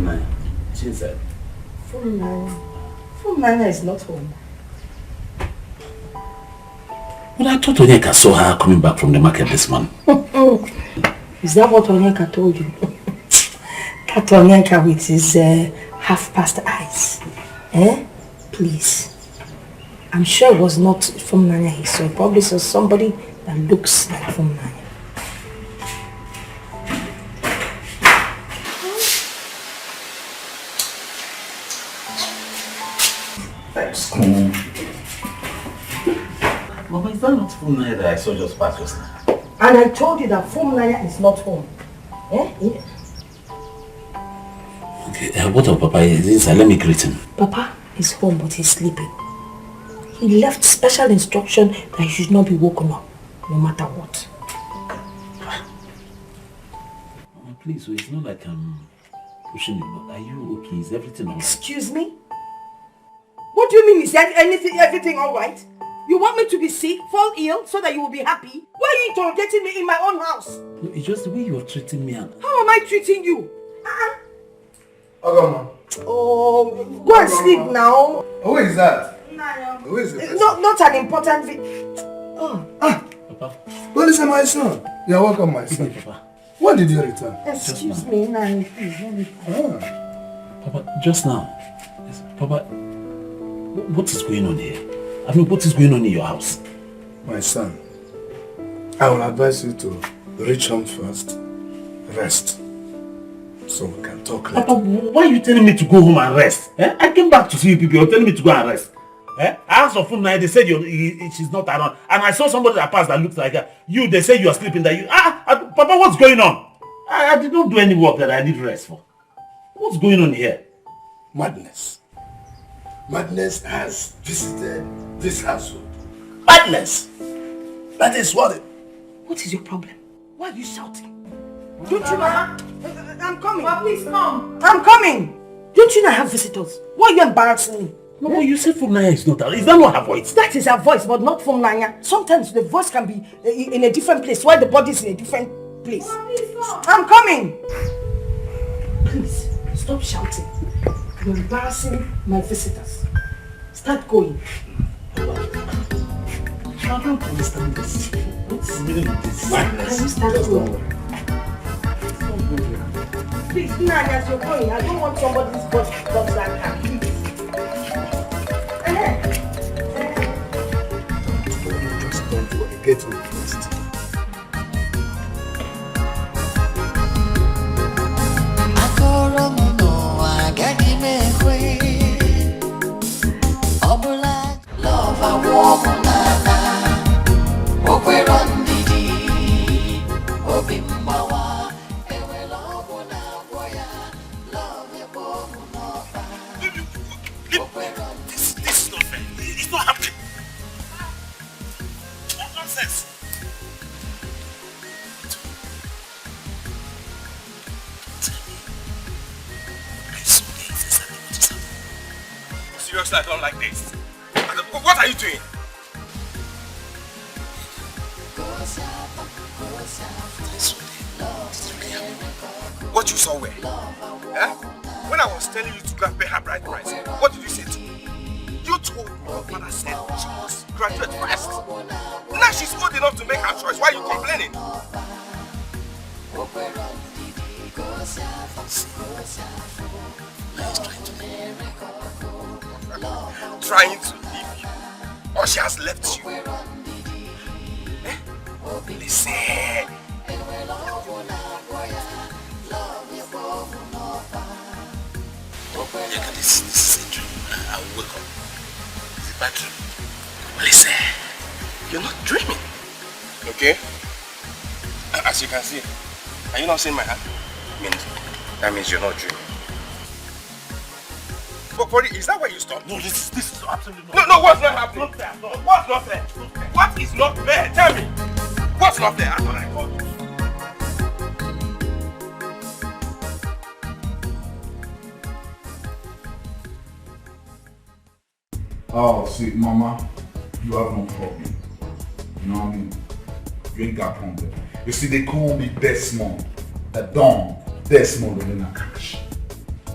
Naya? She said. From Naya? From Naya is not home. But I thought Onyeka saw her coming back from the market this morning. Is that what Onyeka told you? That Onyeka with his half-past eyes. Eh? Please. I'm sure it was not from Naya he saw. Probably saw somebody that looks like from Naya. That's cool. Mama, is that not from Naya that I saw just pass just now? And I told you that from Naya is not home. Eh? Yeah. Okay, what of Papa is inside? Let me greet him. Papa is home, but he's sleeping. He left special instruction that he should not be woken up, no matter what. Oh, please, so it's not like I'm pushing you, but are you okay? Is everything alright? Excuse me? What do you mean? Is everything alright? You want me to be sick, fall ill, so that you will be happy? Why are you interrogating me in my own house? No, it's just the way you're treating me. How am I treating you? Mama. Oh, go and sleep now. Who is that? Who is it? Not an important Papa. Well, listen, my son. You're welcome, my son. Papa. When did you return? Excuse me, Nana, please. Papa, just now. Yes, Papa, what is going on here? I mean, what is going on in your house? My son, I will advise you to reach home first, rest, so we can talk later. Papa, why are you telling me to go home and rest? Eh? I came back to see you people, you're telling me to go and rest. Eh? I asked for food now, they said she's not around. And I saw somebody that passed that looks like her. You, they say you are sleeping, that you... Papa, what's going on? I did not do any work that I need rest for. What's going on here? Madness. Madness has visited this household. Madness! That is what it... What is your problem? Why are you shouting? Don't you know I'm coming. Papa, please come. I'm coming. Don't you know I have visitors? Why are you embarrassing me? No, but you said from Naya is not her. Is that not her voice? That is her voice, but not from Naya. Sometimes the voice can be in a different place, while the body is in a different place. Papa, please come. I'm coming. Please, stop shouting. You're embarrassing my visitors. Start going. I don't understand this. What's the meaning of this? Can you start going? Please, Nanya, as you're going, I don't want somebody's voice to talk like that. Please. Just don't worry. Get home first. Love, I walk on This is not fair. It's not happening. What nonsense? Seriously, I don't like this. What are you doing? What you saw where? Eh? When I was telling you to go and pay her bride price, what did you say to me? You told me your father said she must graduate first. Now she's old enough to make her choice. Why are you complaining? Trying to leave you, or she has left you. Eh? Listen. Yeah, this is a dream. I will wake up. It's a bad dream. Listen, You're not dreaming. Okay? As you can see, are you not seeing my hand? That means you're not dreaming. But is that where you stop? no, this is absolutely not. No, what's not happening? Not there, not. What's not there? What is not there? Tell me. What's not there? That's what I told you. Oh, see, Mama, you have no problem. You know what I mean? You ain't got problem. You see, they call me Desmond. The Don. Desmond in a cash.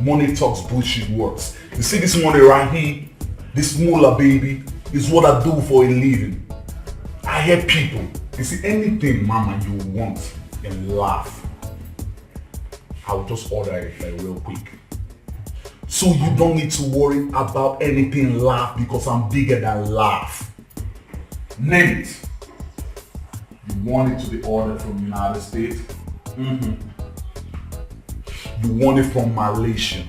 Money talks, bullshit works. You see this money right here, this moolah baby, is what I do for a living. I help people. You see anything, mama, you want in life, I'll just order it like real quick. So you don't need to worry about anything in life because I'm bigger than life. Name it. You want it to be ordered from United States? You want it from Malaysia?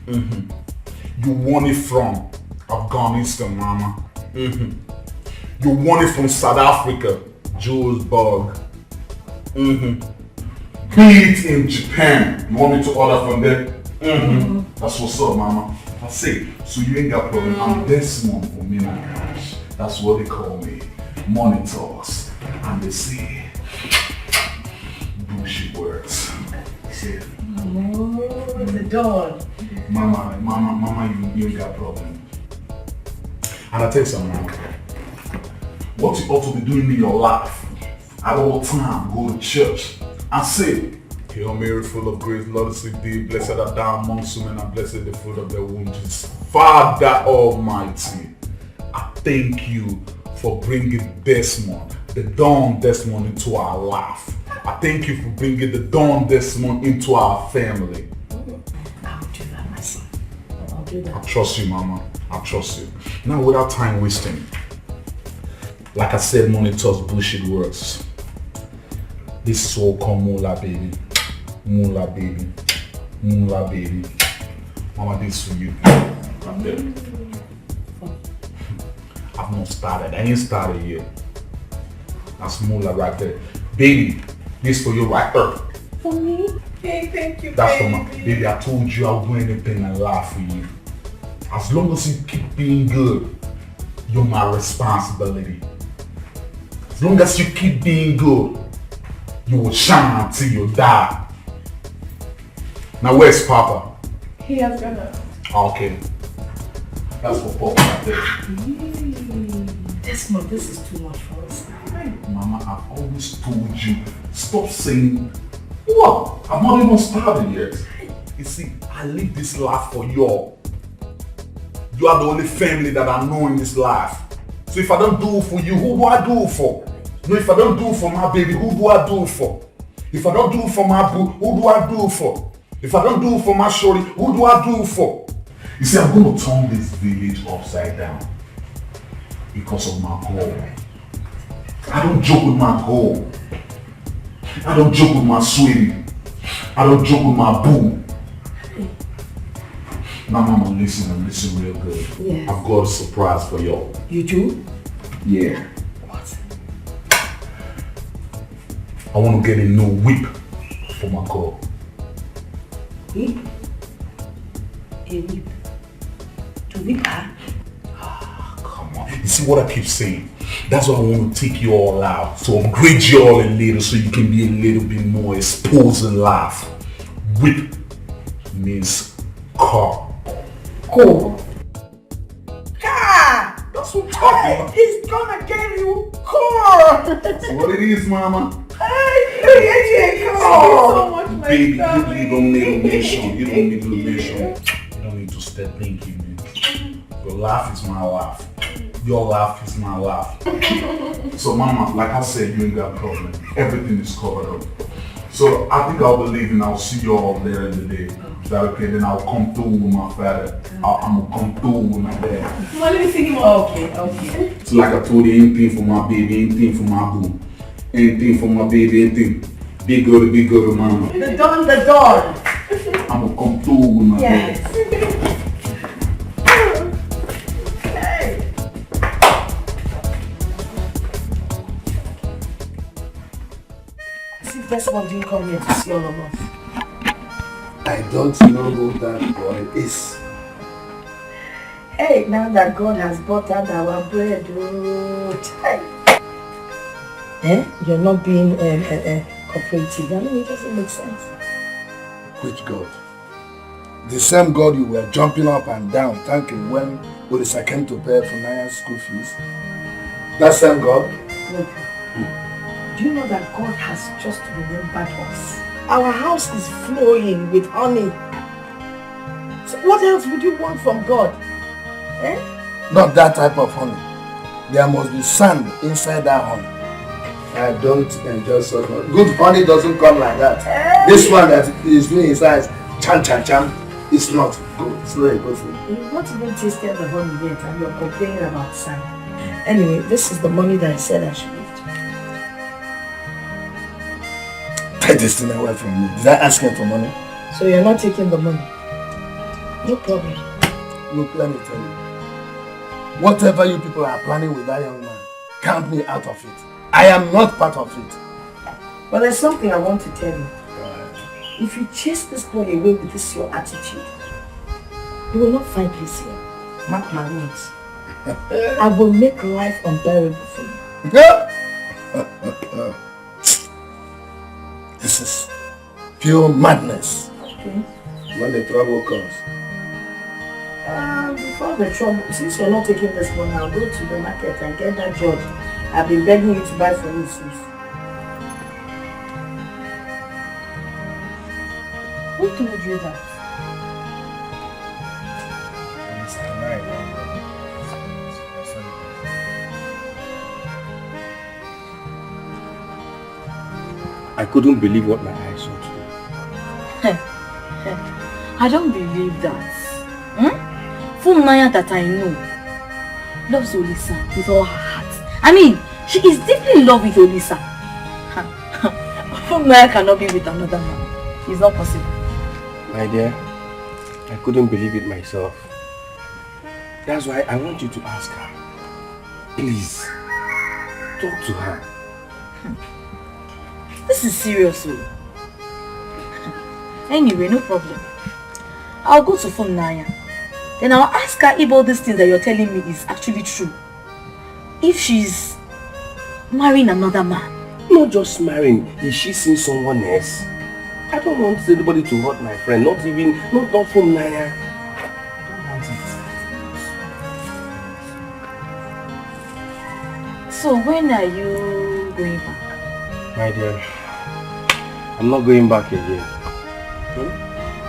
You want it from Afghanistan, mama? You want it from South Africa, Johannesburg? Be it in Japan. You want me to order from there? That's what's up, mama. I say, so you ain't got problem. I'm Desmond for me and cash. That's what they call me. Money talks. And they say, bullshit words. Say, oh, the dawn. Mama, you ain't got problem. And I tell you something, mama. What you ought to be doing in your life, at all time, go to church and say, Hail Mary, full of grace, Lord is with thee, blessed art thou amongst women, and blessed is the fruit of thy womb, Jesus. Father Almighty, I thank you for bringing Desmond, the Dawn Desmond, into our life. I thank you for bringing the Dawn Desmond into our family. I'll do that, my son. I'll do that. I trust you, mama. I trust you. Now, without time wasting, like I said, money talks, bullshit works. This is what we call moolah, baby. Moolah, baby. Moolah, baby. Mama, this for you. Right there. I've not started. I ain't started yet. That's moolah right there. Baby, this for you right there. For me? Hey, thank you, That's baby. for my baby. I told you I'll do anything in life for you. As long as you keep being good, you're my responsibility. As long as you keep being good, you will shine until you die. Now where's Papa? He has gone out. Okay. That's for Papa right there. Desmond, this is too much for us. Mama, I've always told you, stop saying, what? I'm not even started yet. You see, I live this life for y'all. You are the only family that I know in this life. So if I don't do it for you, who do I do it for? No, if I don't do it for my baby, who do I do it for? If I don't do it for my boo, who do I do it for? If I don't do it for my shorty, who do I do it for? You see, I'm going to turn this village upside down because of my goal. I don't joke with my goal. I don't joke with my sweetie. I don't joke with my boo. Now, mama, listen real good. Yes. I've got a surprise for y'all. You do? Yeah. What? I want to get a new whip for my girl. Whip? A whip? To whip her? Come on. You see what I keep saying? That's why I want to take you all out. So upgrade you all a little so you can be a little bit more exposed in life. Whip means car. Car? Car! That's what I'm talking about. He's gonna get you car! That's what it is, mama. Hey, so much, my Baby, darling. you don't need a mission. You don't need a mission. You don't need to step thinking, man. Your life is my life. Your life is my life. So, mama, like I said, you ain't got a problem. Everything is covered up. So, I think I'll be leaving. I'll see you all later in the day. Is that okay? Then I'll come through with my father. I'm gonna come through with my dad. Well, let me see him. Okay. So, like I told you, anything for my baby, anything for my boo. Anything for my baby, anything. Be good, mama. The dawn. I'm gonna come through with my dad. Hey. As if Desmond didn't come here to see all of us. I don't know who that boy is. Hey, now that God has buttered our bread, you're not being cooperative. I mean, it doesn't make sense. Which God? The same God you were jumping up and down thanking when Odisa came to pay for Naya's school fees? That same God? Look, do you know that God has just remembered us? Our house is flowing with honey. So what else would you want from God? Eh? Not that type of honey. There must be sand inside that honey. I don't enjoy such honey. Good honey doesn't come like that. This one that is doing inside, chan chan chan, it's not good. It's not a good thing. You've not even tasted the honey yet and you're complaining about sand. Anyway, this is the money that I said I should give to you. Take this thing away from me. Did I ask you for money? So you're not taking the money? No problem. Look, let me tell you. Whatever you people are planning with that young man, count me out of it. I am not part of it. But there's something I want to tell you. If you chase this boy away with this your attitude, you will not find peace here. Mark my words. I will make life unbearable for you. This is pure madness. Okay. When the trouble comes. Before the trouble, since you're not taking this money, I'll go to the market and get that job I've been begging you to buy for me since. Who told you that? I couldn't believe what my eyes saw today. I don't believe that. Funaya that I know loves Olisa with all her heart. I mean, she is deeply in love with Olisa. Funaya cannot be with another man. It's not possible. My dear, I couldn't believe it myself. That's why I want you to ask her. Please, talk to her. This is serious. Anyway, no problem. I'll go to Funaya. Then I'll ask her if all these things that you're telling me is actually true. If she's marrying another man. Not just marrying. Is she seeing someone else? I don't want anybody to hurt my friend. Not from Naya. I don't want it. So when are you going back? My dear, I'm not going back again.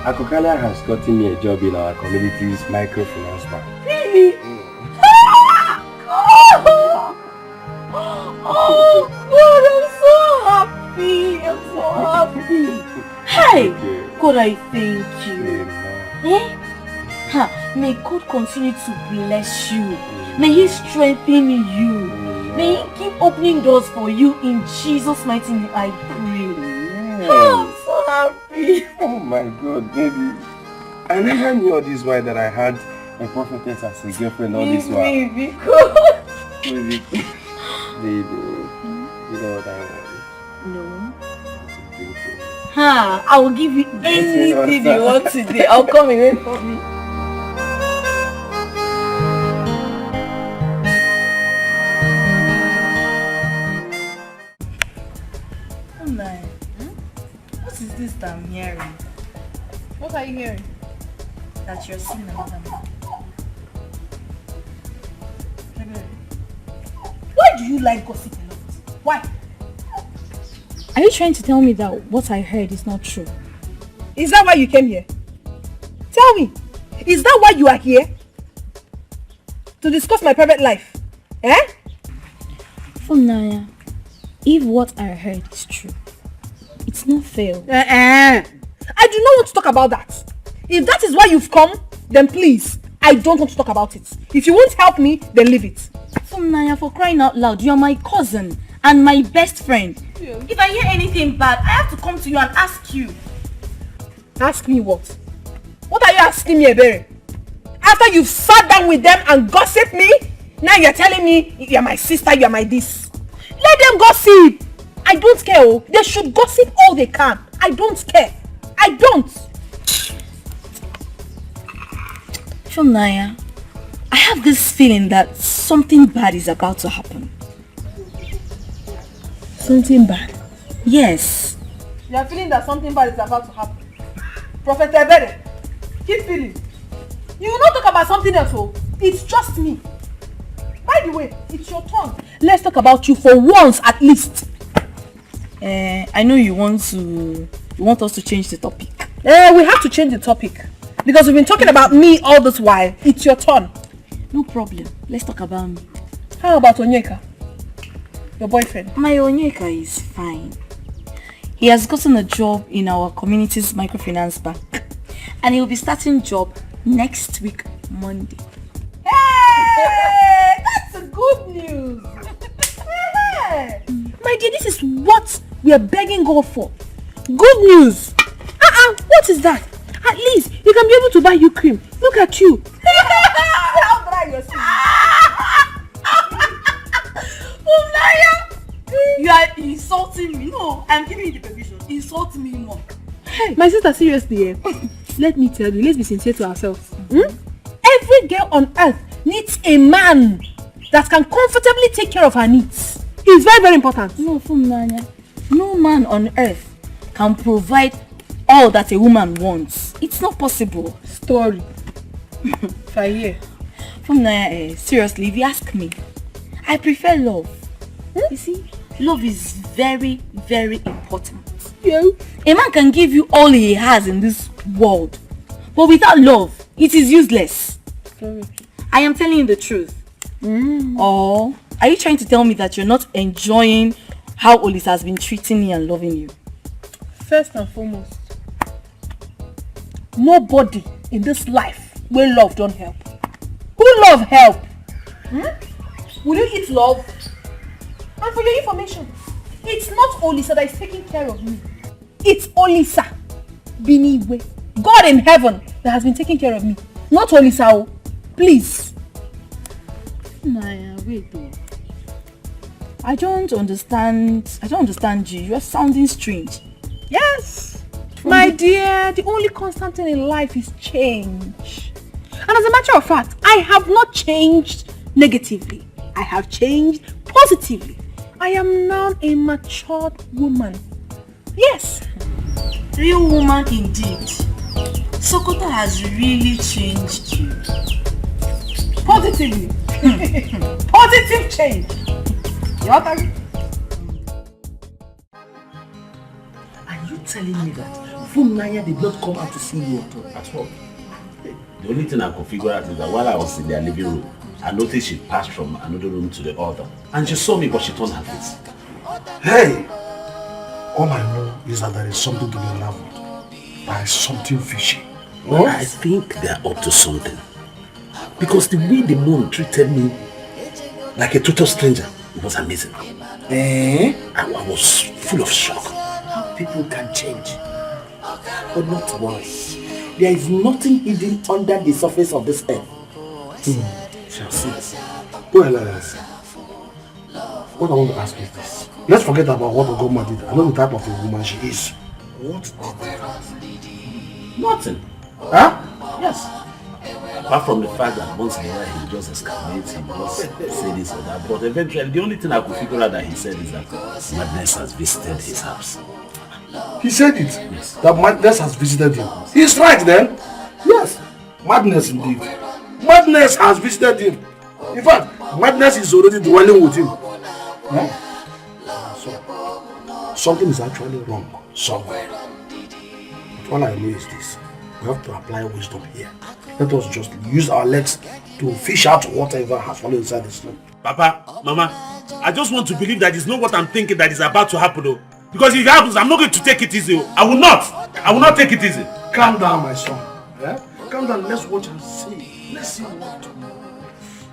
Akokalia has gotten me a job in our community's microfinance bank. Really? Oh God, I'm so happy. I'm so happy. Hey, God, I thank you. May God continue to bless you. May He strengthen you. May He keep opening doors for you in Jesus' mighty name. I pray. I'm so happy. Oh my God, baby. I never knew all this while that I had a prophetess as a girlfriend all this while. Baby, God. Baby, you know what I want? No. I will give you anything you want today. I'll come away from me. Oh my. What is this that I'm hearing? What are you hearing? That you're seeing another man. Why do you like gossip a lot? Why? Are you trying to tell me that what I heard is not true? Is that why you came here? Tell me, is that why you are here? To discuss my private life? Eh? Funaya, if what I heard is true, it's not fair. I do not want to talk about that. If that is why you've come, then please, I don't want to talk about it. If you won't help me, then leave it. Funaya, for crying out loud, you're my cousin and my best friend. Yeah. If I hear anything bad, I have to come to you and ask you. Ask me what? What are you asking me, Ebere? After you've sat down with them and gossiped me, now you're telling me you're my sister, you're my this. Let them gossip. I don't care. Oh. They should gossip all they can. I don't care. I don't. Funaya, I have this feeling that something bad is about to happen. Something bad? Yes. You are feeling that something bad is about to happen. Prophet Ebere, keep feeling. You will not talk about something else, oh. It's just me. By the way, it's your turn. Let's talk about you for once at least. I know you want us to change the topic. We have to change the topic. Because we've been talking about me all this while. It's your turn. No problem. Let's talk about me. How about Onyeka? Your boyfriend? My Onyeka is fine. He has gotten a job in our community's microfinance bank. And he will be starting job next week, Monday. Hey! That's a good news! Hey! My dear, this is what we are begging God for. Good news! What is that? At least you can be able to buy you cream. Look at you. How dry your skin. You are insulting me. No, I'm giving you the permission. Insult me more. Hey, my sister, seriously, let me tell you, let's be sincere to ourselves. Every girl on earth needs a man that can comfortably take care of her needs. It's very, very important. No, Funanya. No man on earth can provide all that a woman wants. It's not possible. Story. Faye. Funanya, seriously, if you ask me, I prefer love. You see, love is very, very important. Yeah. A man can give you all he has in this world, but without love, it is useless. Sorry. I am telling you the truth. Or are you trying to tell me that you're not enjoying how Olisa has been treating you and loving you? First and foremost, nobody in this life will love don't help. Who love help? Will you eat love? And for your information, it's not Olisa that is taking care of me. It's Olisa Biniwe, God in heaven, that has been taking care of me. Not Olisa. Please. Naya, wait though. I don't understand you. You're sounding strange. Yes. My dear, the only constant thing in life is change. And as a matter of fact, I have not changed negatively. I have changed positively. I am now a matured woman. Yes. Real woman indeed. Sokoto has really changed you. Positively. Positive change. Your turn. Are you telling me that Funanya did not come out to see you at all? The only thing I could figure out is that while I was in their living room, I noticed she passed from another room to the other. And she saw me, but she turned her face. Hey! All I know is that there is something to be unraveled. There is something fishy. Well, I think they are up to something. Because the way the mom treated me like a total stranger, it was amazing. I was full of shock. How people can change. But not once. There is nothing hidden under the surface of this earth. Shall see. Well, what I want to ask is this. Let's forget about what Ogoma did. I know the type of a woman she is. What did Nothing. Huh? Yes. Apart from the fact that once in a while he just escalates, he just say this or that. But eventually, the only thing I could figure out that he said is that madness has visited his house. He said it? Yes. That madness has visited him. He's right then. Yes. Madness indeed. Madness has visited him. In fact, madness is already dwelling with him. Huh? So, something is actually wrong somewhere. But all I know is this. We have to apply wisdom here. Let us just use our legs to fish out whatever has fallen inside the snow. Papa, Mama, I just want to believe that it's not what I'm thinking that is about to happen though. Because if it happens, I'm not going to take it easy. I will not take it easy. Calm down, my son. Yeah? Calm down, let's watch and see. Let's see what.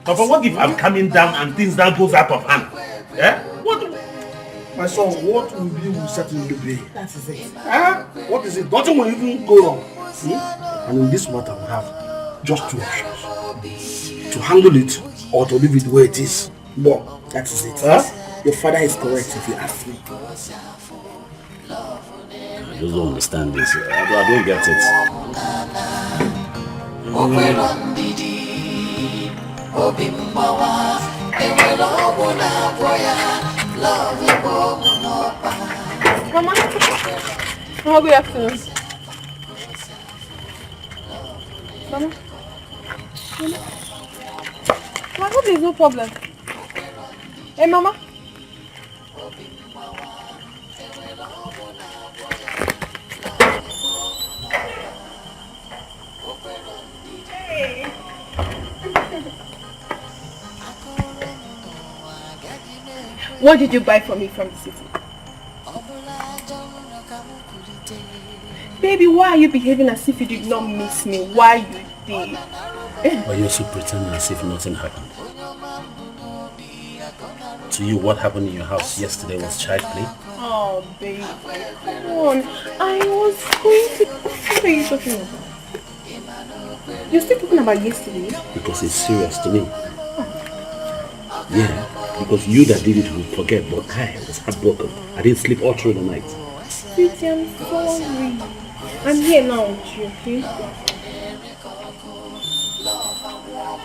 Papa, what if I'm coming down and things that goes out of hand? Yeah? What? My son, what will be will certainly be. That is it. What is it? Nothing will even go wrong. See? And in this matter, we have just two options. To handle it or to leave it the way it is. Well, that is it. Your father is correct if you ask me. I just don't understand this. I don't get Mama, how good afternoon. Mama? I hope there's no problem. Hey, Mama? What did you buy for me from the city? Baby, why are you behaving as if you did not miss me? Why you did? Are you also pretending as if nothing happened? To you, what happened in your house yesterday was child play? Oh, baby, come on. I was going to... What are you talking about? You're still talking about yesterday? Because it's serious to me. Yeah, because you that did it will forget, but I was heartbroken. I didn't sleep all through the night. Sweetie, I'm sorry. I'm here now with you, okay?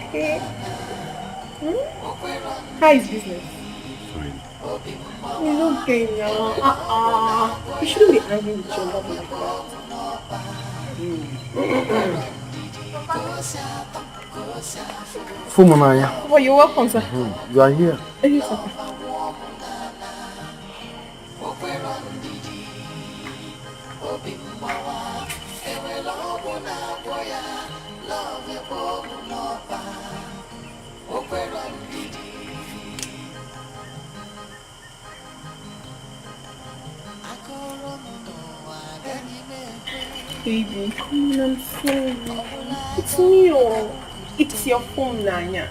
Okay. How is business? Fine. It's okay now. You shouldn't be angry with your love like that. Fumunaya. Oh, you're welcome, sir. You are here. Yes, sir. Baby, come on, I'm sorry. It's me, it's your phone, Nanya.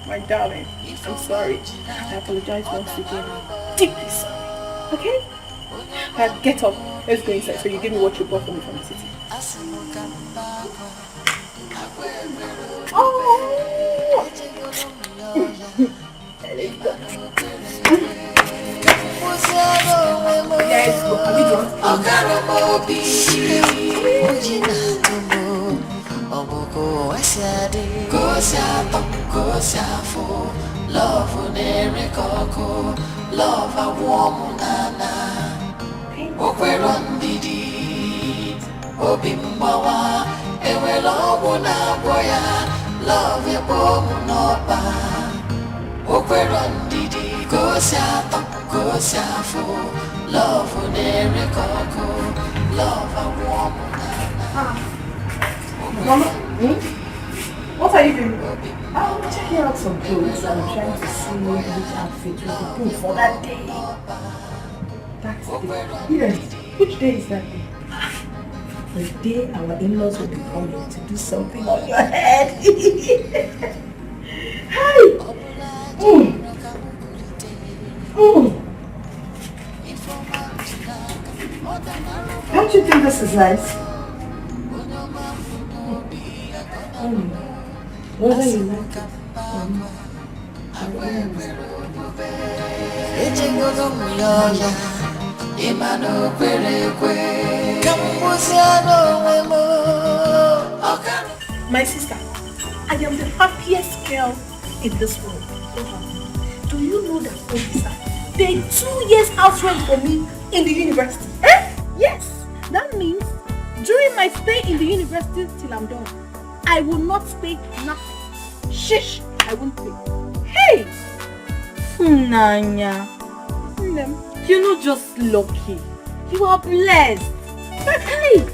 My darling, I'm sorry. I apologize once again. I'm deeply sorry. Okay? Get up. Let's go inside so you give me what you bought for me from the city. Oh! Let's go. Let's go. Love a warm nana. Okweron didi. Obimbawa. Ewe love na boya. Love ya bomu noba. Okweron didi. Kosapa. Kosafo. Love nere koko. Love a warm nana. Mama, what are you doing? I'm checking out some clothes and I'm trying to see which outfit will be good for that day. That's the day. Yes. Which day is that day? The day our in-laws will be coming to do something on your head. Hi! Don't you think this is nice? Whether you like it My sister, I am the happiest girl in this world. Do you know that Olisa, they 2 years out rent for me in the university? Yes, that means during my stay in the university till I'm done, I will not pay nothing. Shish, I won't pay. Hey! Nanya, you're not just lucky. You are blessed. Hey!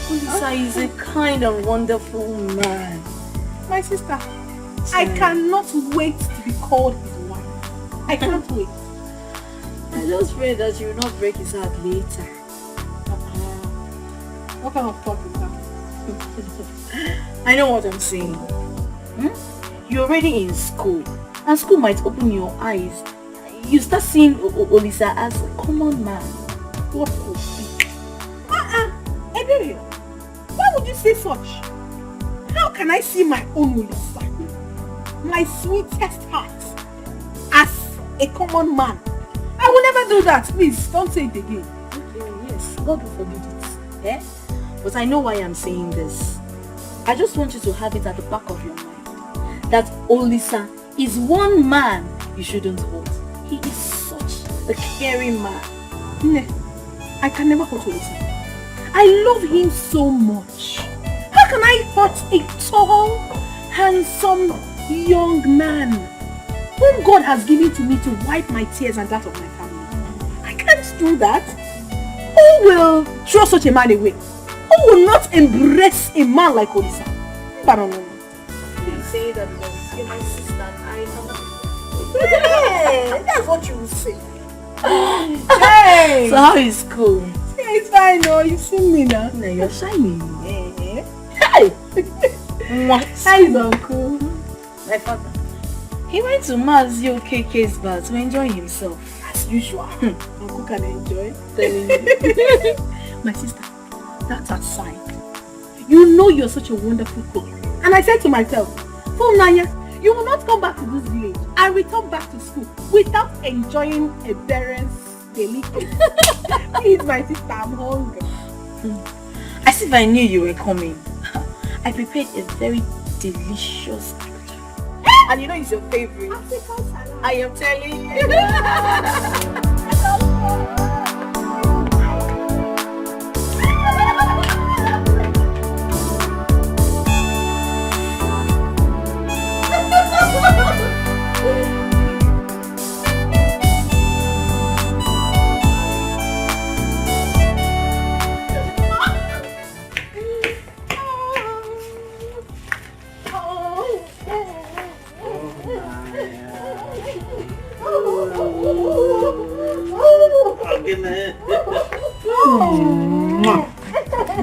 Olisa is a kind and wonderful man. My sister, I cannot wait to be called his wife. I can't wait. I just pray that you will not break his heart later. What kind of thought is that? I know what I'm saying. You're already in school, and school might open your eyes. You start seeing Olisa as a common man. What could be? Eberio, why would you say such? How can I see my own Olisa, my sweetest heart, as a common man? I will never do that. Please, don't say it again. Okay, yes, God will forbid it. Eh? But I know why I'm saying this. I just want you to have it at the back of your mind that Olisa is one man you shouldn't hold. He is such a caring man. I can never hurt Olisa. I love him so much. How can I hurt a tall, handsome, young man whom God has given to me to wipe my tears and that of my family? I can't do that. Who will throw such a man away? Who will not embrace a man like Olisa? No. You say that because you're my sister and I know. Yeah, that's what you will say. Hey! So how is school? Yeah, it's fine, no. You see me now. No, you're shining. Yeah. Hey! How is Uncle? My father. He went to Mazio KK's bar to enjoy himself. As usual. Uncle can enjoy. Telling you. My sister, that's aside. You know you're such a wonderful cook. And I said to myself, Naya, you will not come back to this village and return back to school without enjoying a parent's delicacy. Please, my sister, I'm hungry. As if I knew you were coming. I prepared a very delicious food. And you know it's your favorite. I am telling you.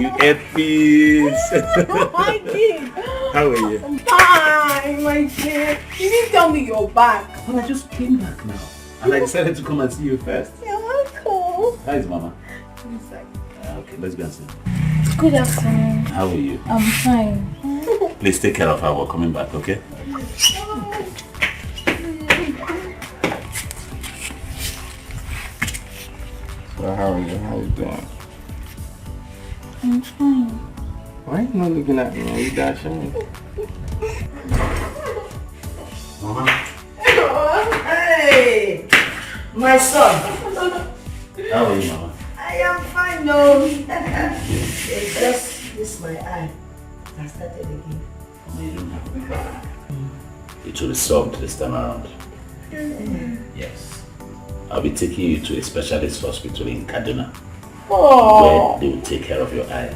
You ate peace. I did. How are you? I'm fine, my dear. You didn't tell me you're back. Well, I just came back now. And I decided to come and see you first. You're welcome. How is Mama? Inside. Okay, let's go and see. Good afternoon. How are you? I'm fine. Please take care of her. We're coming back, okay? So how are you? How you doing? I'm fine. Why are you not looking at me? Are you dashing? Mama? Hey! My son. How are you, Mama? I am fine, no. It's just this my eye. I started again. It will be solved this time around. Yes. I'll be taking you to a specialist hospital in Kaduna. Where they will take care of your eye.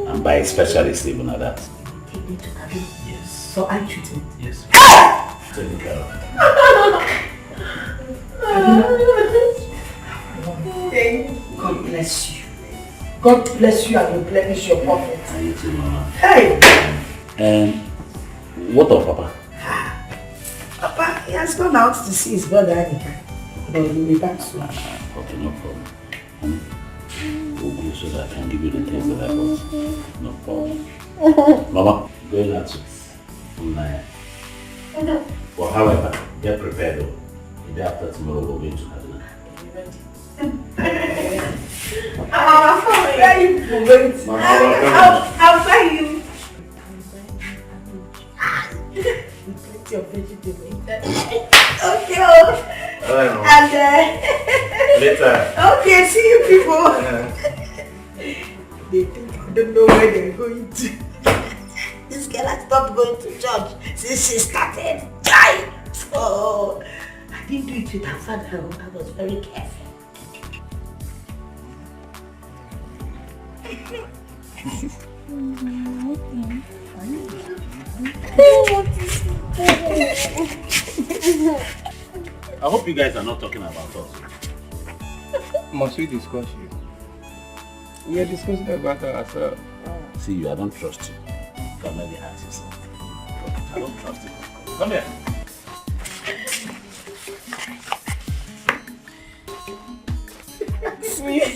And by a specialist even at that. Take me to Kaduna? Yes. For eye treatment? Yes. Take care of it. God bless you. God bless you and replenish your pocket. And you too, Mama. Hey! And what of Papa? Papa, he has gone out to see his brother Anika. But he'll be back soon. Okay, no problem. We'll go so that I can give you the things that I want. No problem. Mama, going out to Unaya. Well, however, get prepared though. The day after tomorrow, we're going to Kaduna. I'll buy you. Plenty of vegetables. Okay. And later. Okay, see you people. They think I don't know where they're going to. This girl has stopped going to church since she started. Oh, I didn't do it with her father. I was very careful. I hope you guys are not talking about us. Must we discuss you? We are discussing about ourselves. See you, I don't trust you. You can maybe hurt yourself. I don't trust you. Come here. Sweet.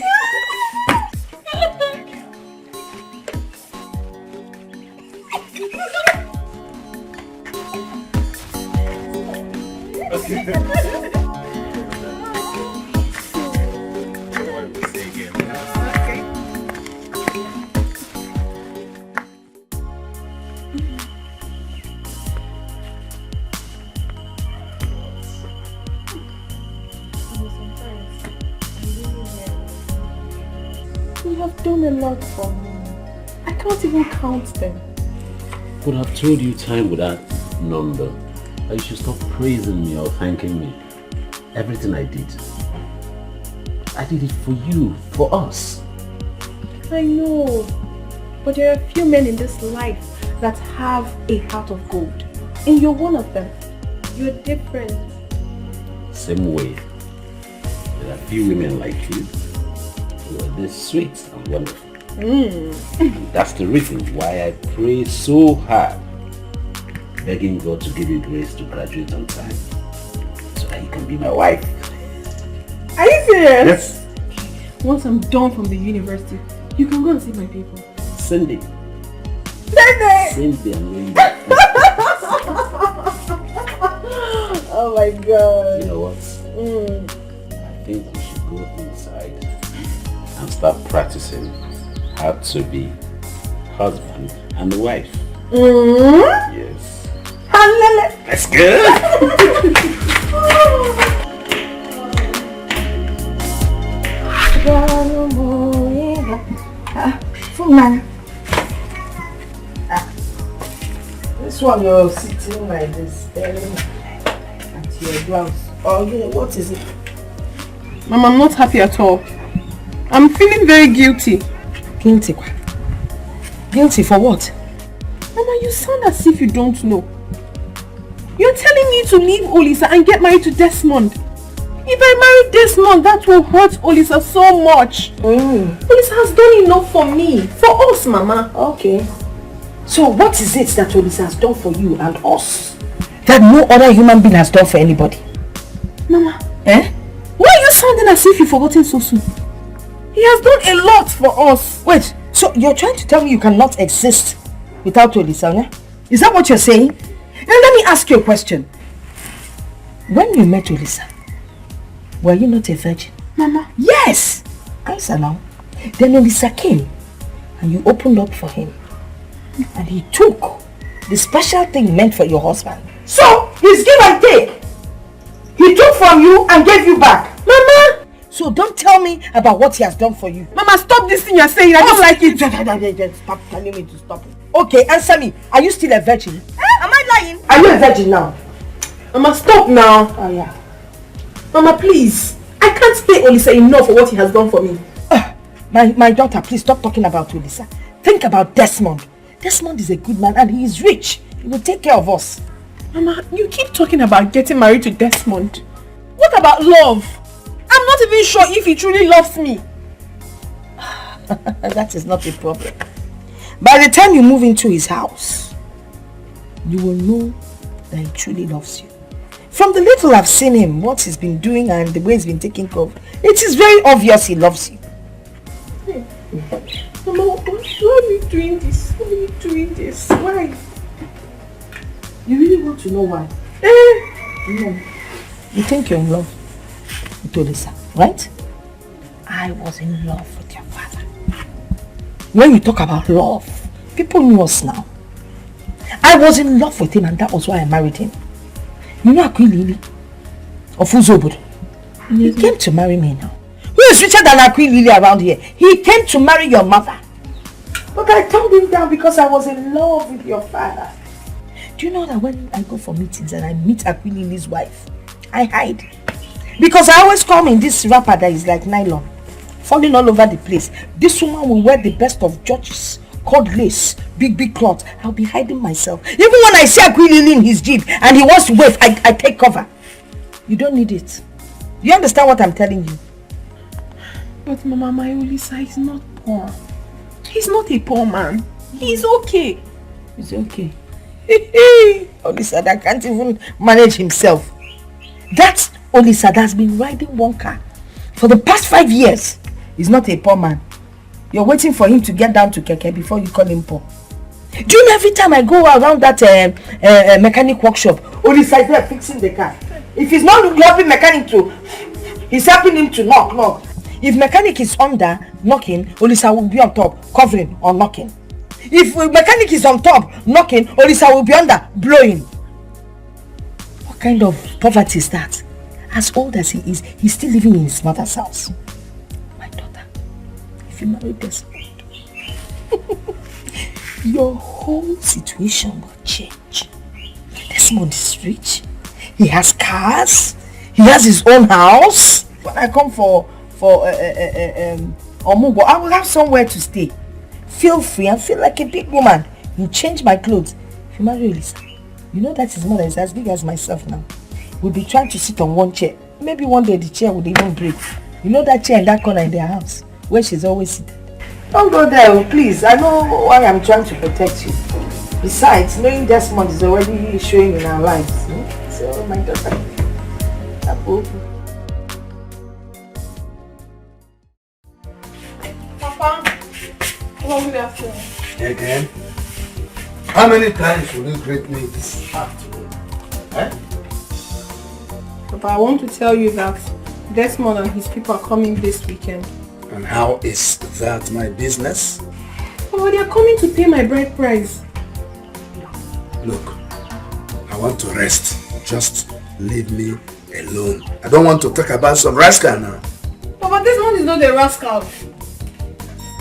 You have done a lot for me. I can't even count them. Could have told you time without number. You should stop praising me or thanking me. Everything I did it for you, for us. I know, but there are a few men in this life that have a heart of gold. And you're one of them. You're different. Same way. There are few women like you who are this sweet and wonderful. And that's the reason why I pray so hard, begging God to give you grace to graduate on time, so that you can be my wife. Are you serious? Yes. Once I'm done from the university, you can go and see my people. Cindy. Cindy and Linda. Oh my God. You know what? I think we should go inside and start practicing how to be husband and wife. Yes. Let's go. This one you're sitting like this, staring at your blouse. Oh, you know, what is it? Mom, I'm not happy at all. I'm feeling very guilty. Guilty? Guilty for what? Mama, you sound as if you don't know. You're telling me to leave Olisa and get married to Desmond. If I marry Desmond, that will hurt Olisa so much. Olisa has done enough for me. For us, Mama. Okay. So what is it that Olisa has done for you and us that no other human being has done for anybody? Mama. Eh? Why are you sounding as if you've forgotten so soon? He has done a lot for us. Wait, so you're trying to tell me you cannot exist without Olisa, yeah? Is that what you're saying? Now let me ask you a question. When you met Olisa, were you not a virgin? Mama. Yes! Answer now. Then Olisa came and you opened up for him. And he took the special thing meant for your husband. So, it's give and take. He took from you and gave you back. Mama! So don't tell me about what he has done for you. Mama, stop this thing you're saying. I don't like it. Stop telling me to stop it. Okay, answer me. Are you still a virgin? Am I lying? Are you a virgin now? Mama, stop now. Oh yeah. Mama, please. I can't pay Olisa enough for what he has done for me. My daughter, please stop talking about Olisa. Think about Desmond. Desmond is a good man and he is rich. He will take care of us. Mama, you keep talking about getting married to Desmond. What about love? I'm not even sure if he truly loves me. That is not a problem. By the time you move into his house, you will know that he truly loves you. From the little I've seen him, what he's been doing and the way he's been taking care of, it is very obvious he loves you. Mama, why are you doing this? Why are you doing this? Why? You really want to know why? No. You think you're in love with Olisa, right? I was in love with your father. When you talk about love, people knew us now. I was in love with him and that was why I married him. You know Akwilili of Uzobud? He came to marry me now. Who is richer than Akwilili around here? He came to marry your mother. But I turned him down because I was in love with your father. Do you know that when I go for meetings and I meet Akwilili's wife, I hide? Because I always come in this wrapper that is like nylon, falling all over the place. This woman will wear the best of George's, cord lace, big cloth. I'll be hiding myself. Even when I see Akwilili in his jeep and he wants to wave, I take cover. You don't need it. You understand what I'm telling you? But Mama, my Olisa is not poor. He's not a poor man. He's okay. He's okay. Olisa that can't even manage himself. That's Olisa that's been riding one car for the past 5 years. He's not a poor man. You're waiting for him to get down to Keke before you call him poor. Do you know every time I go around that mechanic workshop, Olisa is there fixing the car. If he's not helping mechanic to, he's helping him to knock. If mechanic is under knocking, Olisa will be on top covering or knocking. If mechanic is on top knocking, Olisa will be under blowing. What kind of poverty is that? As old as he is, he's still living in his mother's house. My daughter, if you marry Desmond, your whole situation will change. Desmond is rich. He has cars. He has his own house. When I come for Omugo, I will have somewhere to stay. Feel free and feel like a big woman. You change my clothes. If you marry Olisa, you know that his mother is as big as myself now. We'll be trying to sit on one chair. maybe one day the chair would even break. You know that chair in that corner in their house where she's always sitting. Don't go there, please. I know why I'm trying to protect you. Besides, knowing Desmond is already showing in our lives. So, my daughter, Papa, good afternoon. Again? How many times will you greet me this afternoon? Papa, I want to tell you that Desmond and his people are coming this weekend. And how is that my business? Papa, they are coming to pay my bride price. Look, I want to rest. Just leave me alone. I don't want to talk about some rascal now. Papa, Desmond is not a rascal.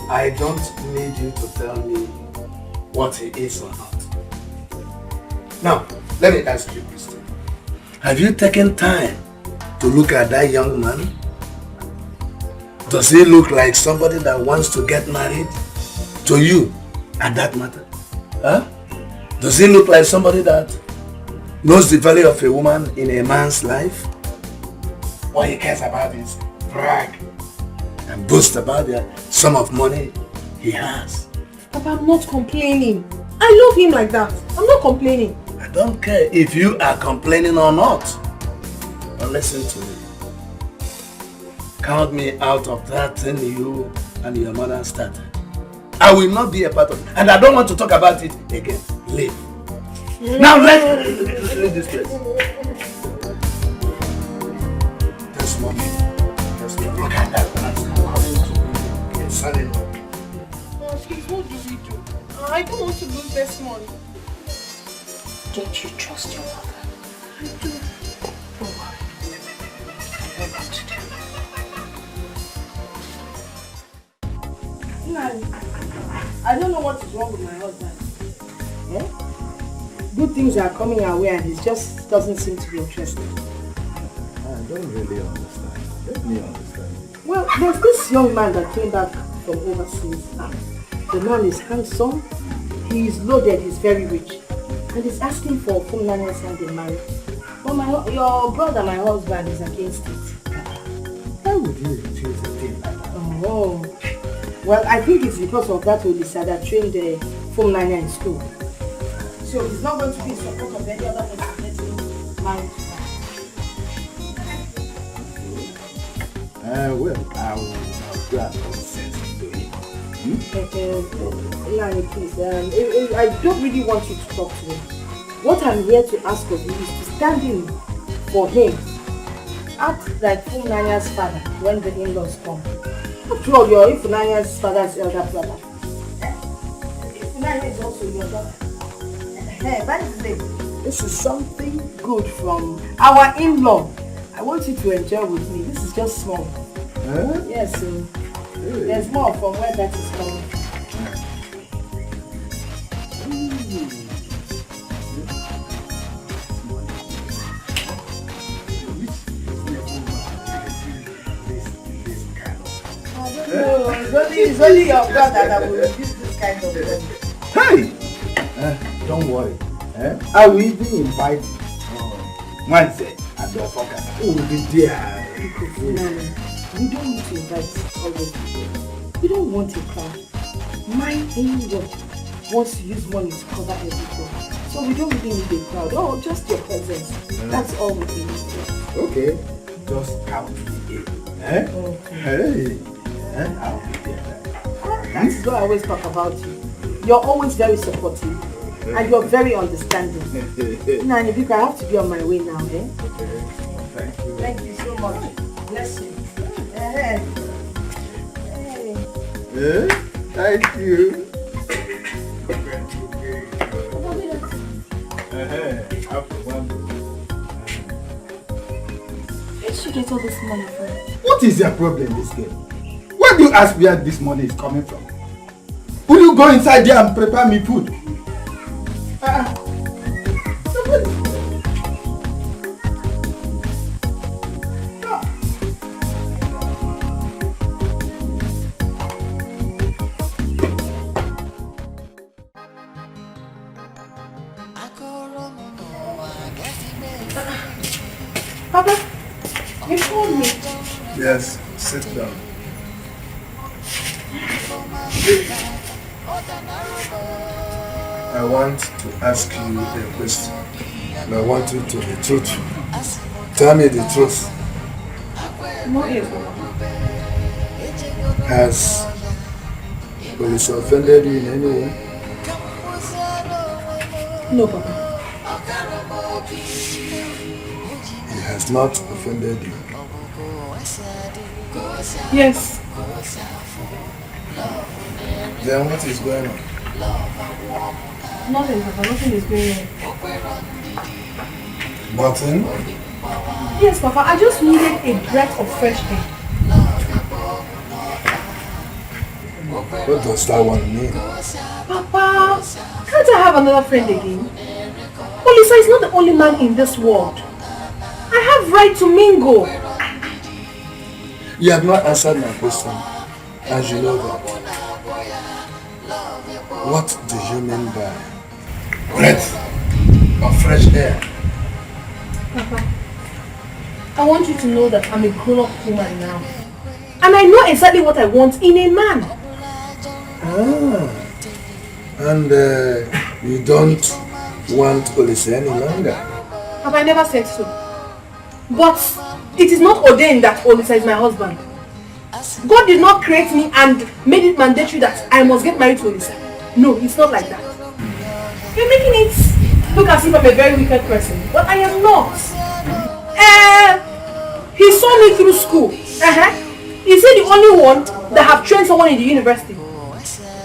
I don't need you to tell me what he is or not. Now, let me ask you a question. Have you taken time to look at that young man? Does he look like somebody that wants to get married to you at that matter? Huh? Does he look like somebody that knows the value of a woman in a man's life? What he cares about is brag and boast about the sum of money he has. Papa, I'm not complaining. I love him like that. I'm not complaining. I don't care if you are complaining or not. But listen to me. Count me out of that thing you and your mother started. I will not be a part of it. And I don't want to talk about it again. Leave. Now let's leave this place. This morning. Look at that man coming to me. It's sunny. Please, what do we do? I don't want to lose Desmond. Don't you trust your mother? I do. Don't worry. I know what to do. I don't know what is wrong with my husband. Good things are coming our way and he just doesn't seem to be interested. I don't really understand. Let me understand. Well, there's this young man that came back from overseas. The man is handsome, he is loaded, he's very rich. And he's asking for Funlania's hand in marriage. But your brother, my husband, is against it. Why would you refuse a thing like that? Oh. Well, I think it's because of that Olisa that trained Funlania in school. So he's not going to be in support of any other person getting married to her. Well, I'll do as consent to him. Nani, please, I don't really want you to talk to him. What I'm here to ask of you is to stand in for him. Act like Funania's father when the in-laws come. After all, you're Funania's father's elder brother. Funania is also your daughter. This is something good from our in-law. I want you to enjoy with me. This is just small. Yes, there's more from where that is coming. It's only your brother that will use this kind of money. Hey! Don't worry. I will even invite Wednesday and your fucker. Who will be there? We don't need to invite all those people. We don't want a crowd. My in-law wants to use money to cover everything. So we don't really need a crowd. Oh, just your presence. That's all we need. Okay. Just count me in. Okay. Hey. I'll be there. That's what I always talk about you. You're always very supportive. And you're very understanding. Nani, because I have to be on my way now, eh? Thank you. Thank you so much. Bless you. Hey. Thank you. Where did you get all this money from? What is your problem, this girl? Why do you ask where this money is coming from? Will you go inside there and prepare me food? Papa, You told me. Yes, sit down. I want to ask you a question. And I want you to be truthful. Tell me the truth. No, yes, Has police offended you in any way? no, Papa. He has not offended you. Yes. Then what is going on? Nothing, Papa. Nothing is going on. Nothing? Yes, Papa. I just needed a breath of fresh air. What does that one mean? Papa, can't I have another friend again? Olisa is not the only man in this world. I have right to mingle. You have not answered my question, as you know that. What do you mean by breath of fresh air? Papa, I want you to know that I'm a grown-up woman now. And I know exactly what I want in a man. Ah, and you don't want Olisa any longer? Have I never said so? But it is not ordained that Olisa is my husband. God did not create me and made it mandatory that I must get married to Olisa. No, it's not like that. You're making it look as if I'm a very wicked person, but I am not. He saw me through school. Is he the only one that have trained someone in the university?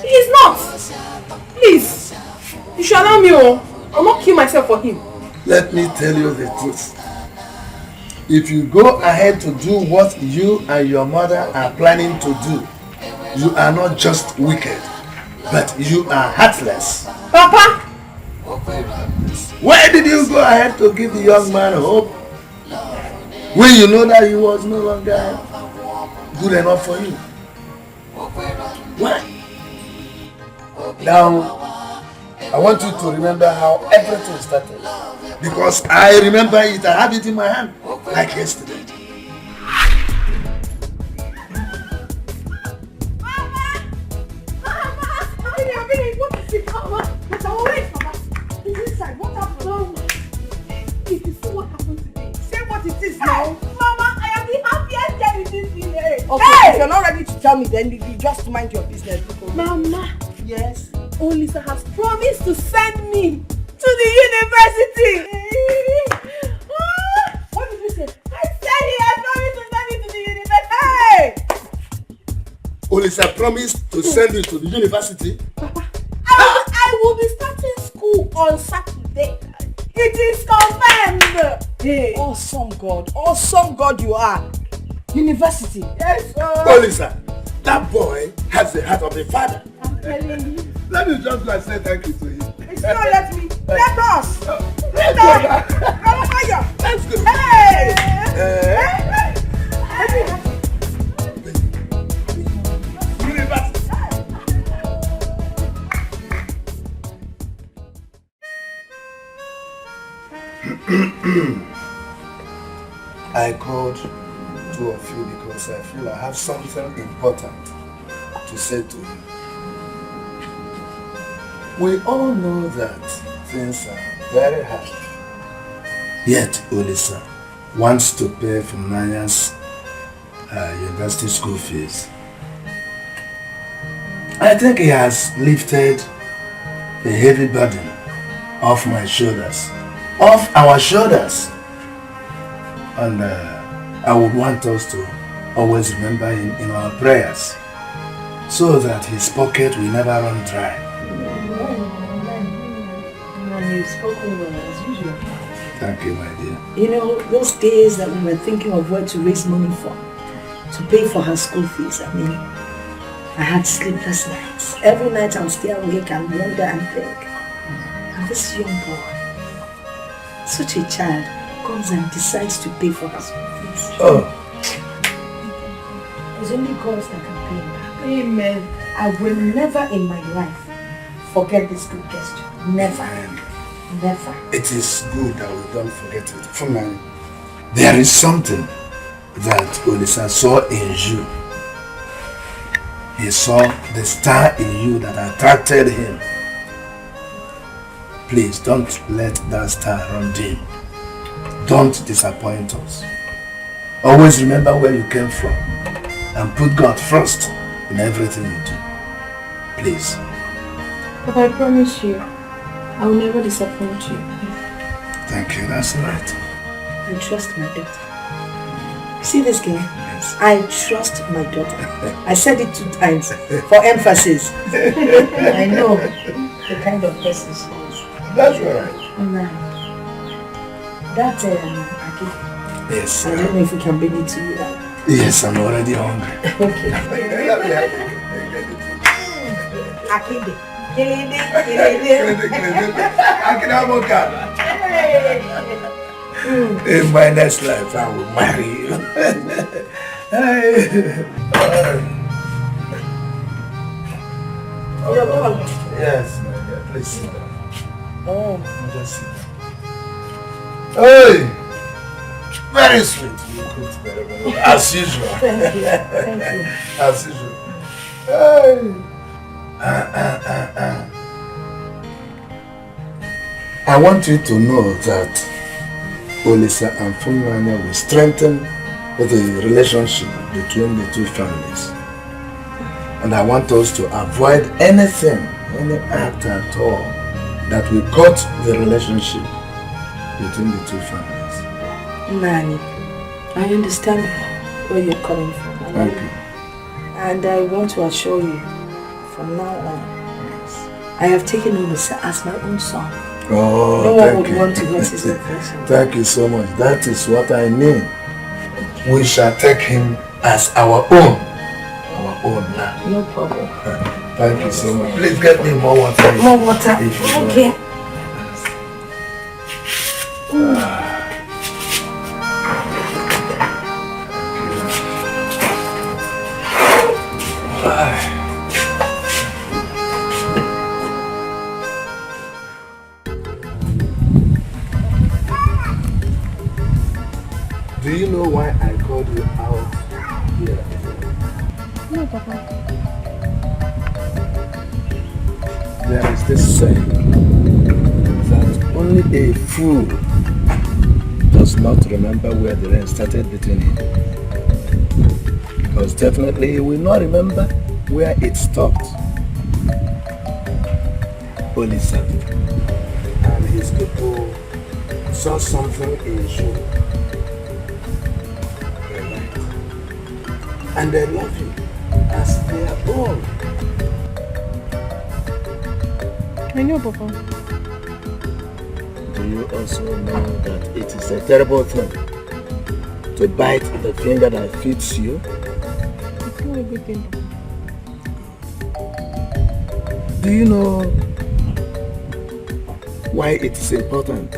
He is not. Please, you should allow me. I'll not kill myself for him. Let me tell you the truth. If you go ahead to do what you and your mother are planning to do, you are not just wicked, but you are heartless. Papa! Why did you go ahead to give the young man hope when you know that he was no longer good enough for you? Why? Now, I want you to remember how everything started. Because I remember it, I have it in my hand, like yesterday. Okay, hey! If you're not ready to tell me, then you just mind your business. Mama. Yes? Olisa has promised to send me to the university. What did you say? I said he has promised to send me to the university. Hey! Olisa promised to send you to the university? Papa, I will be starting school on Saturday. It is confirmed. Hey. Awesome God you are. University. Yes, sir. Olisa, that boy has the heart of a father. I'm telling you. Let me just go and say thank you to him. It's not let me. Let us. Let's go. Let's go. Hey! I called two of you because I feel I have something important to say to you. We all know that things are very hard. Yet Olisa wants to pay for Nanya's university school fees. I think he has lifted a heavy burden off my shoulders, off our shoulders. And I would want us to always remember him in our prayers so that his pocket will never run dry. You've spoken well as usual. Thank you, my dear. You know, those days that we were thinking of where to raise money for, to pay for her school fees, I had sleepless nights. Every night I'll stay awake and wonder and think. And this young boy, such a child, comes and decides to pay for her school fees. Oh. It's only God that can pay him back. Amen. I will never in my life forget this good gesture. Never. Never. It is good that we don't forget it. For me, there is something that Olisa saw in you. He saw the star in you that attracted him. Please don't let that star run dim. Don't disappoint us. Always remember where you came from and put God first in everything you do. Please. But I promise you, I will never disappoint you. Thank you, that's right. I trust my daughter. See this girl? Yes. I trust my daughter. I said it 2 times for emphasis. I know the kind of person she is. That's right. That's Aki. Yes. I don't know if we can bring it to you now. Yes, I'm already hungry. Okay. Akinde. In my next life, I will marry you. You're done. Yes, my dear. Please sit down. Oh. Just sit down. Hey! Very sweet. You cooked very well. As usual. Thank you. Thank you. As usual. Hey! I want you to know that Olisa and Funanya will strengthen the relationship between the two families. And I want us to avoid anything, any act at all that will cut the relationship between the two families. Nani, I understand where you're coming from. Thank you. And I want to assure you, from now on, I have taken Olisa as my own son. Oh, no one thank would you. want to hurt his affection. Thank you so much. That is what I mean. We shall take him as our own. Our own now. No problem. Thank you so much. Please get me more water. More water. Okay. Do you know why I called you out here? No, Papa. There is this saying that only a fool does not remember where the rain started beating him. Because definitely he will not remember where it stopped. Olisa and his people saw something in you. And they love you as their own. I know, Papa. Do you also know that it is a terrible thing to bite the finger that feeds you? It's not a good thing, Papa. Do you know why it is important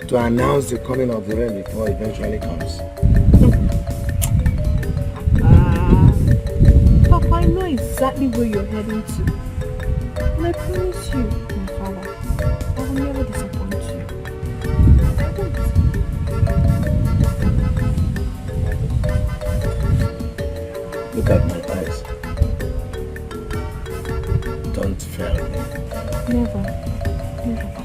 to announce the coming of the rain before it eventually comes? Papa, I know exactly where you're heading to. And I promise you, my father, I will never disappoint you. I won't. Look at my eyes. Don't fail me. Never. Never, Papa.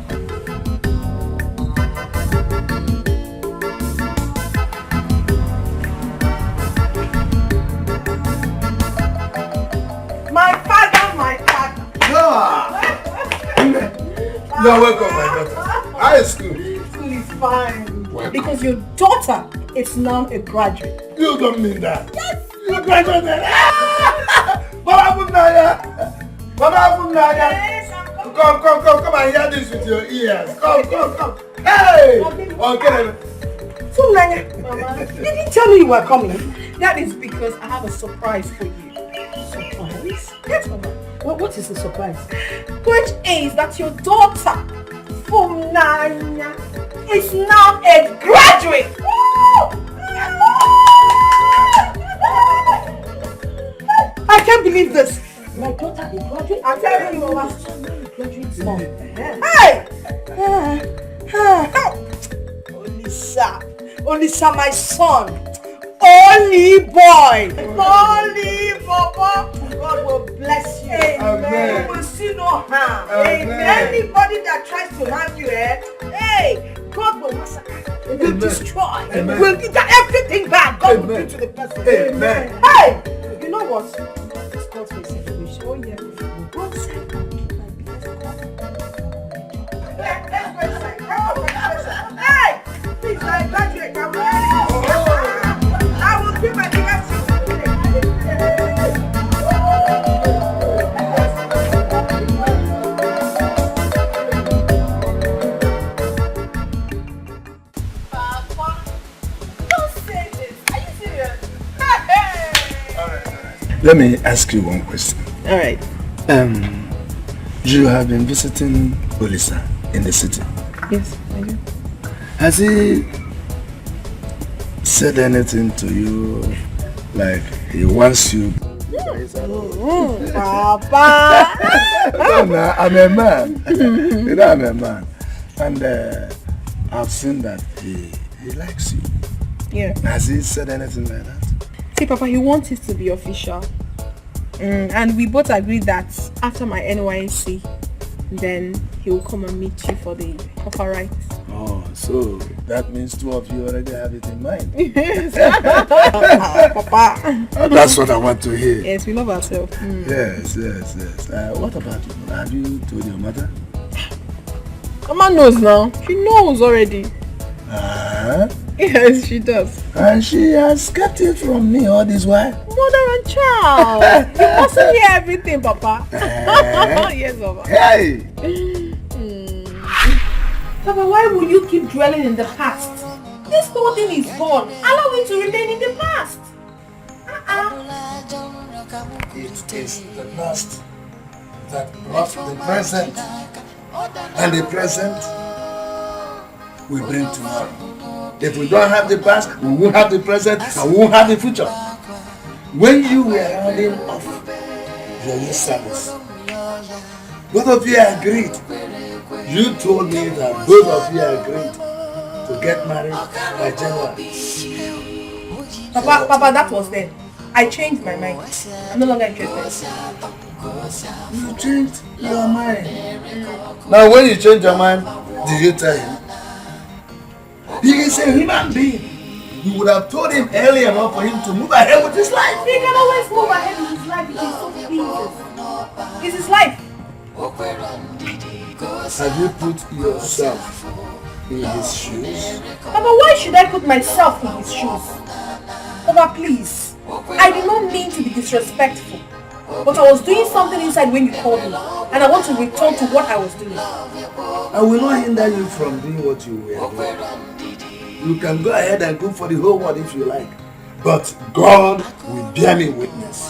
You're welcome, my daughter. How is school? School is fine. Welcome. Because your daughter is now a graduate. You don't mean that. Yes. You graduated. Baba Funaya. Baba Funaya. Yes, Come and hear this with your ears. Come. Hey! Okay. Funaya, Mama, you didn't tell me you were coming. That is because I have a surprise for you. Surprise? Yes, Mama. What is the surprise? Which is that your daughter, Funanya, is now a graduate. I can't believe this. My daughter, a graduate? I'm telling you, Mama. Graduate mom. Hey! Olisa, my son. holy boy. Holy Papa. God will bless you. Amen. You will see no harm. Amen. Anybody that tries to harm you, hey, God will massacre. Will destroy. Amen. Will get everything back. God will do to the person. Amen. Hey, you know what? This God's a situation. Oh yeah. Go inside and keep my business. Let's go inside. Hey, please, I graduate. I'm ready. I will keep my business. Let me ask you one question. All right. You have been visiting Olisa in the city. Yes, I do. Has he said anything to you like he wants you? Papa! No, I'm a man. You know, I'm a man. And I've seen that he likes you. Yeah. Has he said anything like that? See, Papa, he wants it to be official. And we both agreed that after my NYC, then he will come and meet you for the offer rights. Oh, so that means two of you already have it in mind. Yes. Papa. That's what I want to hear. Yes, we love ourselves. Yes. What about you? Have you told your mother? Mama knows now. She knows already. Yes, she does. And she has kept it from me all this while? Mother and child. You mustn't hear everything, Papa. Yes, Papa. Hey! Papa, why will you keep dwelling in the past? This whole thing is gone. Allow it to remain in the past. It is the past that brought the present. And the present we bring tomorrow. If we don't have the past, we won't have the present and we won't have the future. When you were rounding off your youth service, both of you agreed. You told me that both of you agreed to get married by January. Papa, that was then. I changed my mind. I'm no longer interested. You changed your mind. Now when you change your mind, did you tell him? He is a human being. You would have told him earlier enough for him to move ahead with his life. He can always move ahead with his life if he's so pleased. It's his life. Have you put yourself in his shoes? Papa, why should I put myself in his shoes? Papa, please. I did not mean to be disrespectful. But I was doing something inside when you called me. And I want to return to what I was doing. I will not hinder you from doing what you were doing. You can go ahead and go for the whole world if you like. But God will bear me witness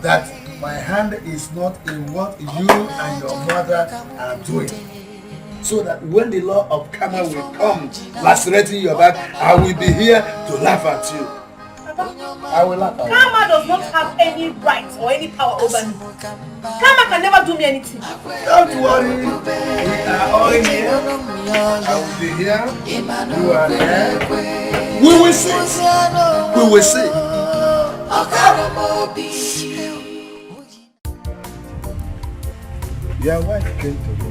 that my hand is not in what you and your mother are doing. So that when the law of karma will come lacerating your back, I will be here to laugh at you. I will laugh at you. Karma does not have any right or any power over me. Karma can never do me anything. Don't worry. We are all here. I will be here. You are there. We will see. We will see. Your wife came to me.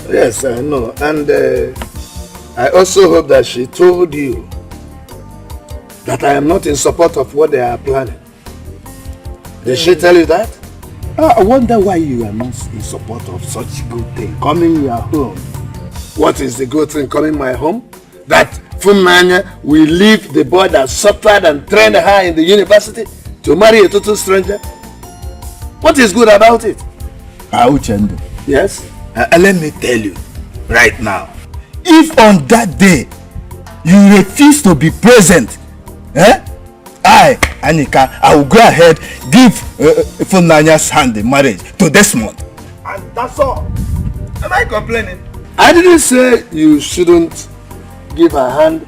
Yes, I know. And I also hope that she told you that I am not in support of what they are planning. Did she tell you that? I wonder why you are not in support of such good thing coming your home. What is the good thing coming my home? That Funanya will leave the boy that suffered and trained her in the university to marry a total stranger? What is good about it? Auchendo. Yes? Let me tell you right now. If on that day you refuse to be present, I, Anika, I will go ahead give Funanya's hand in marriage to Desmond. And that's all. Am I complaining? I didn't say you shouldn't give her hand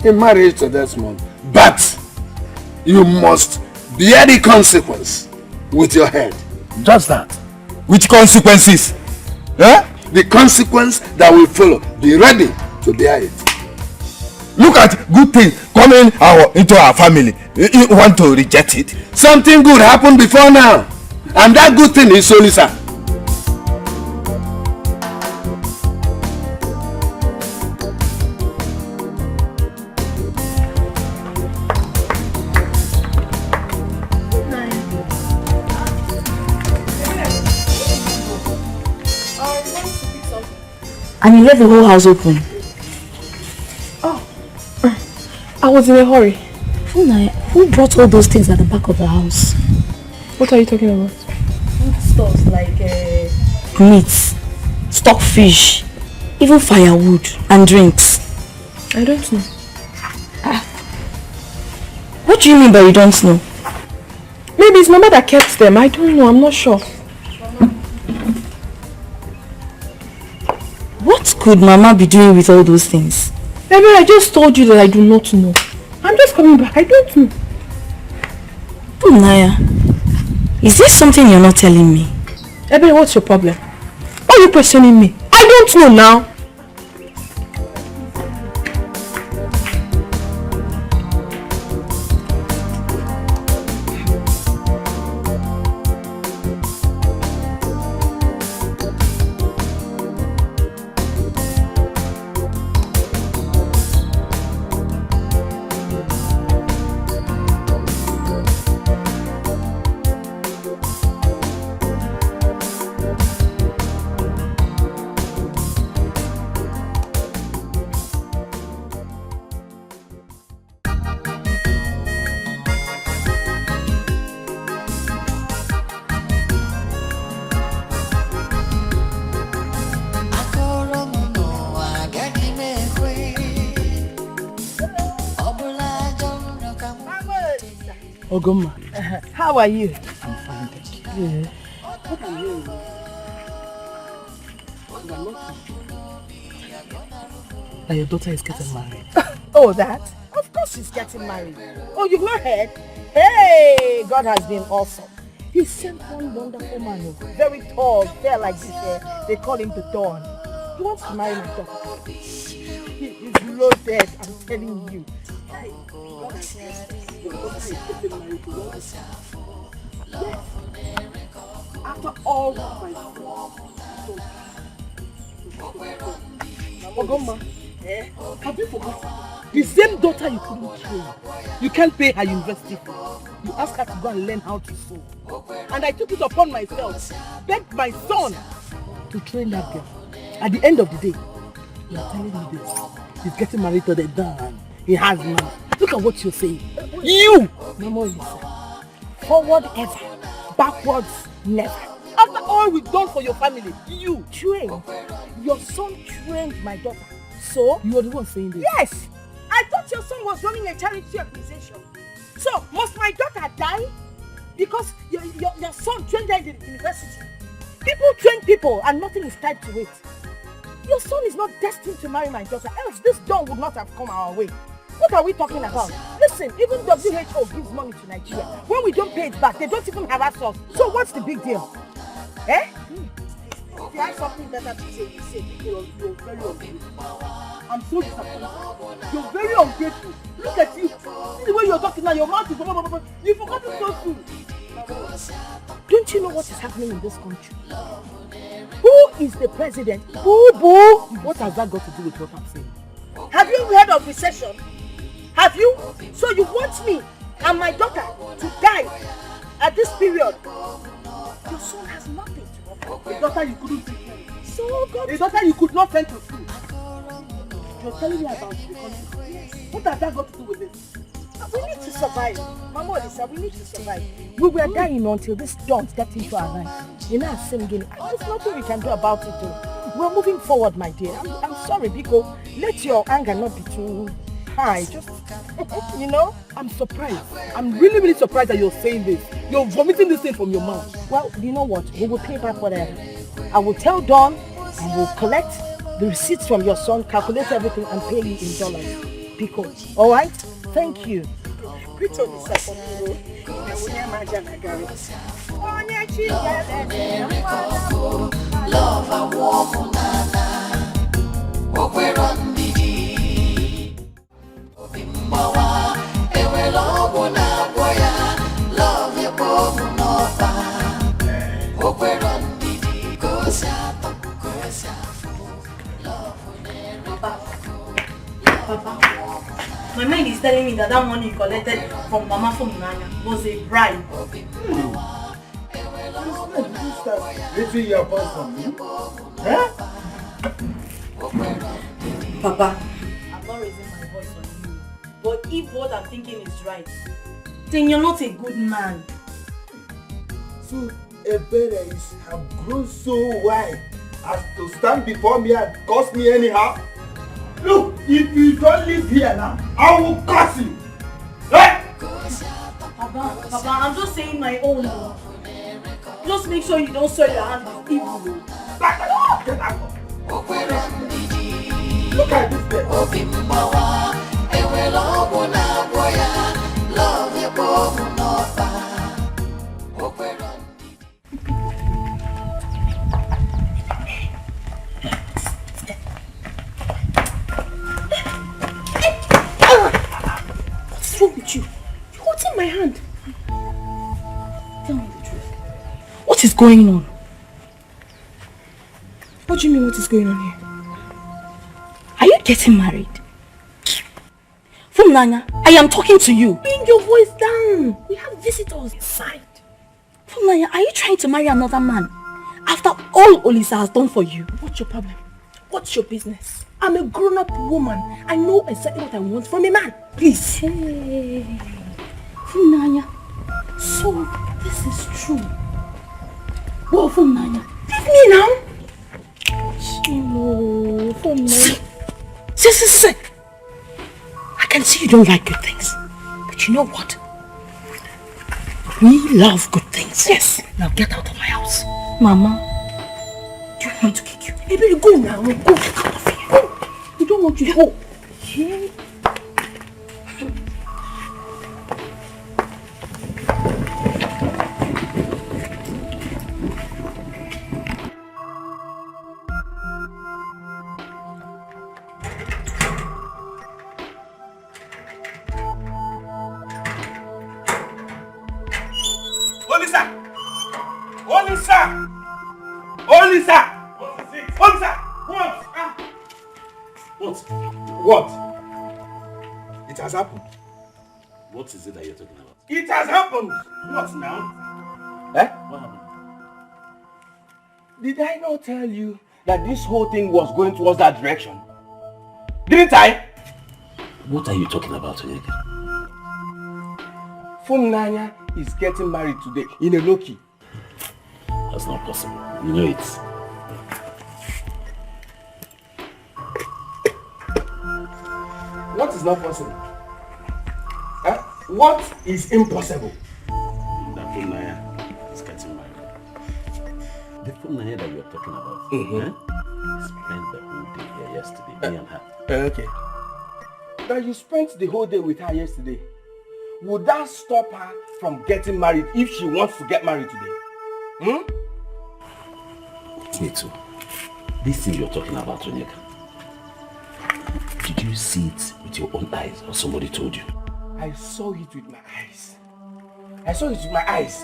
in marriage to Desmond, but you must bear the consequence with your head. Just that. Which consequences? The consequence that will follow. Be ready to bear it. Look at good things coming into our family. You want to reject it? Something good happened before now. And that good thing is Solisa. And you left the whole house open. I was in a hurry. Who brought all those things at the back of the house? What are you talking about? Food stuff like meats, stockfish, even firewood and drinks. I don't know. What do you mean by you don't know? Maybe it's Mama that kept them. I don't know. I'm not sure. What could Mama be doing with all those things? Baby, I just told you that I do not know. I'm just coming back. I don't know. Oh, Naya. Is there something you're not telling me? Baby, what's your problem? Why are you questioning me? I don't know now. Ogoma. How are you? I'm fine, thank you. Yeah. What are you? That your daughter is getting married. Oh, that? Of course she's getting married. Oh, you've not heard? Hey, God has been awesome. He sent one wonderful man, very tall, fair like this. They call him the Dawn. He wants to marry my daughter. He is loaded, I'm telling you. Yes. After all my Ogoma, have you forgotten? The same daughter you couldn't train. You can't pay her university fee. You asked her to go and learn how to sew. And I took it upon myself, begged my son to train that girl. At the end of the day, you are telling me this. He's getting married to the Don. He has money. Look at what you're saying. You! Mama, listen. Forward ever, backwards never. After all we've done for your family, you trained. Your son trained my daughter. So? You are the one saying this? Yes! I thought your son was running a charity organization. So, must my daughter die? Because your son trained her in the university. People train people and nothing is tied to it. Your son is not destined to marry my daughter, else this dawn would not have come our way. What are we talking about? Listen, even WHO gives money to Nigeria. When we don't pay it back, they don't even harass us. So what's the big deal? Eh? If you have something better to say, you say. You're very ungrateful. I'm so disappointed. You're very ungrateful. Look at you. See the way you're talking now, your mouth is blah, blah, blah, blah. You've forgotten so soon. Don't you know what is happening in this country? Who is the president? Boo boo! What has that got to do with what I'm saying? Have you heard of recession? Have you? So you want me and my daughter to die at this period? Your son has nothing to offer. A daughter you couldn't take care of. So God. A daughter you could not send to school. You're telling me about the country. Yes. What has that got to do with this? We need to survive. Mama Lisa, we need to survive. We were dying until this dawn stepped into our life. You know, singing. There's nothing we can do about it though. We're moving forward, my dear. I'm sorry, Biko. Let your anger not be too high. Just, you know, I'm surprised. I'm really, really surprised that you're saying this. You're vomiting this thing from your mouth. Well, you know what? We will pay back whatever. I will tell Dawn and we'll collect the receipts from your son, calculate everything and pay you in dollars. Biko, all right? Thank you. Love a woman, mind is telling me that money you collected from Mama from Nanya was a bribe. This your boss from me? Huh? Papa, I'm not raising my voice on you. But if what I'm thinking is right, then you're not a good man. So, Ebere have grown so wide as to stand before me and curse me anyhow? Look, if you don't live here now, I will curse you. Hey! Papa, I'm just saying my own. Just make sure you don't soil your hand with evil. Get out. Look at this place. What's wrong with you? You're holding my hand. Tell me the truth. What is going on? What do you mean what is going on here? Are you getting married? From Nanya, I am talking to you. Bring your voice down. We have visitors inside. From Nanya, are you trying to marry another man? After all Olisa has done for you. What's your problem? What's your business? I'm a grown-up woman. I know exactly what I want from a man. Please. Hey. From Nanya, so this is true. Well, from Nanya. Leave me now. No, from Nanya. See. I can see you don't like good things. But you know what? We love good things. Yes. Now get out of my house. Mama, do you want me to kick you? Baby, go now. Go. Get out of here. Go. You don't want to go. Yeah. What? It has happened. What is it that you're talking about? It has happened. What now? What happened? Did I not tell you that this whole thing was going towards that direction? Didn't I? What are you talking about, Onyeka? Funanya is getting married today in a low-key. That's not possible. You know it. What is not possible? What is impossible? That Funanya is getting married. The Funanya that you're talking about, spent the whole day here yesterday, me and her. Okay. That you spent the whole day with her yesterday. Would that stop her from getting married if she wants to get married today? Me too. This thing you're talking about, Onyeka, did you see it with your own eyes or somebody told you? I saw it with my eyes. I saw it with my eyes.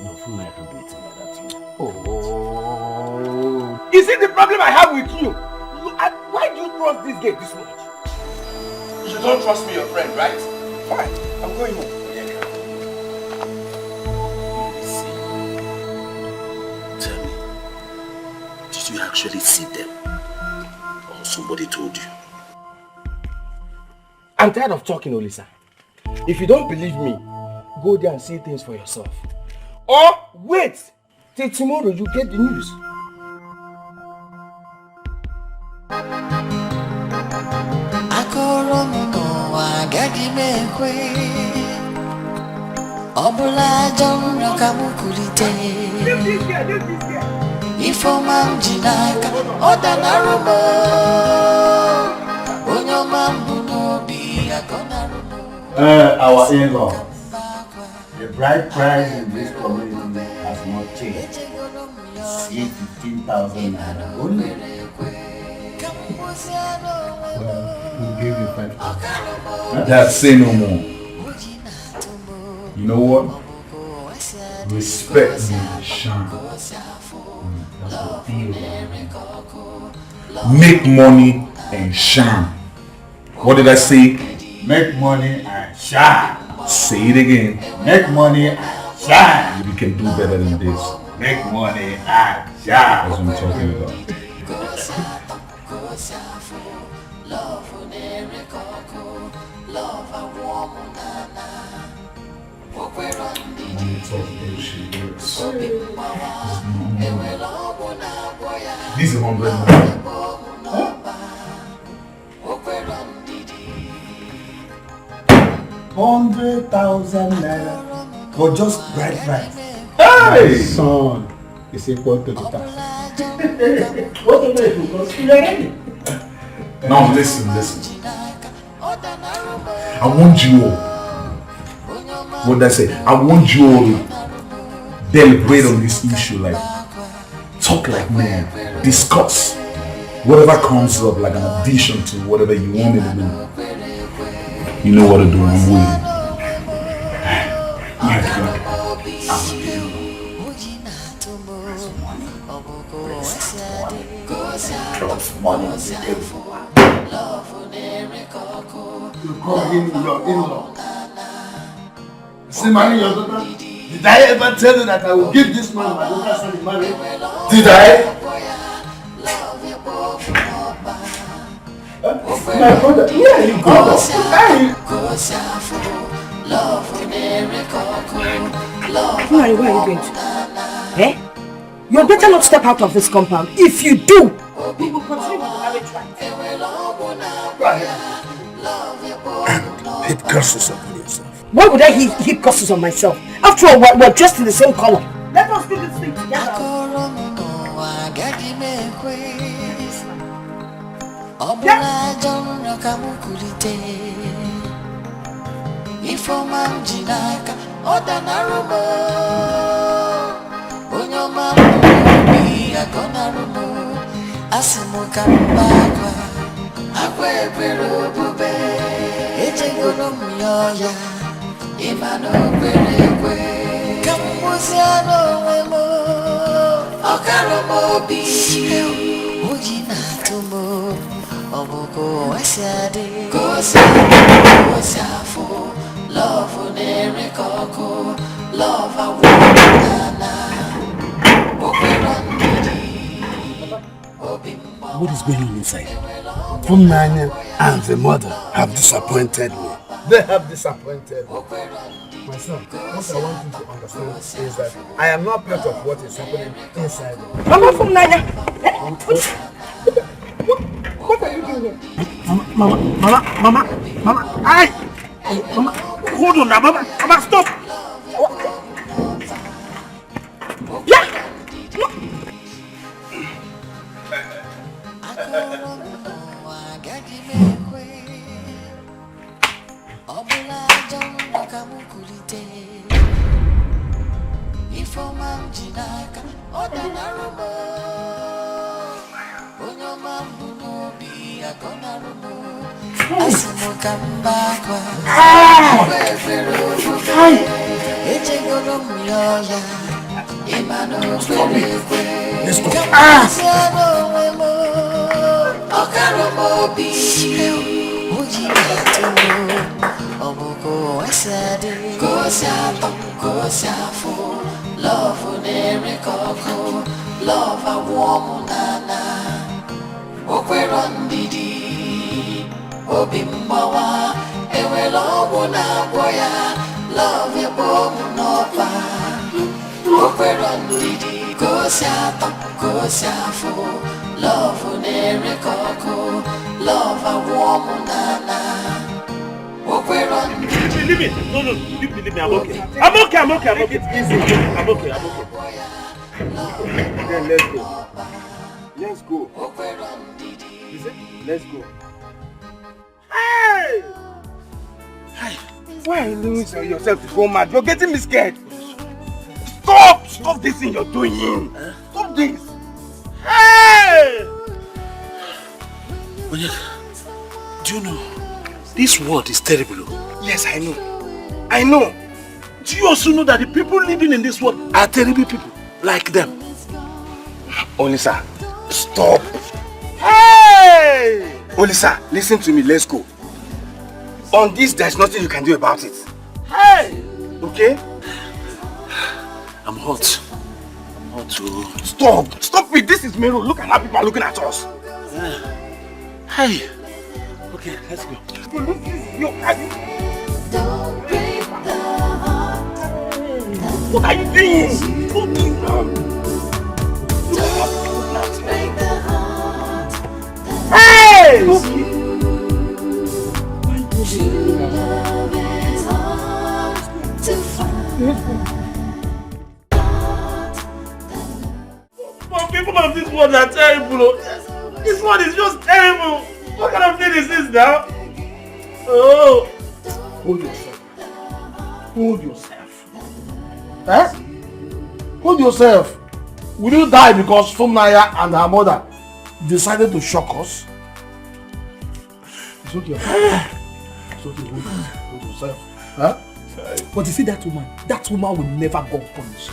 No, Funanya can't do it like that. Oh. Is it the problem I have with you? Why do you trust this gate this much? You don't trust me, your friend, right? Fine, I'm going home. Tell me, did you actually see them? Or somebody told you? I'm tired of talking, Olisa. If you don't believe me, go there and see things for yourself. Or wait till tomorrow you get the news. Our in-law, the bride price in this community has not changed. It's 15,000 naira only. Well, we'll give you 5,000. That's say no more. You know what? Respect me and shine. That's the deal. Make money and shine. What did I say? Make money and shine. Say it again. Make money and shine. You can do better than this. Make money and shine. That's what I'm talking about. This is 100 more. 100,000 naira for just bride price. Hey! Son, it's equal to the tax. Now listen. I want you all. What did I say? I want you all to deliberate on this issue, like talk like men, discuss whatever comes up, like an addition to whatever you want me to do. You know what to do. I'm waiting. My God, You call him your in-law. See, marry your daughter. Did I ever tell you that I will give this man my daughter's hand in marriage? Did I? My brother, yeah, you go. Where are you going to? Eh? You better not step out of this compound. If you do, we will continue with the marriage rights. Heap curses upon yourself. Why would I heap curses on myself? After all, we're dressed in the same color. Let us do this thing together. What is going on inside? Nanya and the mother have disappointed me. They have disappointed me. My son, what I want you to understand is that I am not part of what is happening inside. Mama from Nanya! What are you doing here? Mama, Mama, hold on now, Mama, stop! Yeah! Leave me. No, leave me. I'm okay. I'm okay. Easy. I'm okay. Then let's go. Is it? Let's go. Hey! Why are you doing yourself to go mad? You're getting me scared. Stop this thing you're doing. Stop this. Hey! Onyeka, do you know this world is terrible? Yes, I know. Do you also know that the people living in this world are terrible people like them? Olisa, stop. Hey! Olisa, listen to me. Let's go. On this, there's nothing you can do about it. Hey! Okay? I'm hot. I'm hot too. Stop! Stop it! This is Mero. Look at how people are looking at us. Hey! Okay, let's go. Don't break the heart. What are you doing? Don't break the heart. Hey! True love is hard to find. But people of this world are terrible. This one is just terrible. What kind of thing is this now? Oh. Hold yourself. Hold yourself. Eh? Hold yourself. Will you die because Fumnaya and her mother decided to shock us? It's okay. It's okay. Hold yourself. Huh? But you see that woman will never go unpunished.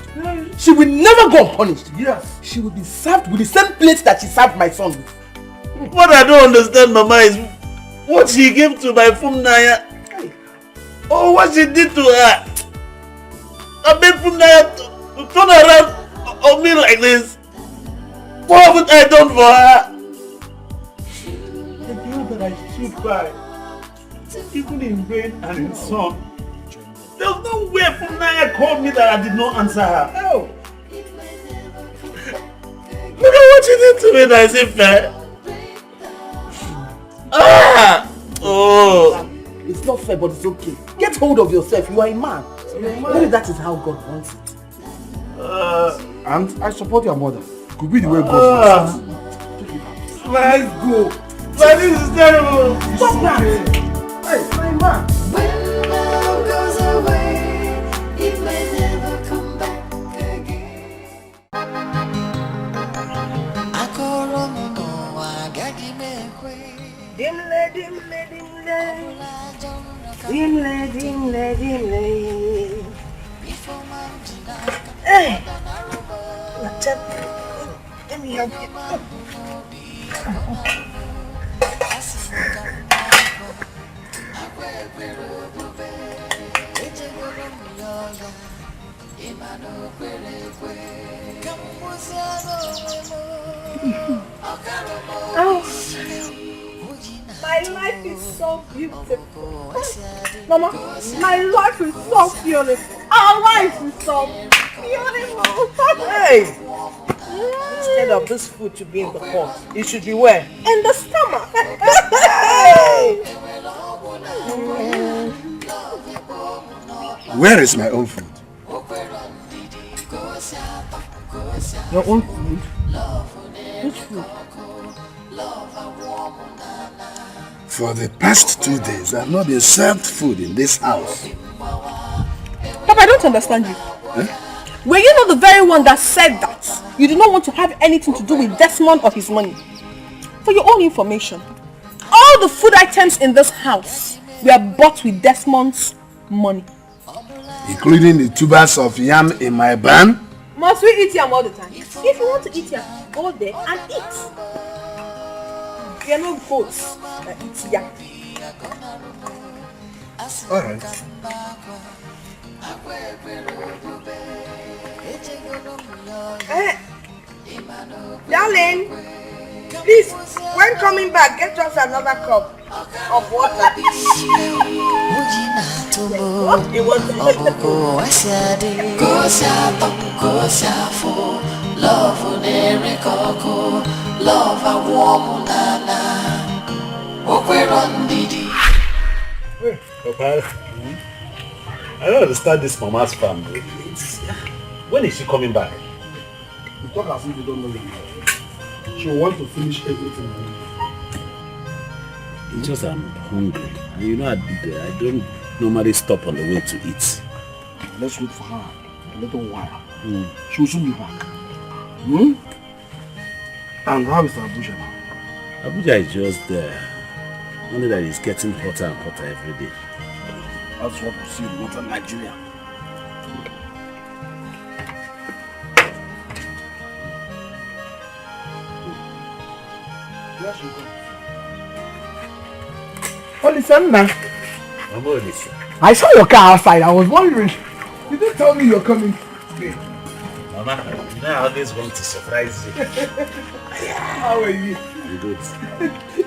She will never go unpunished. Yes. She will be served with the same plate that she served my son with. What I don't understand, Mama, is what she gave to my Fumnaya. Oh, what she did to her. I made Fumnaya to turn around on me like this. What haven't I done for her? The girl that I stood by, even in rain and in sun. There's no way Fumnaya called me that I did not answer her. Oh. Look at what she did to me, that is fair. Ah! Oh! It's not fair, but it's okay. Get hold of yourself. You are a man. Maybe that is how God wants it. And I support your mother. It could be the way God wants it. Let's go. But this is terrible. Stop that. Hey, my man. When love goes away, it may never come back again. Dimle, dimle, dimle. Dimle, dimle, dimle. Hey! Let me help you. My life is so beautiful. Mama, my life is so beautiful. Our life is so beautiful. Hey! Instead of this food to be in the pot, it should be where? In the stomach. Hey! Where is my own food? Your own food? Which food? For the past 2 days, I have not been served food in this house. Papa, I don't understand you. Eh? Were you not the very one that said that you do not want to have anything to do with Desmond or his money? For your own information, all the food items in this house were bought with Desmond's money. Including the tubers of yam in my barn? Must we eat yam all the time? If you want to eat yam, go there and eat. We are not goats that eat yam. Alright. Hey! Darling! Please, when coming back, get us another cup of water. What you want Papa, I don't understand this mama's family. When is she coming back? You talk as if you don't know your mother. She will want to finish everything. It's just I'm hungry. And you know I don't normally stop on the way to eat. Let's wait for her a little while. Mm. She will soon be back. Hmm? And how is Abuja now? Abuja is just there. Only that it's getting hotter and hotter every day. That's what we see in northern Nigeria. Olisanna, I'm already sick. I saw your car outside. I was wondering. You didn't tell me you're coming today. Mama, you know I always want to surprise you. How are you? I'm good.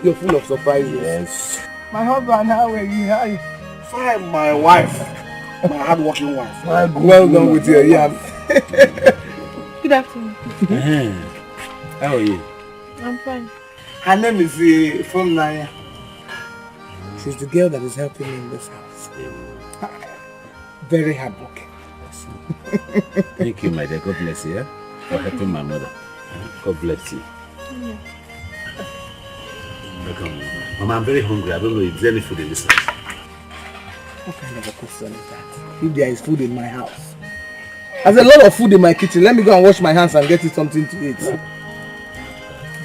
You're full of surprises. Yes. My husband, how are you? How are you? Fine, my wife. My hard-working wife. Well done with your yam. Good afternoon. How are you? I'm fine. Her name is from Naya. She's the girl that is helping me in this house. Very hardworking. Thank you, my dear. God bless you, for helping my mother. God bless you. Yeah. Welcome. Mama, I'm very hungry. I don't know if there's any food in this house. What kind of a question is that? If there is food in my house. There's a lot of food in my kitchen. Let me go and wash my hands and get you something to eat.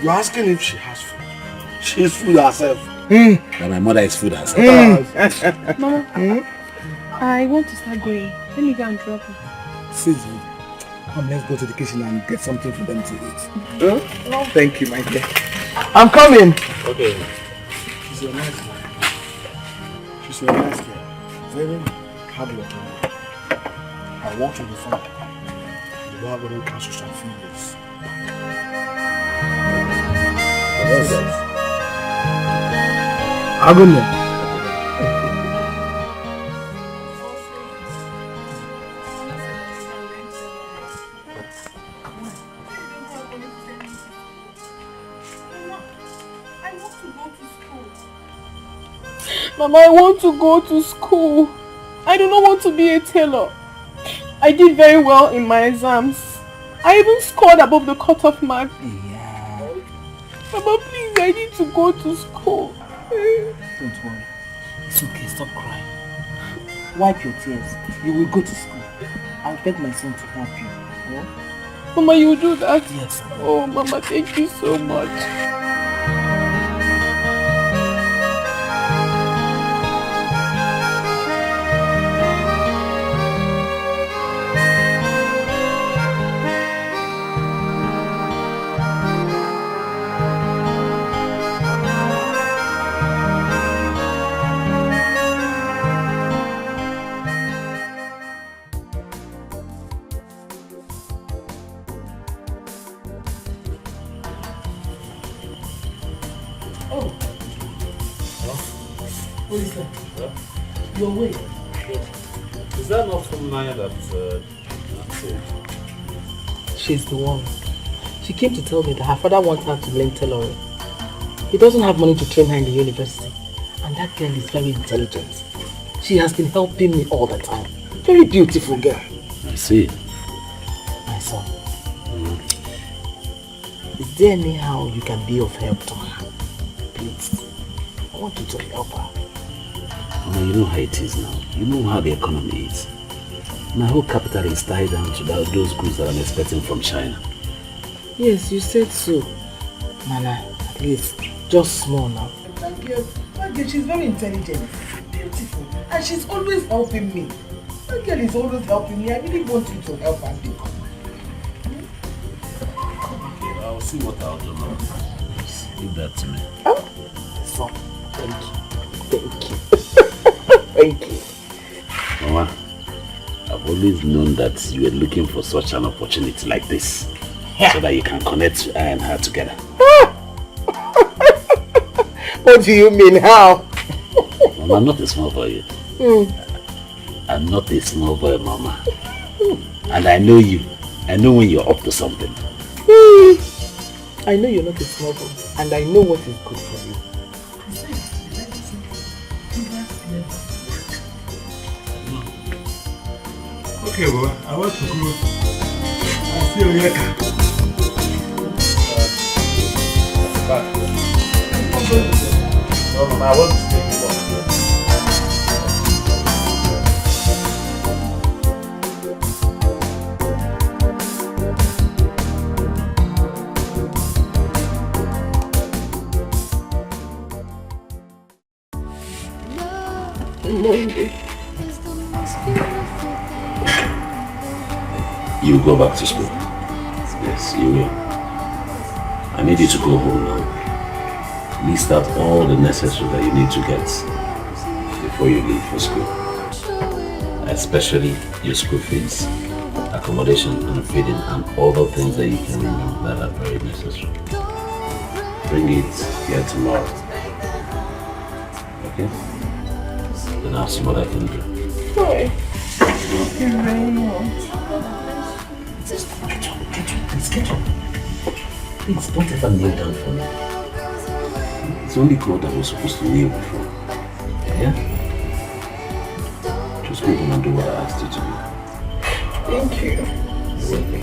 You're asking if she has food. She's food herself. But my mother is food herself. Mama, I want to start going. Let me go and drop her. Sis, come, let's go to the kitchen and get something for them to eat. Thank you, my dear. I'm coming. Okay. She's a nice girl. She's a nice girl. Very hardworking. I want to be fun. The Lord wouldn't cancel some feelings. I'll go now. Mama, I want to go to school. I do not want to be a tailor. I did very well in my exams. I even scored above the cutoff mark. Yeah. Mama, please, I need to go to school. Don't worry. It's okay, stop crying. Wipe your tears. You will go to school. I'll beg my son to help you. Yeah? Mama, you do that? Yes. Oh, Mama, thank you so much. What is that? You're awake. Is that not from Naya that She's the one. She came to tell me that her father wants her to learn tailoring. He doesn't have money to train her in the university. And that girl is very intelligent. She has been helping me all the time. Very beautiful girl. I see. My son. Is there anyhow you can be of help to her? Please. I want you to help her. Mama, you know how it is now. You know how the economy is. My whole capital is tied down to those goods that I'm expecting from China. Yes, you said so. Nana, at least, just small now. That girl, she's very intelligent, beautiful, and she's always helping me. That girl is always helping me. I really want you to help her. Okay, I'll see what I'll do now. Leave that to me. Oh, so, thank you. Thank you. Thank you. Mama, I've always known that you were looking for such an opportunity like this. So that you can connect I and her together. What do you mean, how? Mama, I'm not a small boy. I'm not a small boy, Mama. And I know you. I know when you're up to something. I know you're not a small boy, and I know what is good for you. Okay, well, I want to go. I'll see you later. No, Mama, I want to stay before. You go back to school. Yes, you will. I need you to go home now. List out all the necessary that you need to get before you leave for school. Especially your school fees, accommodation and feeding, and other things that you can remember that are very necessary. Bring it here tomorrow. Okay? Then I'll see what I can do. Why? Thank you very much. Please get up. Please don't ever kneel down for me. It's only God that was supposed to kneel before. Yeah? Just go home and do what I asked you to do. Thank you. You're welcome.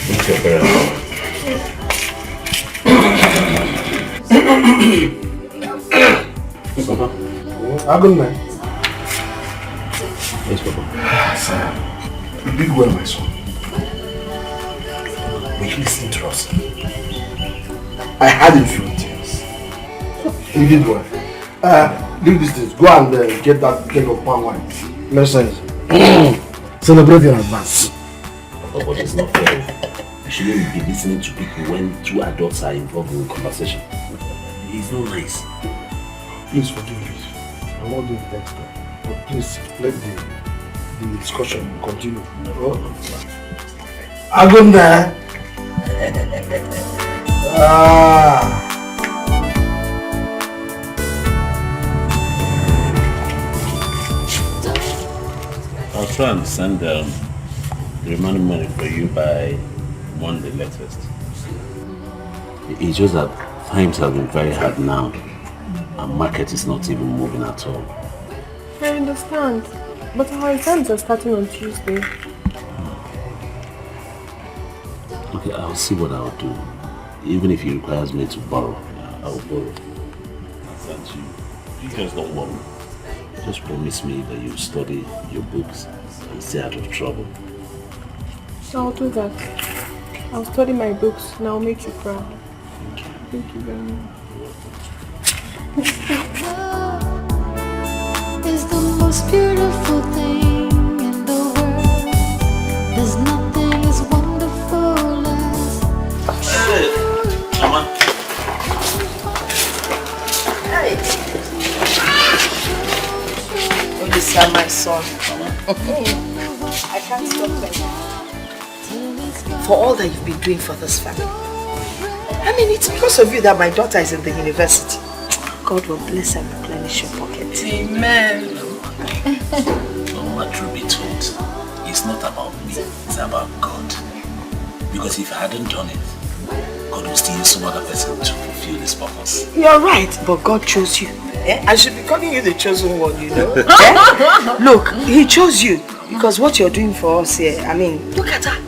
Thank you very much. Papa. How good man? Yes, Papa. Sir, you did well, my son. Will you listen to us? I had a few tears. You did well. Leave these things. Go and get that keg of palm wine. Makes sense. Celebrate in advance. But it's not fair. You shouldn't be listening to people when two adults are involved in a conversation. It's not nice. Please forgive me. I'm not doing that. But please let the discussion continue. Agunda. I'll try and send the remaining money for you by Monday latest. It's just that times have been very hard now, and market is not even moving at all. I understand. But our exams are starting on Tuesday. Okay, I'll see what I'll do. Even if it requires me to borrow, I'll borrow. I'll send you. You just don't worry. Just promise me that you study your books and stay out of trouble. I'll do that. I'll study my books and I'll make you proud. Thank you very much. Love is the most beautiful thing in the world. There's nothing as wonderful as. Hey, Mama. Hey. Olisa, my son. I can't stop thanking you for all that you've been doing for this family. I mean, it's because of you that my daughter is in the university. God will bless and replenish your pocket. Amen. Mama, truth be told, it's not about me, it's about God. Because if I hadn't done it, God will still use some other person to fulfill this purpose. You're right, but God chose you. I should be calling you the chosen one, you know. Look, He chose you because what you're doing for us here, I mean, look at her.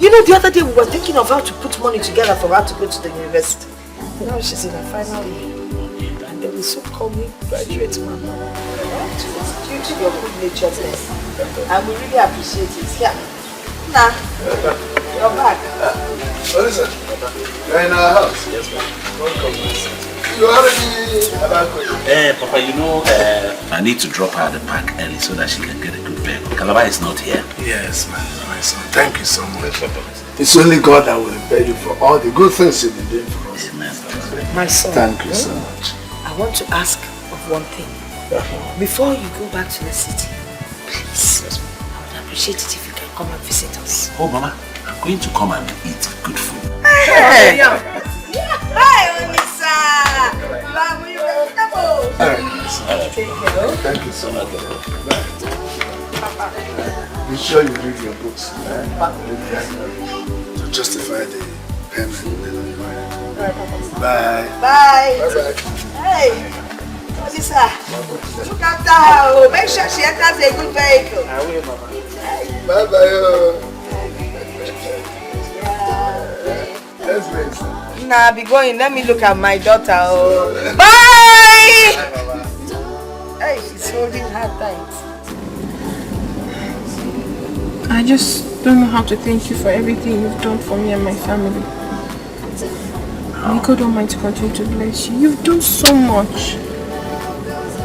You know, the other day we were thinking of how to put money together for her to go to the university. Now she's in her final year. And they will soon call me graduate mama. It's due to your good naturedness. And we really appreciate it. Yeah. Nah, you're back. Listen, you're in our house. Yes, ma'am. Welcome. You already about Papa, you know, I need to drop her at the park early so that she can get a good bed. Calabar is not here. Yes, my son. Thank you so much. It's only God that will repay you for all the good things you've been doing for us. My son. Thank you so much. I want to ask of one thing. Before you go back to the city, please, I would appreciate it if you can come and visit us. Oh, Mama, I'm going to come and eat good food. Hey! Hi, Onisa! Take care. Thank you so much. Be sure you read your books to justify the payment. Bye. Bye. Bye. Hey, Onisa, look after her. Make sure she enters a good vehicle. I will, Mama. Bye-bye. Let's wait. Nah, be going. Let me look at my daughter. Oh. Bye! Bye, Mama. Hey, she's holding her tight. I just don't know how to thank you for everything you've done for me and my family. May God Almighty continue to bless you. You've done so much.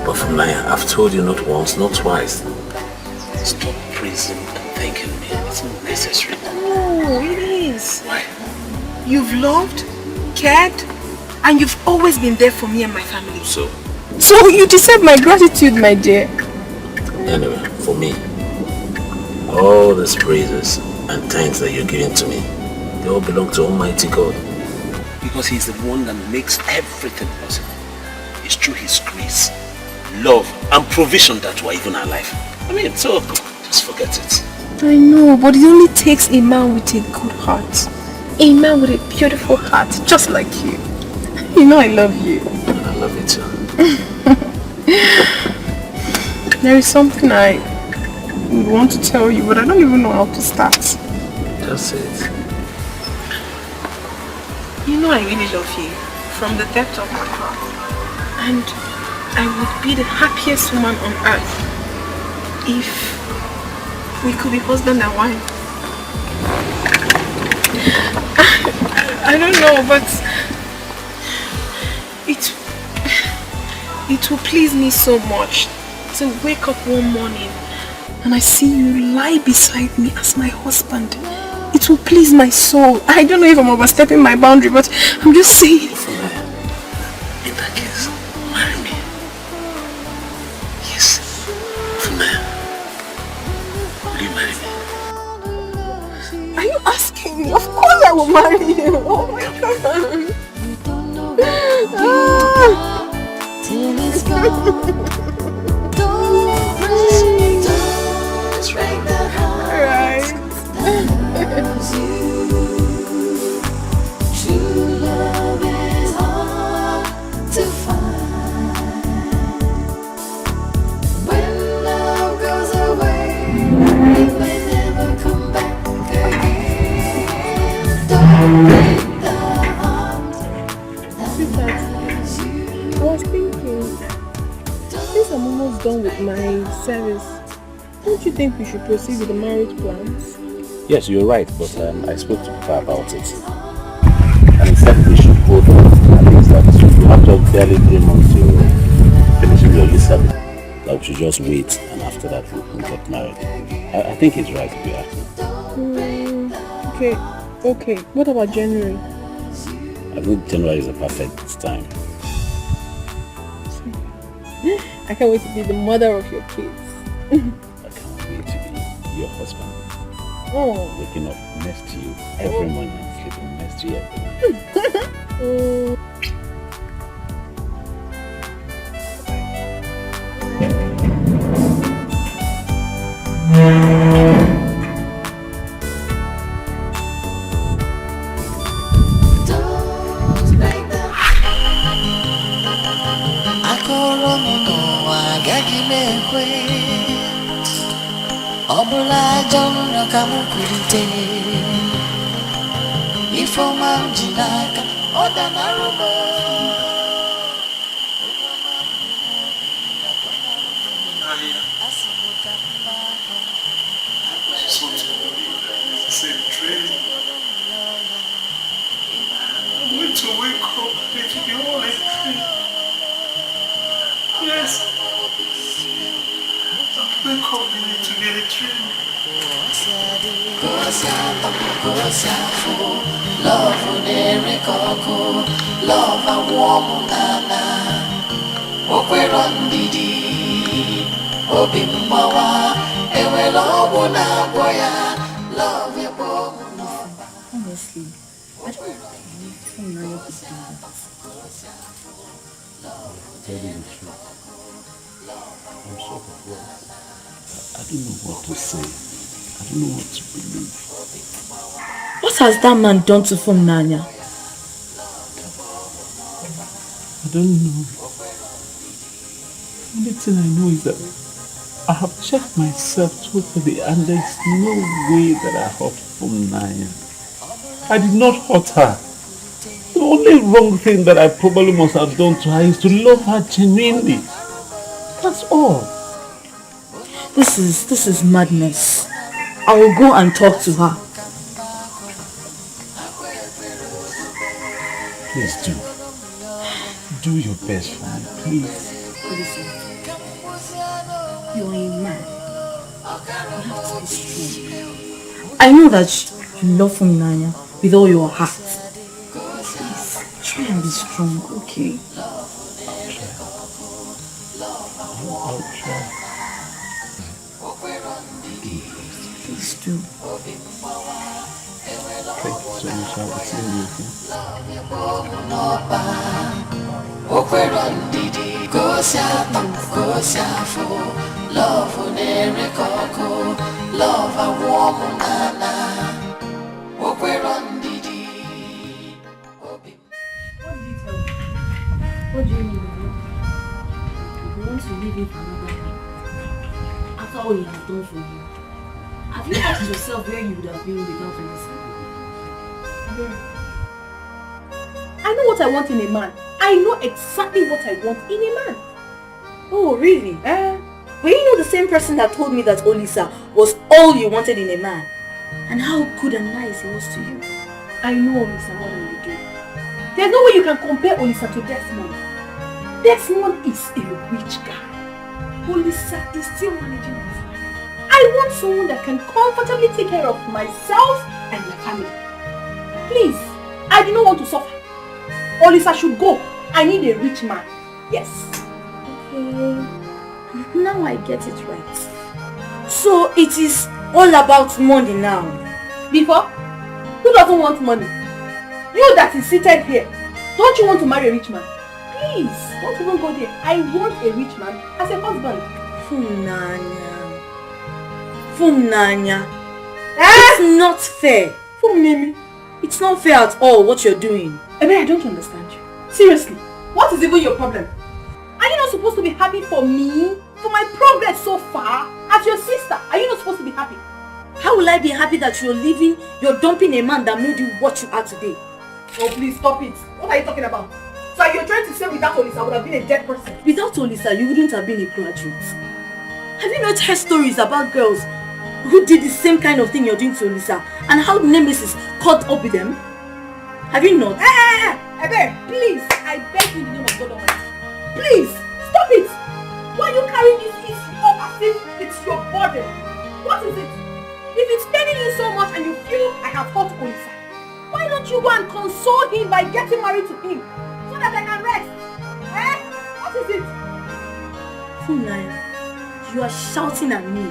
But from now, I've told you not once, not twice. Stop praising and thanking me. It's not necessary. Oh, it is. Why? You've loved, cared, and you've always been there for me and my family. So, So you deserve my gratitude, my dear. Anyway, for me, all these praises and thanks that you're giving to me, they all belong to Almighty God. Because He's the one that makes everything possible. It's through His grace, love, and provision that we're even alive. I mean, so just forget it. I know, but it only takes a man with a good heart. A man with a beautiful heart, just like you. You know I love you. And I love you too. There is something I would want to tell you, but I don't even know how to start. Just say it. You know I really love you, from the depth of my heart. And I would be the happiest woman on earth if we could be husband and wife. I don't know, but it will please me so much to wake up one morning and I see you lie beside me as my husband. It will please my soul. I don't know if I'm overstepping my boundary, but I'm just saying. In that case, marry me. Yes, Funaya. Will you marry me? Are you asking me? Of course I will marry you. Oh my God. Till it's gone. Don't break the heart that loves you. True love is hard to find. When love goes away, it may never come back again. Don't break the heart that loves you. I was thinking, since I'm almost done with my service, don't you think we should proceed with the marriage plans? Yes, you're right, but I spoke to Papa about it. And he said we should go for at least that you have just barely 3 months to finish your youth service. That we should just wait and after that we'll get married. I think he's right, yeah. Okay. What about January? I think January is a perfect time. I can't wait to be the mother of your kids. I can't wait to be your husband. Oh. Waking up next to you every morning, sleeping next to you every morning. Obula John Kamukurite Ifoma Jinaka Odanaruba Same train. I'm going to wake up and it will be all a dream. Yes. I'll wake up and it will be a dream. Love love a warm nana Okwero ndidi Obi mmawa Ewe love na boya Love your boy. Honestly, I don't think Funaya could do that. Tell you the truth. I'm so perplexed. I don't know what to say. I don't know what to believe. What has that man done to Funaya? I don't know. The only thing I know is that I have checked myself totally and there's no way that I hurt Funaya. I did not hurt her. The only wrong thing that I probably must have done to her is to love her genuinely. That's all. This is madness. I will go and talk to her. Please do. Do your best for me, please. Listen, you are a man. You have to be strong. I know that you love Funaya with all your heart. Please, try and be strong, okay? Thank you so much. I will see you. What do you mean? You want to leave him for another man? After all he has done for you. Have you asked yourself where you would have been without Elisa? I know what I want in a man. I know exactly what I want in a man. Oh, really? Were you not the same person that told me that Olisa was all you wanted in a man? And how good and nice he was to you? I know Olisa more than you do. There's no way you can compare Olisa to Desmond. Desmond is a rich guy. Olisa is still managing his life. I want someone that can comfortably take care of myself and my family. Please, I do not want to suffer. Olisa should go. I need a rich man. Yes. Okay. Now I get it right. So it is all about money now. Before, who doesn't want money? You that is seated here, don't you want to marry a rich man? Please, don't even go there. I want a rich man as a husband. Funanya. It's not fair. Funimi. It's not fair at all what you're doing. I don't understand you. Seriously, what is even your problem? Are you not supposed to be happy for me? For my progress so far? As your sister, are you not supposed to be happy? How will I be happy that you're dumping a man that made you what you are today? Oh, please stop it. What are you talking about? So you're trying to say without Olisa I would have been a dead person? Without Olisa, you wouldn't have been a graduate. Have you not heard stories about girls who did the same kind of thing you're doing to Olisa and how Nemesis caught up with them? Have you not? Ebe, please, I beg you in the name of God Almighty. Please, stop it. Why are you carrying this issue up as if it's your burden? What is it? If it's paining you so much and you feel I have hurt Olisa, why don't you go and console him by getting married to him so that I can rest? What is it? Funaya, you are shouting at me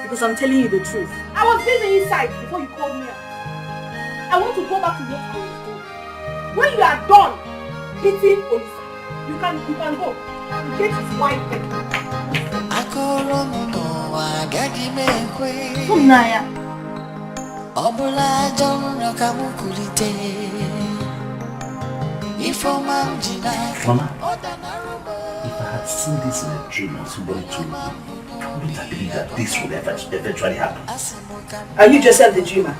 because I'm telling you the truth. I was busy inside before you called me out. I want to go back to what I was doing. When you are done beating Olisa, you can go. The gate is wide open. Funaya. Mama, if I had seen this in a dream or somebody told me, I wouldn't have believed that this would eventually happen. Are you Joseph the dreamer?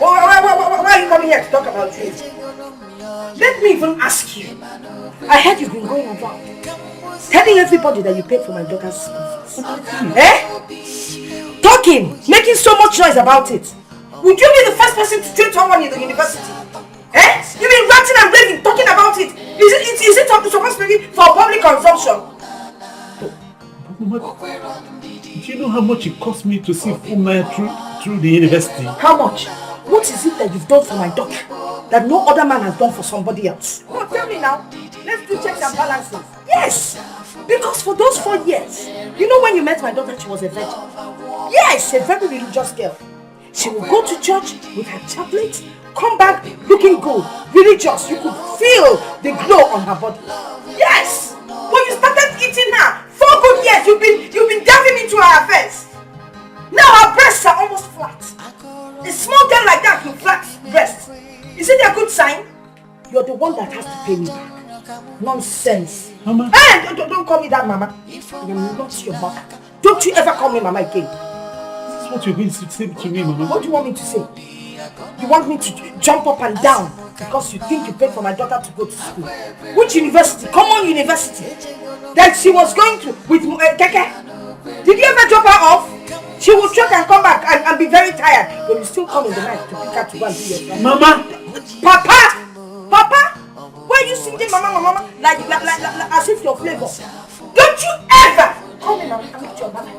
Why are you coming here to talk about dreams? Let me even ask you. I heard you've been going around telling everybody that you paid for my daughter's school fees. Talking, making so much noise about it. Would you be the first person to tell someone in the university? You've been ranting and raving, talking about it. Is it supposed to be for public consumption? Mama, do you know how much it cost me to see Funaya through the university? How much? What is it that you've done for my daughter that no other man has done for somebody else? No, tell me now. Let's do checks and balances. Yes! Because for those 4 years, you know when you met my daughter, she was a virgin. Yes, a very religious girl. She will go to church with her chaplet, come back looking good, religious. You could feel the glow on her body. Yes! When you started eating her, 4 good years, you've been diving into her affairs. Now her breasts are almost flat. A small girl like that with flat breasts. Is it a good sign? You're the one that has to pay me back. Nonsense. Mama. Hey, don't call me that, Mama. I am not your mother. Don't you ever call me Mama again. This is what you're going to say to me, Mama. What do you want me to say? You want me to jump up and down because you think you paid for my daughter to go to school? Which university? Common university. That she was going to with Keke. Did you ever drop her off? She will trek and come back and be very tired. But you still come in the night to pick her to go and do your stuff. Mama! Papa! Why are you singing Mama like as if you're flavor? Don't you ever call me Mama. I'm not your mother.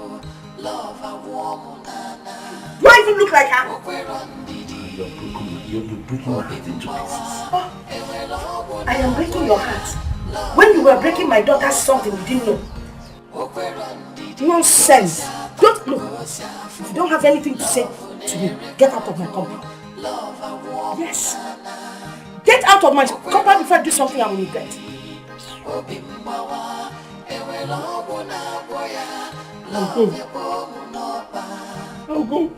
Do I even look like her? You're breaking my heart into pieces. Oh, I am breaking your heart. When you were breaking my daughter's something you didn't know. Nonsense. Don't look. If you don't have anything to say to me, get out of my compound. Yes. Get out of my compound before I do something I will regret. I'll go.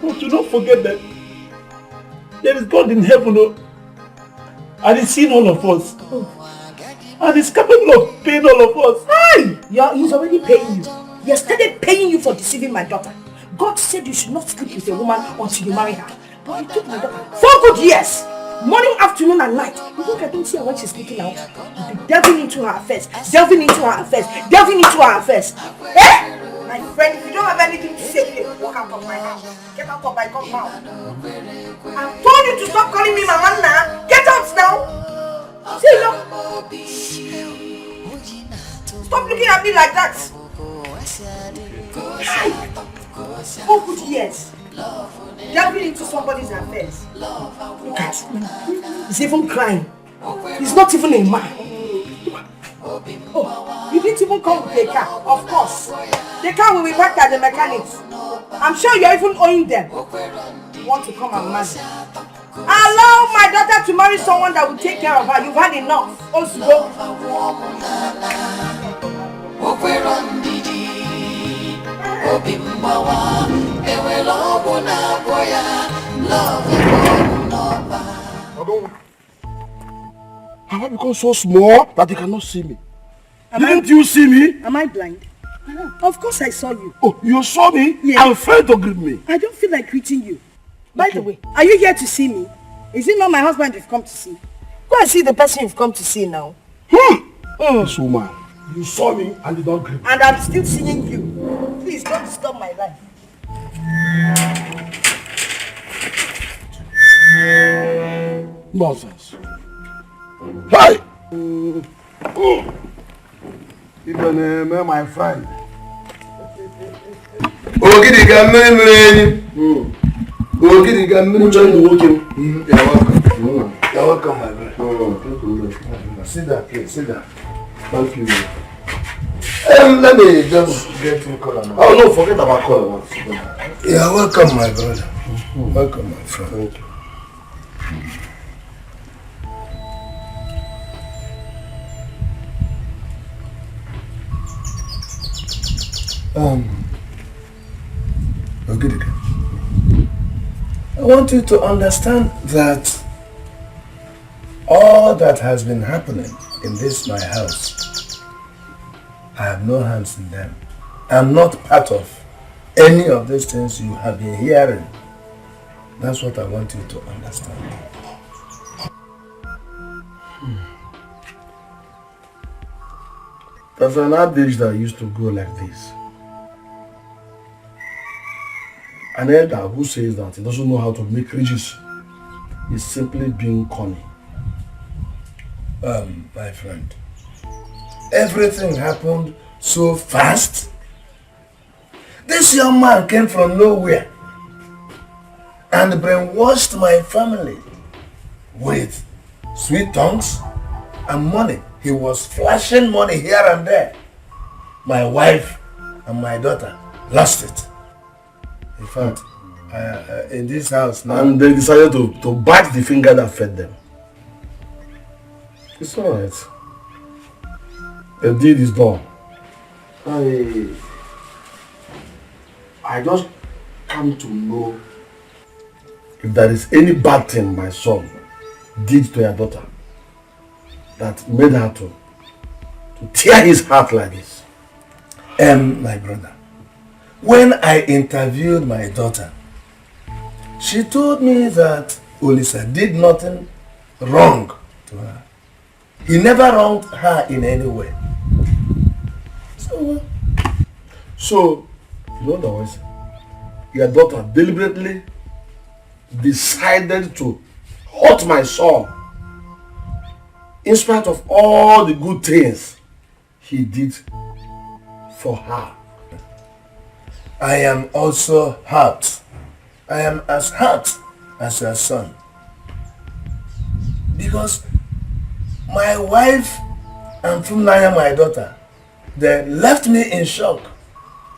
But do not forget that there is God in heaven, oh, and He's seen all of us. And He's capable of paying all of us. Hey! He's already paying you. He has started paying you for deceiving my daughter. God said you should not sleep with a woman until you marry her. But you took my daughter 4 good years. Morning, afternoon, and night. You think I don't see her when she's sleeping out? You'll be delving into her affairs. Delving into her affairs. Delving into her affairs. Eh? My friend, if you don't have anything to say here, walk out of my house. Get out of my compound. I've told you to stop calling me Mama now. Get out now. See, no. Stop looking at me like that. 4 good years. Delving into somebody's affairs. Look at him. He's even crying. He's not even a man. Oh, you didn't even come with a car. Of course. The car will be back at the mechanics. I'm sure you're even owing them. You want to come and marry. Allow my daughter to marry someone that will take care of her. You've had enough. Osgo. Have I become so small that you cannot see me? Didn't you see me? Am I blind? Of course I saw you. Oh, you saw me? Yeah. I'm afraid to greet me. I don't feel like greeting you. By the way, are you here to see me? Is it not my husband you've come to see? Go and see the person you've come to see now. This woman, you saw me and did not greet me. And I'm still seeing you. Please don't disturb my life. Nonsense. Hi! Even my friend. Ogidi ga mmiri. Ogidi ga mmiri. You're welcome. You're welcome, my friend. Sit down, please. Sit down. Thank you. Let me just get you color now. Oh no, forget about color. You're welcome, my brother. Welcome, my friend. Thank you. Ogidi, I want you to understand that all that has been happening in this my house, I have no hands in them. I'm not part of any of these things you have been hearing. That's what I want you to understand. There's an adage that used to go like this. An elder who says that he doesn't know how to make riches is simply being corny. My friend, everything happened so fast. This young man came from nowhere and brainwashed my family with sweet tongues and money. He was flashing money here and there. My wife and my daughter lost it. In fact, in this house now... And they decided to bite the finger that fed them. It's alright. The deed is done. I just come to know if there is any bad thing my son did to your daughter that made her to tear his heart like this. My brother, when I interviewed my daughter, she told me that Olisa did nothing wrong to her. He never wronged her in any way. So, you know the words? Your daughter deliberately decided to hurt my son in spite of all the good things he did for her. I am also hurt. I am as hurt as your son. Because my wife and Funaya, my daughter, they left me in shock.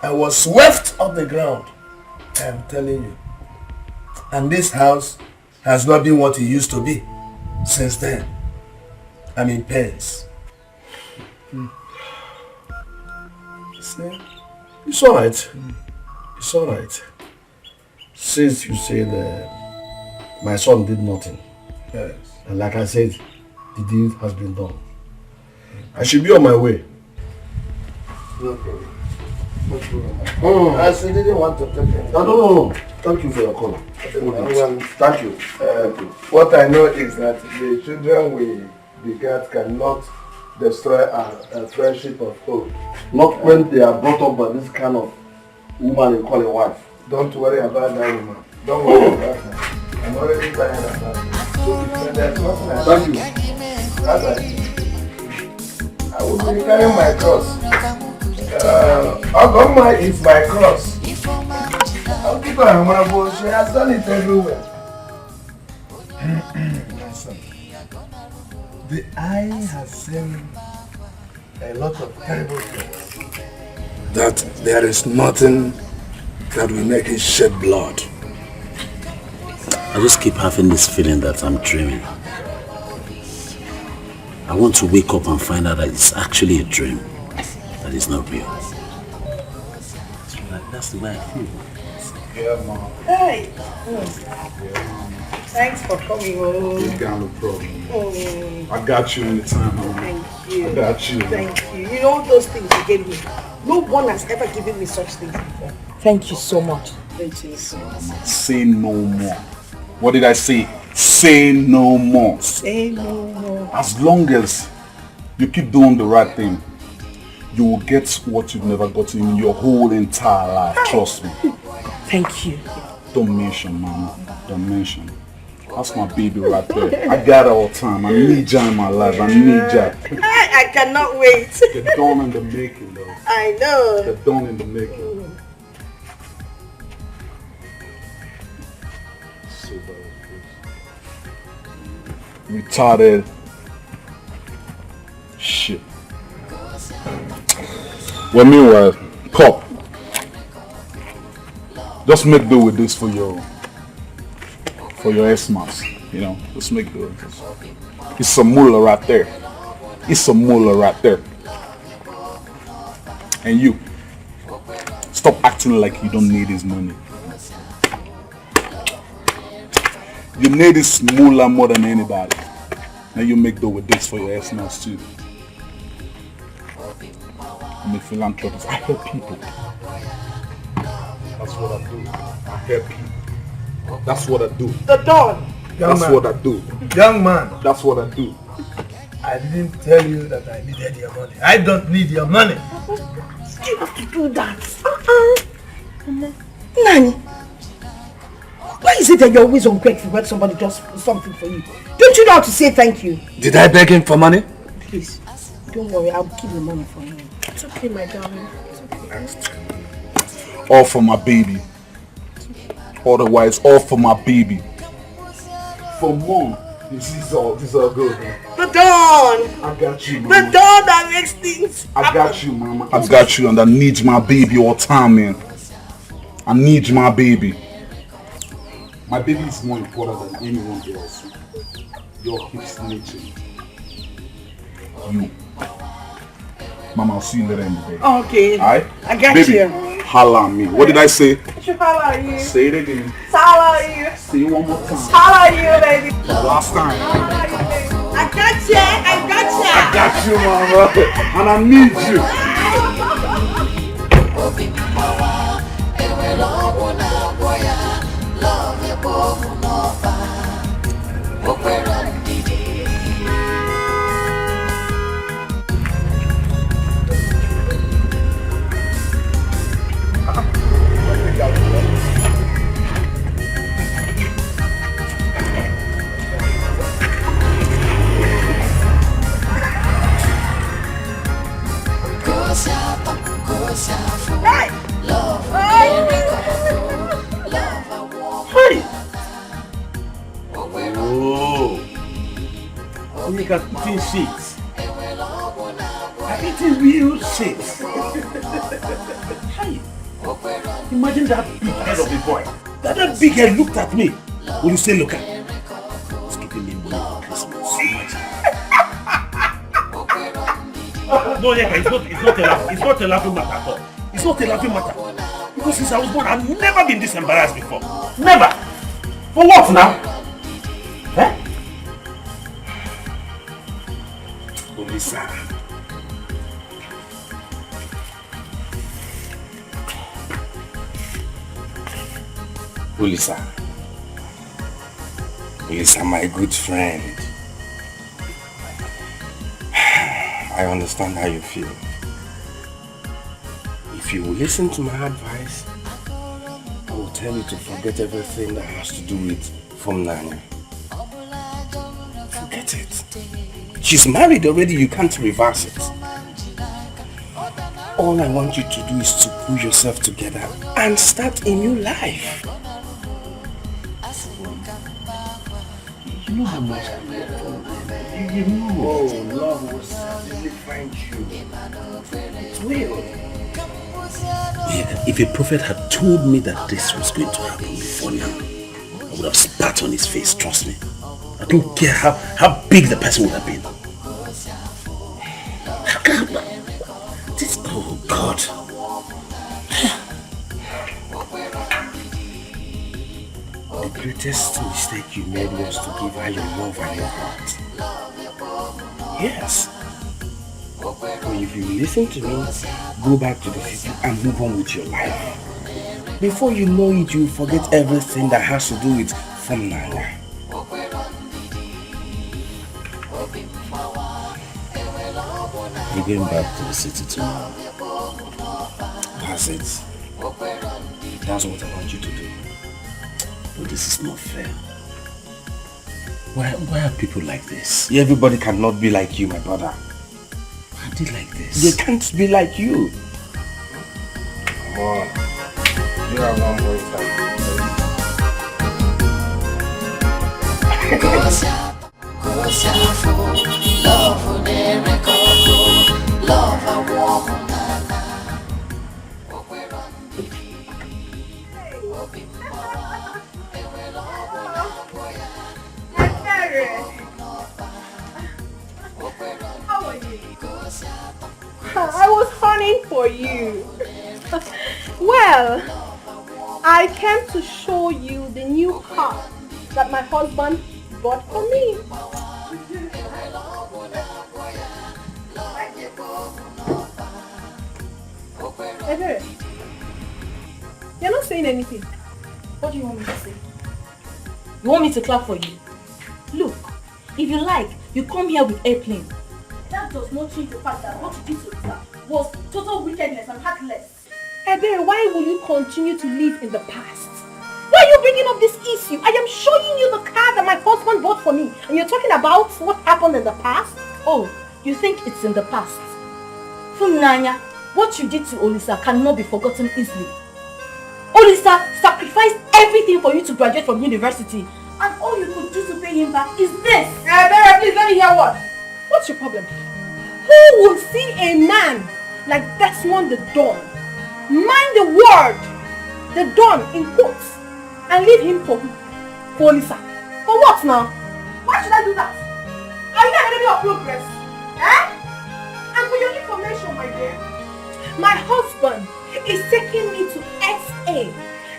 I was swept off the ground I am telling you. And this house has not been what it used to be since then. I'm in pains. See? It's alright. It's alright. Since you said my son did nothing. Yes. And like I said, the deed has been done. I should be on my way. No problem. No problem. I still didn't want to take it. No. Thank you for your call. Thank you. What I know is that the children we begat cannot destroy our friendship of hope. Not when they are brought up by this kind of woman you call a wife. Don't worry about that woman. Don't worry about that. I'm already tired of that. There's nothing I Thank you. I will be carrying my cross. Ogoma is my cross. I'll keep her honorable. She has done it everywhere. My son, the eye has seen a lot of terrible things. That there is nothing that will make it shed blood. I just keep having this feeling that I'm dreaming. I want to wake up and find out that it's actually a dream, that it's not real. That's the way I feel. Yeah, Mom. Hey. Yeah, Thanks for coming home. You got no problem. I got you anytime, Mom. Thank you. I got you. Thank you. You know those things you gave me. No one has ever given me such things before. Thank you so much. Thank you so much. Say no more. What did I say? Say no more. Say no more. As long as you keep doing the right thing, you will get what you've never gotten in your whole entire life. Trust me. Thank you. Don't mention, Mama. Don't mention. That's my baby right there. I got her all the time. I need you in my life. I need you. I cannot wait. The dawn in the making, though. I know. The dawn in the making. So retarded shit. Well, meanwhile, Pop, just make do with this for your S-Mass, you know, just make do with this. It's some moolah right there. It's some moolah right there. And you, stop acting like you don't need his money. You need this moolah more than anybody. Now you make do with this for your S-Mass too. I'm a philanthropist. I help people. That's what I do. I help people. That's what I do. The dawn. That's what I do. Young man. That's what I do. I didn't tell you that I needed your money. I don't need your money. You have to do that. Nani, why is it that you're always ungrateful when somebody does something for you? Don't you know how to say thank you? Did I beg him for money? Please, don't worry. I'll keep the money for you. It's okay, my darling. It's okay. All for my baby. Otherwise, all for my baby. For Mom, this is all good. Man. The dawn. I got you, Mama. The dawn that makes things I got you, Mama. I got you, and I need my baby all the time, man. I need my baby. My baby is more important than anyone else. Your hips snitching. You. Mama, I'll see you later in the day. Okay. Alright? I got baby, you. Holla on me. What did I say? I should holla at you. Say it again. Holla at you. Say it one more time. Holla at you, baby. Last time. Holla at you, baby. I got you. I got you. I got you, Mama. And I need you. Hey! Oh! Look at eating shit. I'm eating real shit. Hey! Imagine that big head of a boy. That big head looked at me. Will you say, look at he's giving me money for Christmas. No, Yeka, it's not a laughing matter at all. It's not a laughing matter. Because since I was born, I've never been this embarrassed before. Never. For what now? Eh? Olisa. Olisa. Olisa, my good friend. I understand how you feel. If you will listen to my advice, I will tell you to forget everything that has to do with Nanya. Forget it. She's married already, you can't reverse it. All I want you to do is to pull yourself together and start a new life. You know how much I love you. You know. Oh, love will certainly find you. It will. Yeah, if a prophet had told me that this was going to happen before now, I would have spat on his face, trust me. I don't care how big the person would have been. This, oh God. The greatest mistake you made was to give her your love and your heart. Yes. But if you listen to me, go back to the city and move on with your life. Before you know it, you forget everything that has to do with Nanya. You're going back to the city tomorrow. That's it. That's what I want you to do. But this is not fair. Why are people like this? Everybody cannot be like you, my brother. Why are they like this? They can't be like you. Come on. You have one more time. How are you? I was hunting for you. Well, I came to show you the new car that my husband bought for me. Ebere, you're not saying anything. What do you want me to say? You want me to clap for you? Look, if you like, you come here with airplane. That does not change the fact that what you did to her was total wickedness and heartless. Ebere, why will you continue to live in the past? Why are you bringing up this issue? I am showing you the car that my husband bought for me. And you're talking about what happened in the past? Oh, you think it's in the past? Funanya, what you did to Olisa cannot be forgotten easily. Olisa sacrificed everything for you to graduate from university. And all you could do to pay him back is this. Ebere, please let me hear what? What's your problem? Who will see a man like Desmond the Don, mind the word, the Don in quotes, and leave him for Olisa? For what now? Why should I do that? Are you an enemy of progress? Eh? And for your information, my dear, my husband is taking me to SA.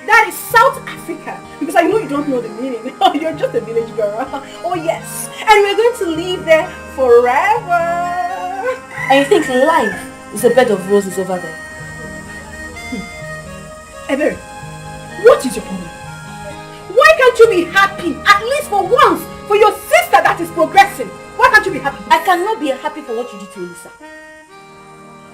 That is South Africa. Because I know you don't know the meaning. You're just a village girl. Oh yes. And we're going to live there forever. And you think life is a bed of roses over there? Ebere, what is your problem? Why can't you be happy, at least for once, for your sister that is progressing? Why can't you be happy? I cannot be happy for what you did to Olisa.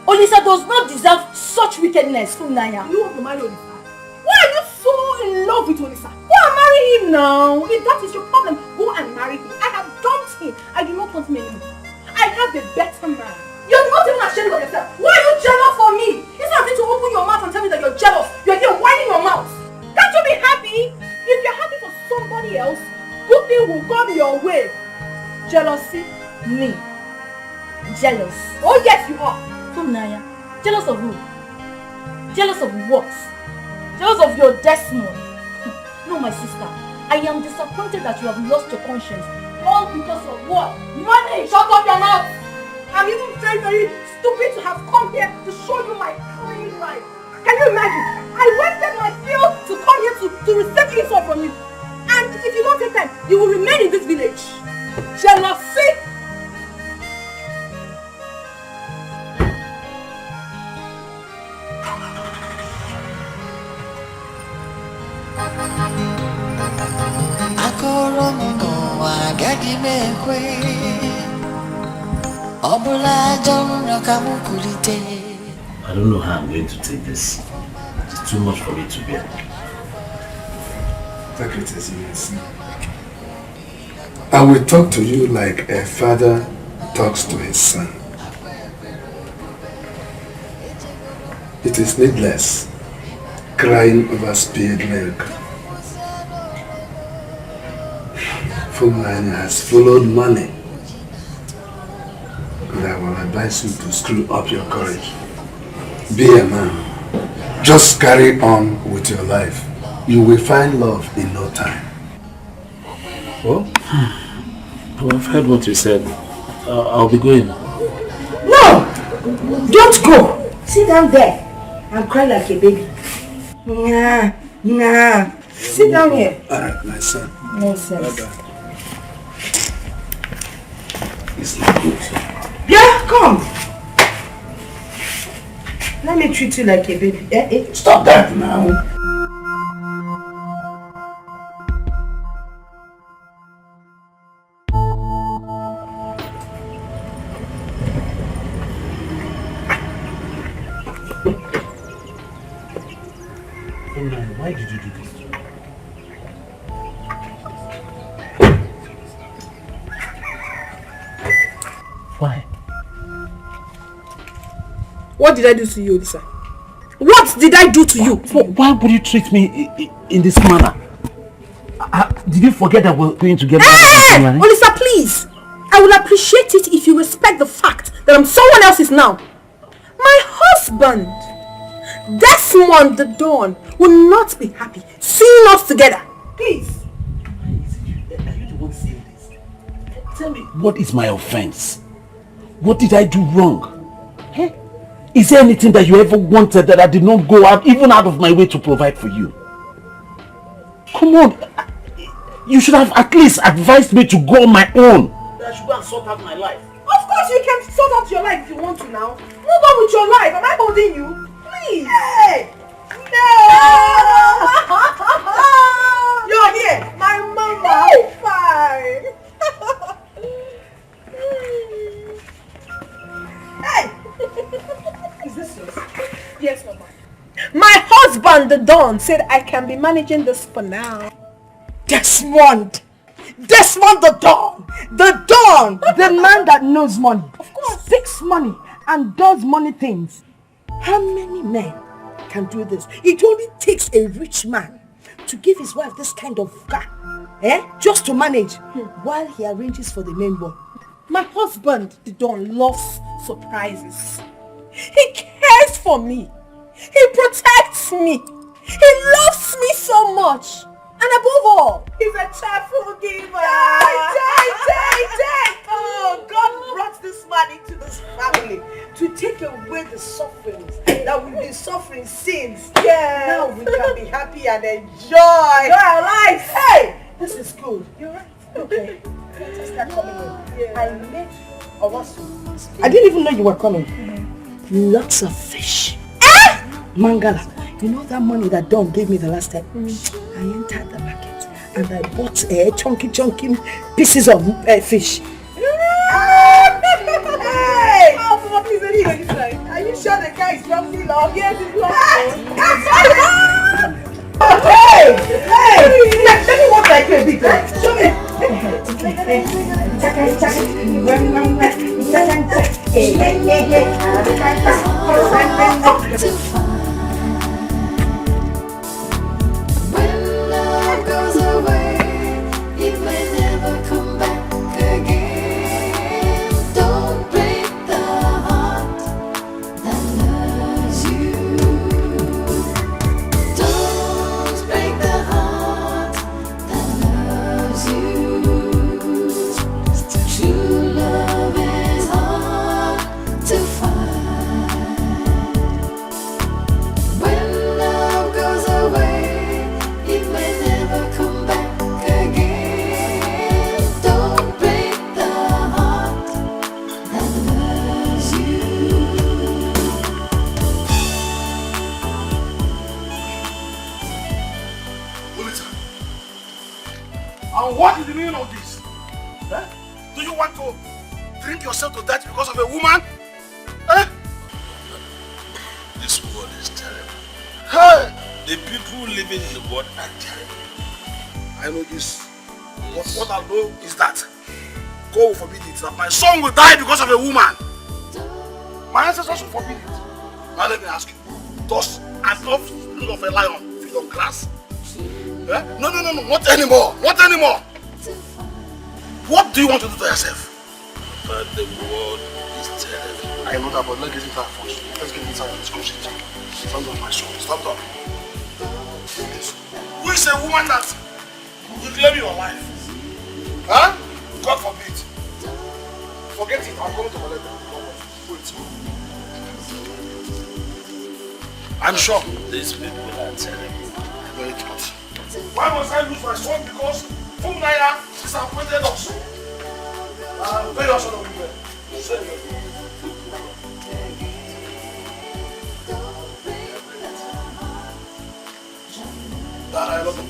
Olisa does not deserve such wickedness, Funanya. You want to marry Olisa? Why are you so in love with Olisa? Go and marry him now. If that is your problem, go and marry him. I have dumped him. I do not want him anymore. I have a better man. You're not even ashamed of yourself. Why are you jealous for me? Instead of you to open your mouth and tell me that you're jealous, you're here whining your mouth. Can't you be happy? If you're happy for somebody else, good thing will come your way. Jealousy? Me? Jealous? Oh yes, you are. Funanya, jealous of who? Jealous of what? Jealous of your Desmond? No, my sister. I am disappointed that you have lost your conscience. All because of what? Money! Shut up your mouth! I'm even very, very stupid to have come here to show you my clean life. Can you imagine? I wasted my fuel to come here to receive insult from you. And if you don't take time, you will remain in this village. Jealousy! I don't know how I'm going to take this. It's too much for me to bear. Take it as you see. I will talk to you like a father talks to his son. It is needless crying over spilled milk. Fulani has followed money. And I will advise you to screw up your courage. Be a man. Just carry on with your life. You will find love in no time. Well, I've heard what you said. I'll be going. No! Don't go! Sit down there and cry like a baby. Nah. Sit down here. Alright, my son. Nonsense. Bye-bye. It's not good. Yeah, come. Let me treat you like a baby. Stop that now. Why did you do this? Why? What did I do to you, Lisa? What did I do to you? Why would you treat me in this manner? Did you forget that we're going to get married? Olisa, please! I will appreciate it if you respect the fact that I'm someone else's now. My husband, Desmond the Dawn, will not be happy seeing us together. Please. Are you the one saying this? Tell me, what is my offense? What did I do wrong? Hey? Is there anything that you ever wanted that I did not go out, even out of my way to provide for you? Come on. You should have at least advised me to go on my own. I should go and sort out my life. Of course you can sort out your life if you want to now. Move on with your life. Am I holding you? Please. Hey! No! You're here. My mama. Fine. Hey! Is this yours? Yes, mama. My husband, the Don, said I can be managing this for now. Desmond the Don! The Don! The man that knows money. Of course. Speaks money and does money things. How many men can do this? It only takes a rich man to give his wife this kind of car. Just to manage while he arranges for the main boy. My husband, the Don, loves surprises. He cares for me. He protects me. He loves me so much. And above all, he's a cheerful giver. Oh, God brought this man into this family to take away the sufferings that we've been suffering since. Yeah. Now we can be happy and enjoy our lives. Hey, this is good. You're right. Okay, let us start coming in. Yeah. I met Owasu. I didn't even know you were coming. Lots of fish. Mangala. You know that money that Don gave me the last time? I entered the market and I bought chunky pieces of fish. Hey! Oh, Papa, please, are you sure the guy is roughly long? Yes, he's long. Hey! Let me walk like a bit. Show me. When love goes away, it may never come back again. Don't break the heart that loves you. And what is the meaning of this? Eh? Do you want to drink yourself to death because of a woman? Eh? This world is terrible. Hey! The people living in the world are terrible. I know this. But what I know is that God will forbid it, that my son will die because of a woman. My ancestors will forbid it. Now let me ask you, does an offspring of a lion feed on grass? Eh? No, not anymore. Not anymore. What do you want to do to yourself? But the world is terrible. I know that, but let's get inside first. Let's get inside and discuss it. Stand up, my son. Stand up. Who is a woman that will claim your life? Huh? God forbid. Forget it. I'm going to collect them. Wait. I'm sure. These people are terrible. Very good. Why must I lose my son because Funaya disappointed us? Very also the women. That I love them.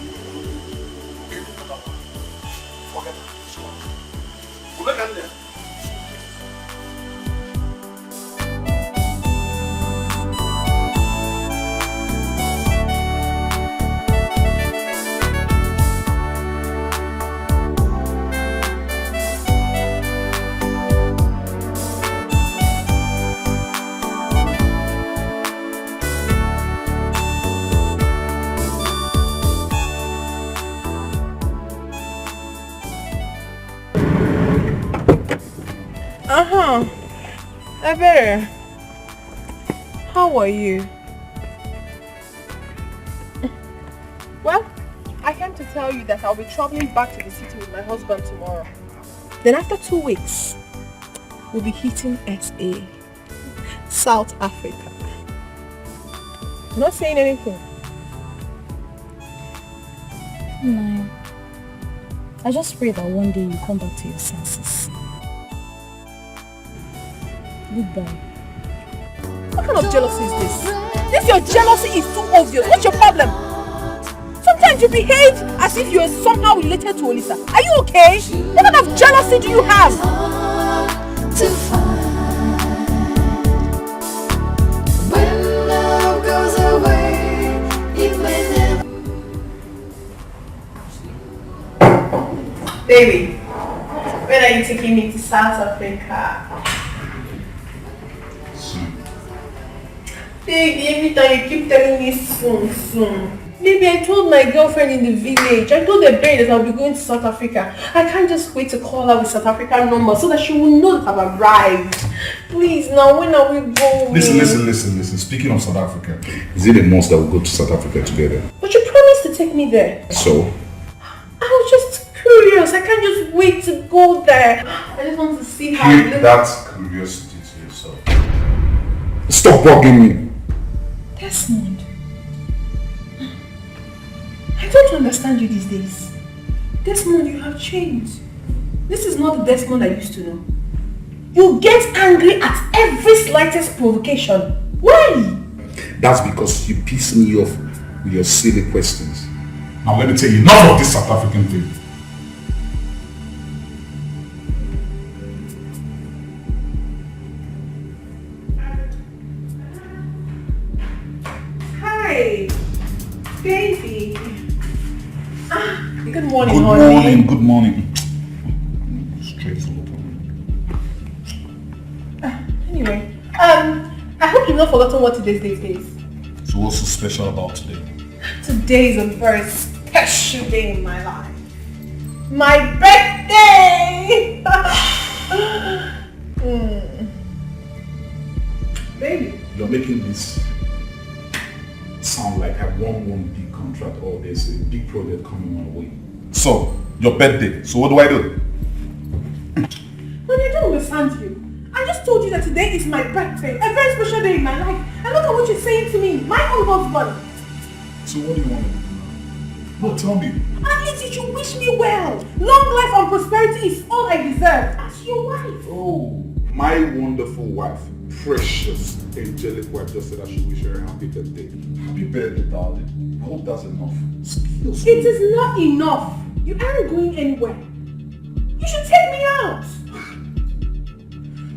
Forget it. Look at them. Ebere, how are you? Well, I came to tell you that I'll be traveling back to the city with my husband tomorrow. Then after 2 weeks, we'll be hitting SA, South Africa. Not saying anything. No. I just pray that one day you come back to your senses. Goodbye. What kind of jealousy is this? Your jealousy is too obvious. What's your problem? Sometimes you behave as if you are somehow related to Olisa. Are you okay? What kind of jealousy do you have? When love goes away, it may never. Baby, when are you taking me to South Africa? Baby, every time you keep telling me soon. Baby, I told my girlfriend in the village, I told the babe that I'll be going to South Africa. I can't just wait to call her with South African number so that she will know that I've arrived. Please, now when are we going? Listen. Speaking of South Africa, is it a must that we go to South Africa together? But you promised to take me there. So? I was just curious. I can't just wait to go there. I just want to see how it Keep that curiosity to yourself. Stop bugging me. Desmond, I don't understand you these days. Desmond, you have changed. This is not the Desmond I used to know. You get angry at every slightest provocation. Why? That's because you piss me off with your silly questions. Now let me tell you, enough of this South African thing. Hi, baby. Good morning, honey. Good morning. Straight from the Anyway, I hope you've not forgotten what today's date is. So what's so special about today? Today is a very special day in my life. My birthday! Baby. You're making this sound like I won one big contract or there's a big project coming my way. So, your birthday. So what do I do? Honey, I don't understand you. I just told you that today is my birthday. A very special day in my life. And look at what you're saying to me. My own husband. So what do you want to do now? No, tell me. At least you should wish me well. Long life and prosperity is all I deserve as your wife. Oh, my wonderful wife. Precious, angelic wife just said I should wish her a happy birthday. Happy birthday, darling. I hope that's enough. It is not enough. You aren't going anywhere. You should take me out.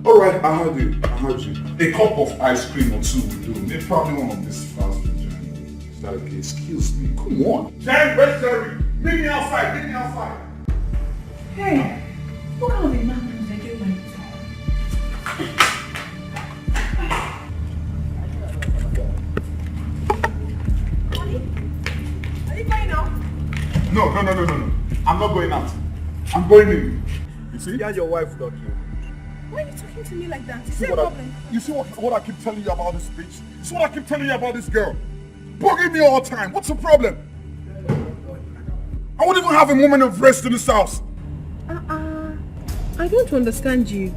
Alright, I heard you. A cup of ice cream or two will do. Maybe probably one of this fast food journey. Is that okay? Excuse me. Come on. Jerry, where's Jerry? Meet me outside. Hey, what kind of a man is I get like Are you going out? No. I'm not going out. I'm going in. You see? You and your wife without you. Why are you talking to me like that? Is there a problem? You see what I keep telling you about this bitch? You see what I keep telling you about this girl? Bugging me all the time. What's the problem? I won't even have a moment of rest in this house. I don't understand you.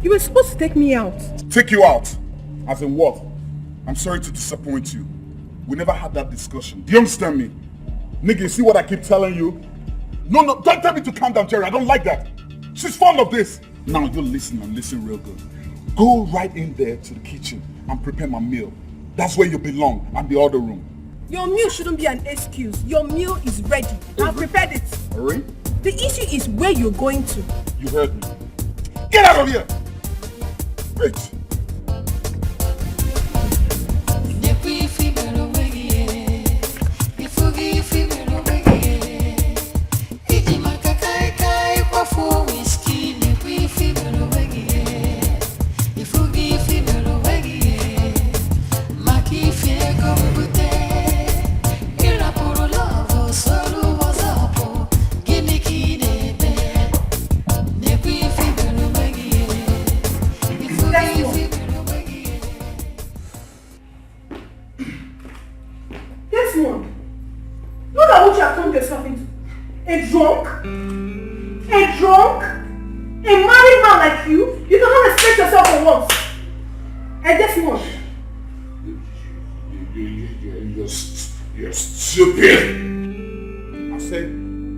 You were supposed to take me out. Take you out? As in what? I'm sorry to disappoint you. We never had that discussion. Do you understand me? Nigga, you see what I keep telling you? No, don't tell me to calm down, Jerry. I don't like that. She's fond of this. Now you listen and listen real good. Go right in there to the kitchen and prepare my meal. That's where you belong, and the other room. Your meal shouldn't be an excuse. Your meal is ready. I've prepared it. Alright? The issue is where you're going to. You heard me. Get out of here! Bitch! You're stupid! I said,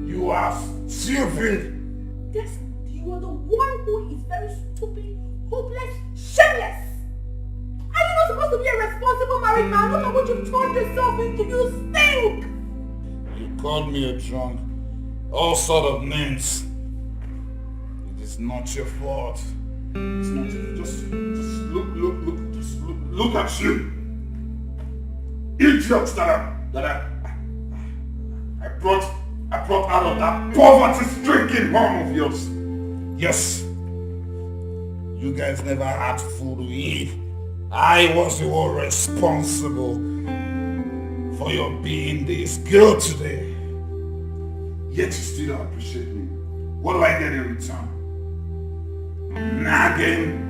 you are stupid! Yes, you are the one who is very stupid, hopeless, shameless! Are you not supposed to be a responsible married man? Look at what you've turned yourself into, you stink! You called me a drunk. All sort of names. It is not your fault. It's not your just look at you. Idiots that I brought out of that poverty-stricken home of yours. Yes. You guys never had food to eat. I was the one responsible for your being this girl today. Yet you still don't appreciate me. What do I get in return? Nagging.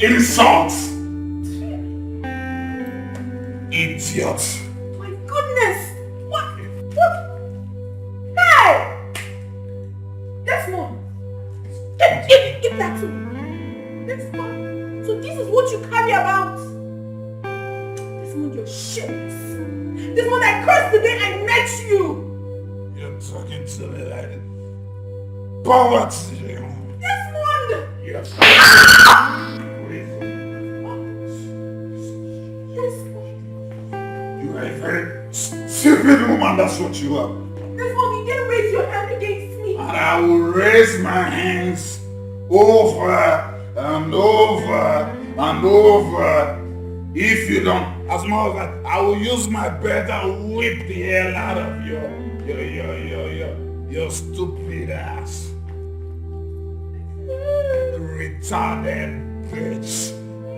Insults. Idiot. My goodness! What? Hey! Desmond! Give that to me. Desmond. So this is what you carry about? Desmond, you're shit. Desmond, I cursed the day I met you. You're talking to me like poverty. Desmond! Yes. You are a very stupid woman, that's what you are. Desmond, you didn't raise your hand against me. And I will raise my hands over and over and over. If you don't, as much as I will use my belt and whip the hell out of your stupid ass. Retarded bitch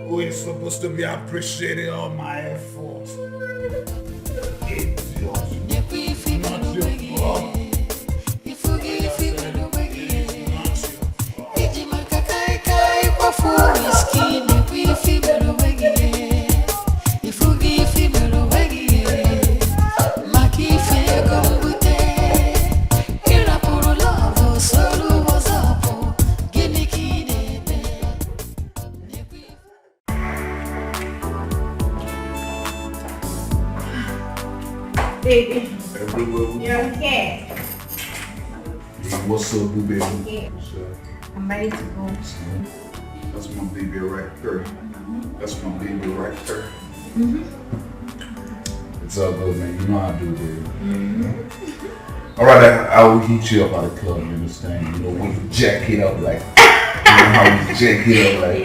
who is supposed to be appreciating all my effort. Idiot. Not your fault. Baby. Everywhere. You're okay. What's up, boo baby? Okay. I'm ready to go. That's my baby right there. That's my baby right there. It's all good, man. You know how I do, baby. All right, I will hit you up at the club. You understand? You know when you jack it up like, you know how you jack it up like.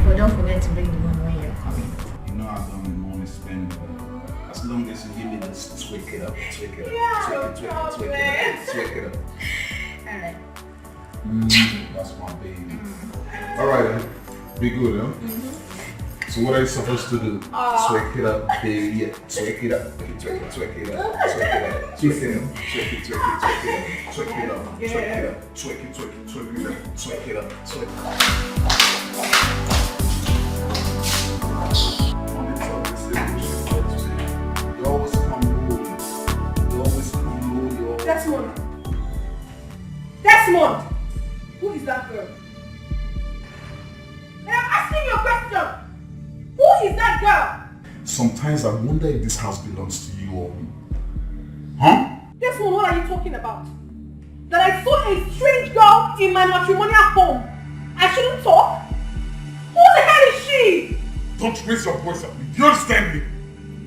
But don't forget to bring the money when you're coming. You know I don't want to spend, as long as you give me this, tweak it up, tweak it up, tweak it up. All right. That's my baby. All right, then. Be good, huh? So what are you supposed to do? Tweak it up, baby. Yeah, tweak it up. Tweak it up. Tweak it up. Tweak it up. Tweak it up. Tweak it up. Tweak it up. Tweak it up. Tweak it up. Tweak it up. You always come low. You always come low. Desmond! Desmond! Who is that girl? I'm asking you a question! Who is that girl? Sometimes I wonder if this house belongs to you or me. Huh? Desmond, what are you talking about? That I saw a strange girl in my matrimonial home. I shouldn't talk? Who the hell is she? Don't raise your voice at me. You understand me?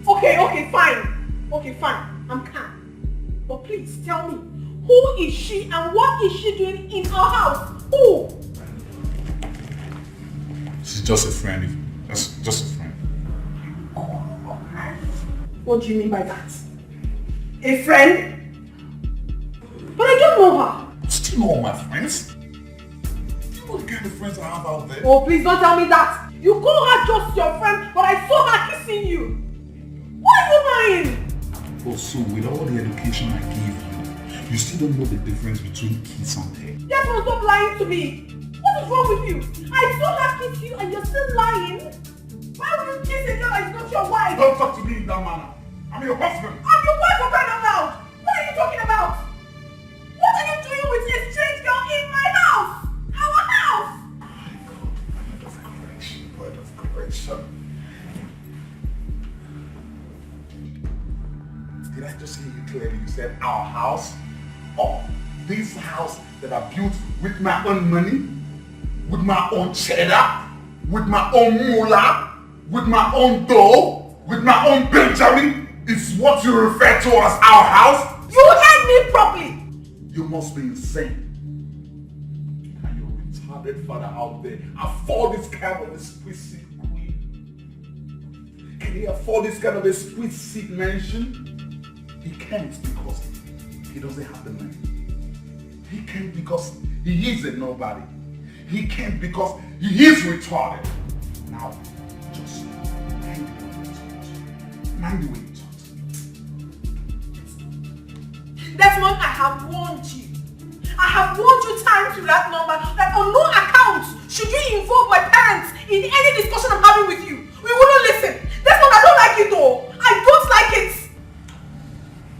Okay, fine. Okay, fine. I'm calm. But please tell me, who is she and what is she doing in our house? Who? She's just a friend. Just a friend. What do you mean by that? A friend? But I don't know her. You still know all my friends? You know the kind of friends I have out there? Oh, please don't tell me that. You call her just your friend, but I saw her kissing you. Why are you lying? Oh, so with all the education I gave you, you still don't know the difference between kiss and tell? Desmond, stop lying to me. What is wrong with you? I saw her kiss you and you're still lying? Why would you kiss a girl that is not your wife? Don't talk to me in that manner. I'm your husband. I'm your wife for crying out loud. What are you talking about? What are you doing with a strange girl in my house? Our house? Word of correction. Did I just hear you clearly? You said our house? Oh, this house that I built with my own money, with my own cheddar, with my own moolah, with my own dough, with my own Benjamin, is what you refer to as our house? You heard me properly. You must be insane. And your retarded father out there afford this kind of exquisite queen? Can he afford this kind of exquisite mansion? He can't because he doesn't have the money. He can't because he is a nobody. He can't because he is retarded. Now, just mind the way you talk. Mind the way you talk. Desmond, I have warned you. I have warned you time to that number that on no account should you involve my parents in any discussion I'm having with you. We wouldn't listen. Desmond, I don't like it though. I don't like it.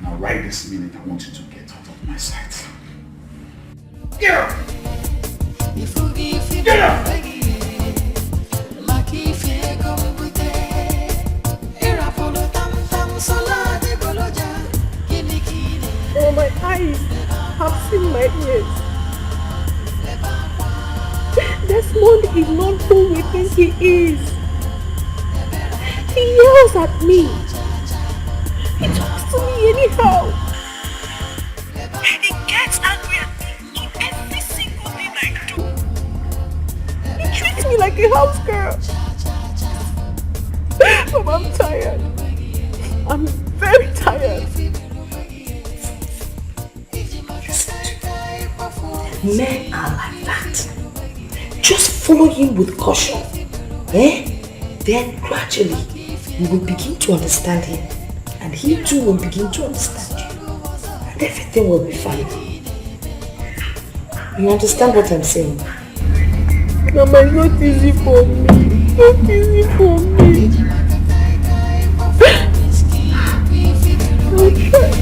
Now right this minute, I want you to get out of my sight. Get out! Get out! Oh, my eyes have seen my ears. Desmond is not who we think he is. He yells at me. He talks to me anyhow. He gets angry at me in every single thing I do. He treats me like a house girl. Mom, I'm tired. I'm very tired. Men are like that. Just follow him with caution. Then gradually you will begin to understand him. And he too will begin to understand you. And everything will be fine. You understand what I'm saying? Mama, it's not easy for me. It's not easy for me. I'll try.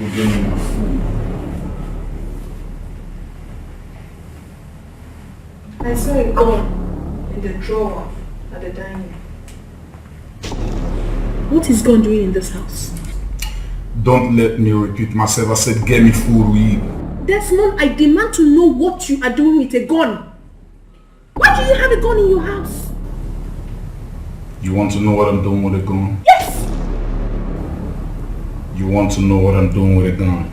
Go get me my food. I saw it gone in the drawer at the dining. What is God doing in this house? Don't let me repeat myself. I said get me food to eat. Desmond, I demand to know what you are doing with a gun. Why do you have a gun in your house? You want to know what I'm doing with a gun? Yes! You want to know what I'm doing with a gun?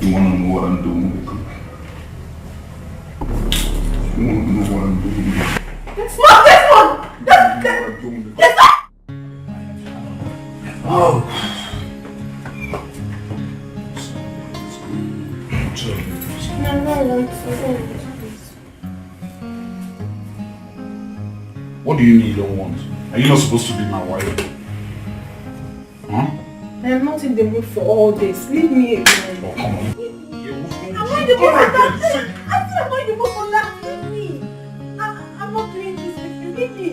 You want to know what I'm doing with a gun? You want to know what I'm doing with a gun? Desmond! Desmond! Oh! What do you mean you don't want? Are you not supposed to be my wife? Huh? I am not in the mood for all this. Leave me alone. Oh, come on. I'm not in the mood for that. I'm not in the mood for that. Leave me. I'm not doing this with you. Leave me.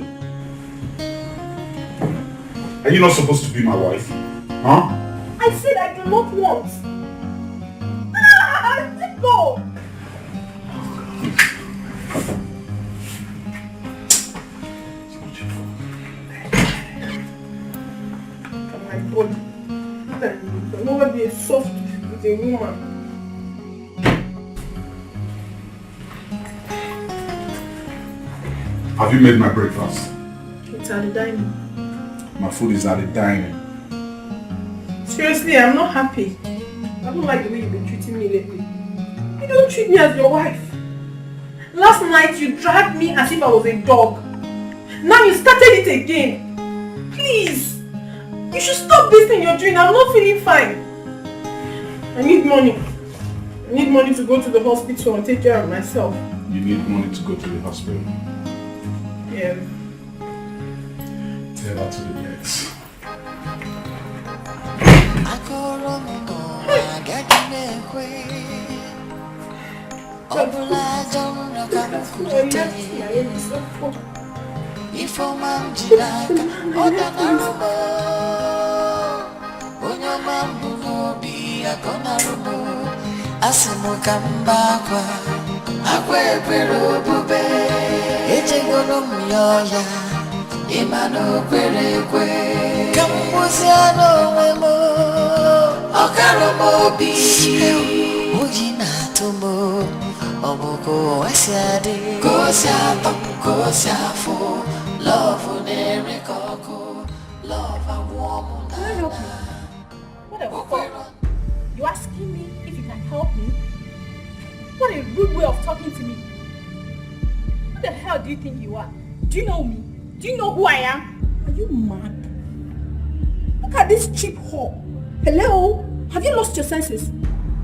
Are you not supposed to be my wife? Huh? I said I do not want. Let go. My body. I'll never be soft with a woman. Have you made my breakfast? It's at the dining. My food is at the dining. Seriously, I'm not happy. I don't like the way you've been treating me lately. You don't treat me as your wife. Last night you dragged me as if I was a dog. Now you started it again. Please. You should stop this thing you're doing. I'm not feeling fine. I need money. I need money to go to the hospital and take care of myself. You need money to go to the hospital? Yeah. Tell that to the next. Imano kwerekwe Kambuziano memo Okaromo bi Ujina tumo Oboko wasiade Kosiato, kosiafo Love unerekoko Love a woman. Can I help you? What the fuck? You asking me if you can help me? What a rude way of talking to me. Who the hell do you think you are? Do you know me? Do you know who I am? Are you mad? Look at this cheap whore. Hello? Have you lost your senses?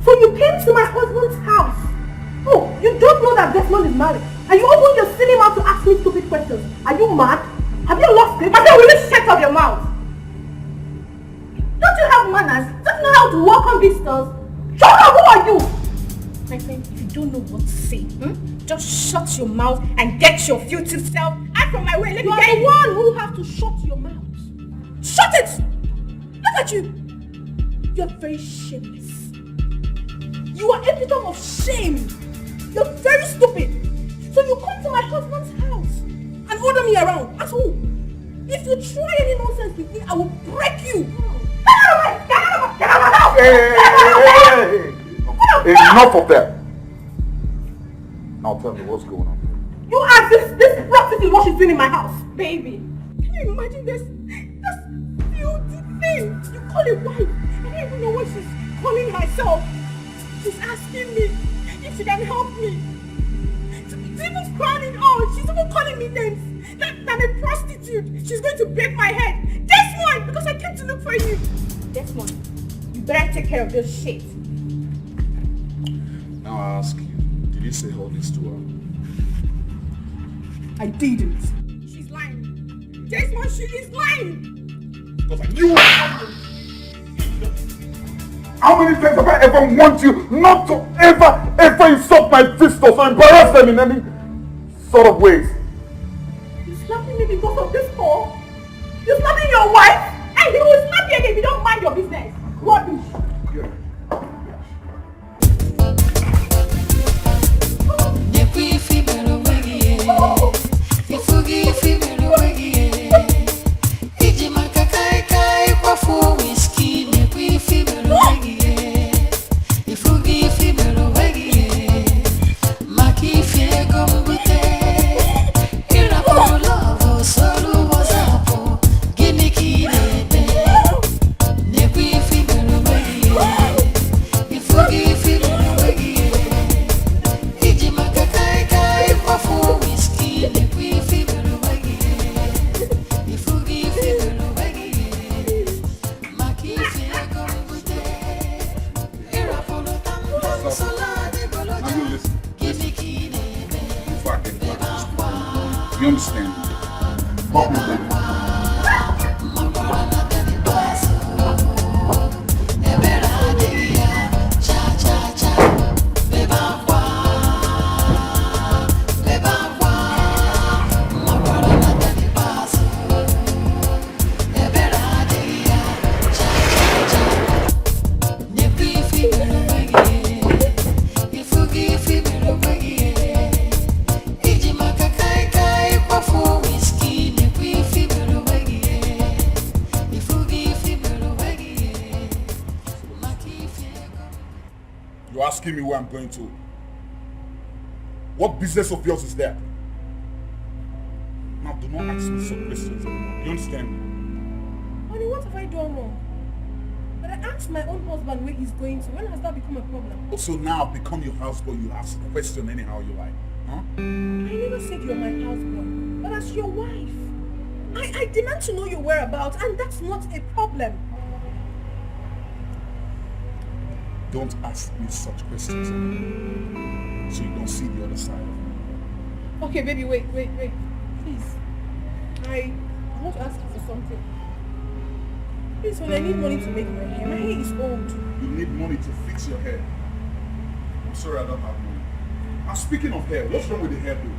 So you came to my husband's house. Oh, you don't know that Desmond is married. And you open your silly mouth to ask me stupid questions. Are you mad? Have you lost it? I said, will you shut up your mouth? Don't you have manners? Don't you know how to welcome visitors? Shut up, who are you? My friend, if you don't know what to say, just shut your mouth and get your filthy self out from my way. Let me get the one who have to shut your mouth. Shut it! Look at you. You're very shameless. You are epitome of shame. You're very stupid. So you come to my husband's house and order me around. As who? If you try any nonsense with me, I will break you. Get out of my house! Get out of my house! Enough of that. Now tell me what's going on. You ask this prostitute what she's doing in my house. Baby, can you imagine this filthy thing? You call it wife. I don't even know what she's calling herself. She's asking me if she can help me. She's even crying out. She's even calling me names. That I'm a prostitute. She's going to break my head. Desmond, because I came to look for you. Desmond, you better take care of this shit. Now I ask you, did you say all this to her? I didn't. She's lying. Desmond, she is lying. Because I knew it. How many times have I ever warned you not to ever insult my visitors or embarrass them in any sort of ways? You slapping me because of this call? You slapping your wife? And you will slap me again. your business. Rubbish. You understand? Pop me, baby. You're asking me where I'm going to. What business of yours is that? Now, do not ask me some questions anymore. You understand me? Honey, what have I done wrong? But I asked my own husband where he's going to. When has that become a problem? So now I've become your houseboy. You ask a question anyhow you like. Huh? I never said you're my houseboy, but as your wife. I demand to know your whereabouts, and that's not a problem. Don't ask me such questions anymore, so you don't see the other side of me. Okay, baby, wait. Please. I want to ask you for something. Please, when I need money to make my hair is old. You need money to fix your hair. I'm sorry I don't have money. I'm speaking of hair. What's wrong with the hairdo?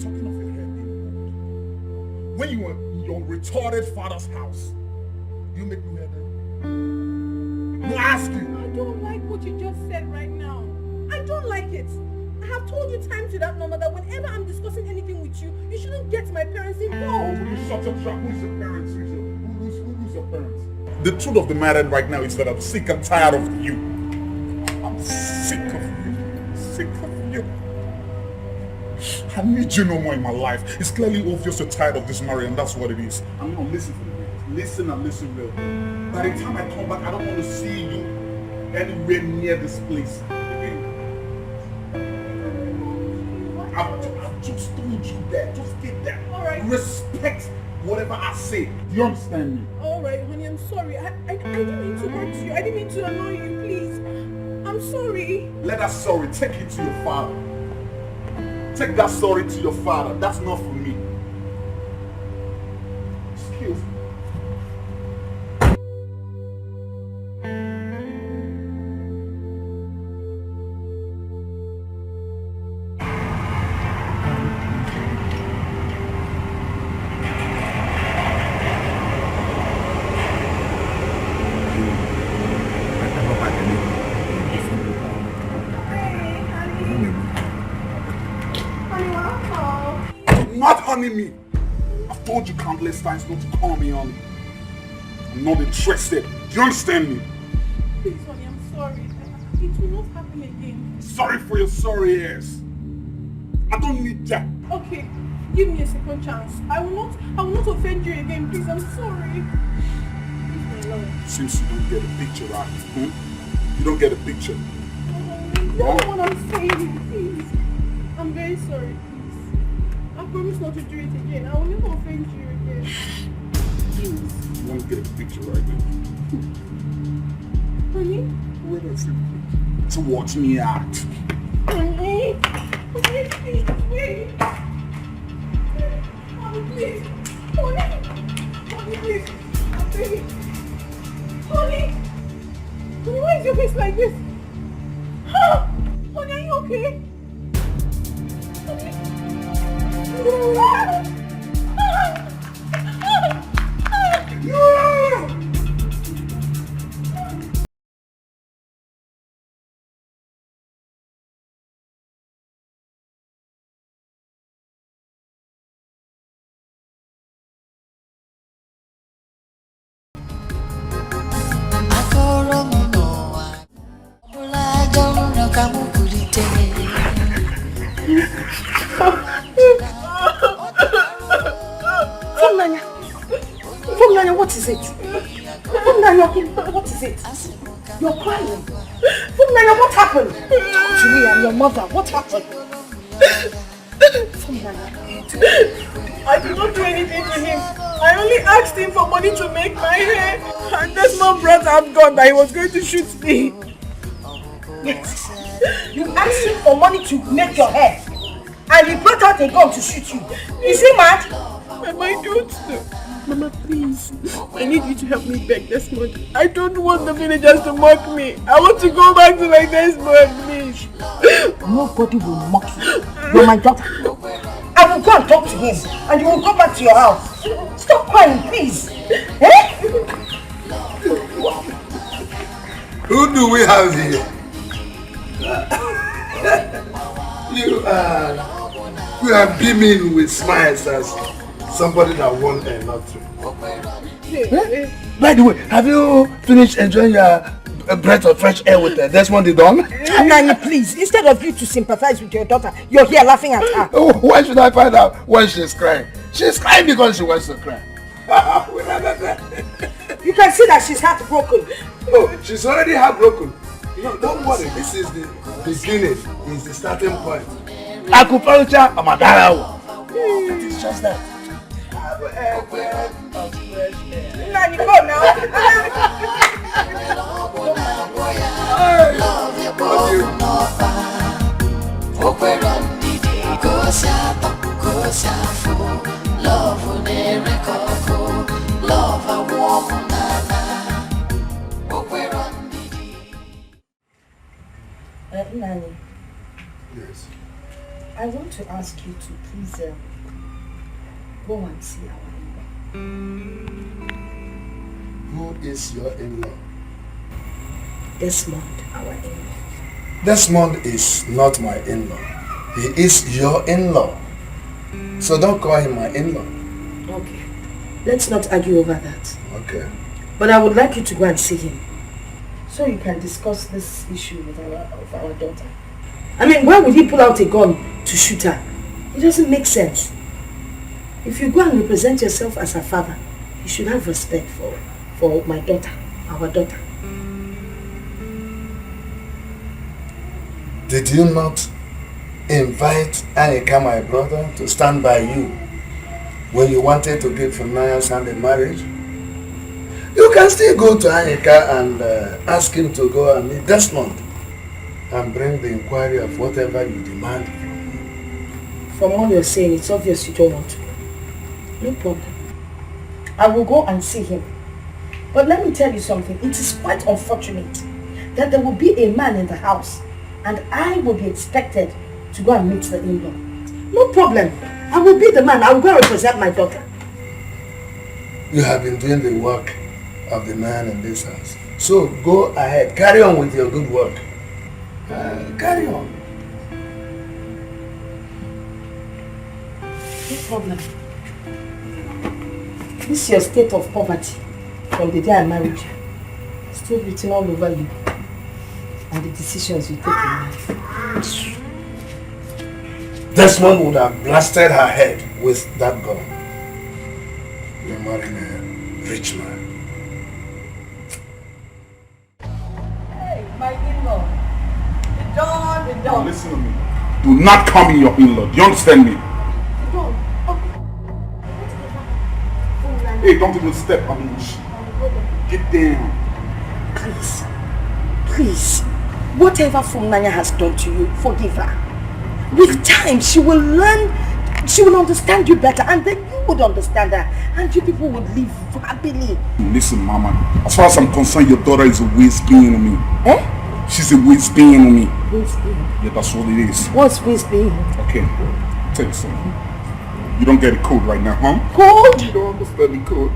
Talking of your hair being old. When you were in your retarded father's house, you make me wear that. No, ask you. I don't like what you just said right now. I don't like it. I have told you time to that number that whenever I'm discussing anything with you, you shouldn't get my parents involved. Will you shut your trap? Who's your parents? Who's your parents? The truth of the matter right now is that I'm sick and tired of you. I'm sick of you. Sick of you. I need you no more in my life. It's clearly obvious you're tired of this marriage, and that's what it is. I'm not listening to the listen and listen real good. By the time I come back, I don't want to see you anywhere near this place. I've just told you that. Just get that. All right. Respect whatever I say. Do you understand me? All right, honey, I'm sorry. I didn't mean to hurt you. I didn't mean to annoy you, please. I'm sorry. Let that sorry take it to your father. Take that sorry to your father. That's not for me. Excuse me. Not honey me. I've told you countless times not to call me honey. I'm not interested. Do you understand me? Please, honey, I'm sorry. It will not happen again. Sorry for your sorry ears. I don't need that. Okay, give me a second chance. I will not offend you again, please. I'm sorry. Please, my love. Seems you don't get a picture, right? You don't get a picture. You know what I'm saying, please. I'm very sorry, please. I promise not to do it again. I will never offend you again. Please. You want to get a picture right now? Honey? Wait a second. To watch me act. Honey? Honey, please, wait. Honey, please. Honey. Honey, please. Baby. Honey. Honey, why is your face like this? Huh? Honey, are you okay? Honey. is it? Funanya, what is it? You're crying. Funanya, what happened? Talk to me and your mother. What happened? Funanya. I did not do anything to him. I only asked him for money to make my hair. And Desmond brought out gun that he was going to shoot me. Yes. You asked him for money to make your hair. And he brought out a gun to shoot you. Is he mad? Mama, I don't know. Mama, please. I need you to help me beg Desmond. I don't want the villagers to mock me. I want to go back to my Desmond, please. Nobody will mock you. You're my daughter. I will go and talk to him. And you will go back to your house. Stop crying, please. Eh? Who do we have here? You are beaming with smiles as somebody that won a lottery. By the way, have you finished enjoying your breath of fresh air with Desmond the Don? Nani, please, instead of you to sympathize with your daughter, you're here laughing at her. Oh, why should I find out when she's crying? She's crying because she wants to cry. You can see that she's heartbroken. Oh, she's already heartbroken. No, don't worry, this is the beginning, is the starting point. Acupuncture, Amadara. It is just that. Have a breath of fresh air. Now you go now. Nani. Yes. I want to ask you to please go and see our in-law. Who is your in-law? Desmond, our in-law. Desmond is not my in-law. He is your in-law. So don't call him my in-law. Okay. Let's not argue over that. Okay. But I would like you to go and see him. So you can discuss this issue with our daughter. I mean, why would he pull out a gun to shoot her? It doesn't make sense. If you go and represent yourself as her father, you should have respect for my daughter, our daughter. Did you not invite Anika, my brother, to stand by you when you wanted to give Funaya's hand in marriage? You can still go to Anika and ask him to go and meet Desmond and bring the inquiry of whatever you demand from him. From all you're saying, it's obvious you don't want to. No problem. I will go and see him. But let me tell you something. It is quite unfortunate that there will be a man in the house and I will be expected to go and meet the in-law. No problem. I will be the man. I will go and represent my daughter. You have been doing the work of the man in this house. So go ahead. Carry on with your good work. Carry on. No problem. This is your state of poverty from the day I married you. Still written all over you and the decisions you take in life. Desmond would have blasted her head with that gun. You're marrying a rich man. Hey, my in-law. The Now listen to me. Do not call me your in-law. Do you understand me? Hey, don't even step on me. Get down. Please. Please. Whatever Funanya has done to you, forgive her. With time, she will learn, she will understand you better, and then you would understand her, and you people would live happily. Listen, Mama. As far as I'm concerned, your daughter is a waste being on me. Eh? She's a waste being on me. Waste being? Yeah, that's what it is. What's waste being? Okay. I'll tell you something. You don't get a code right now, huh? Code? You don't understand the code.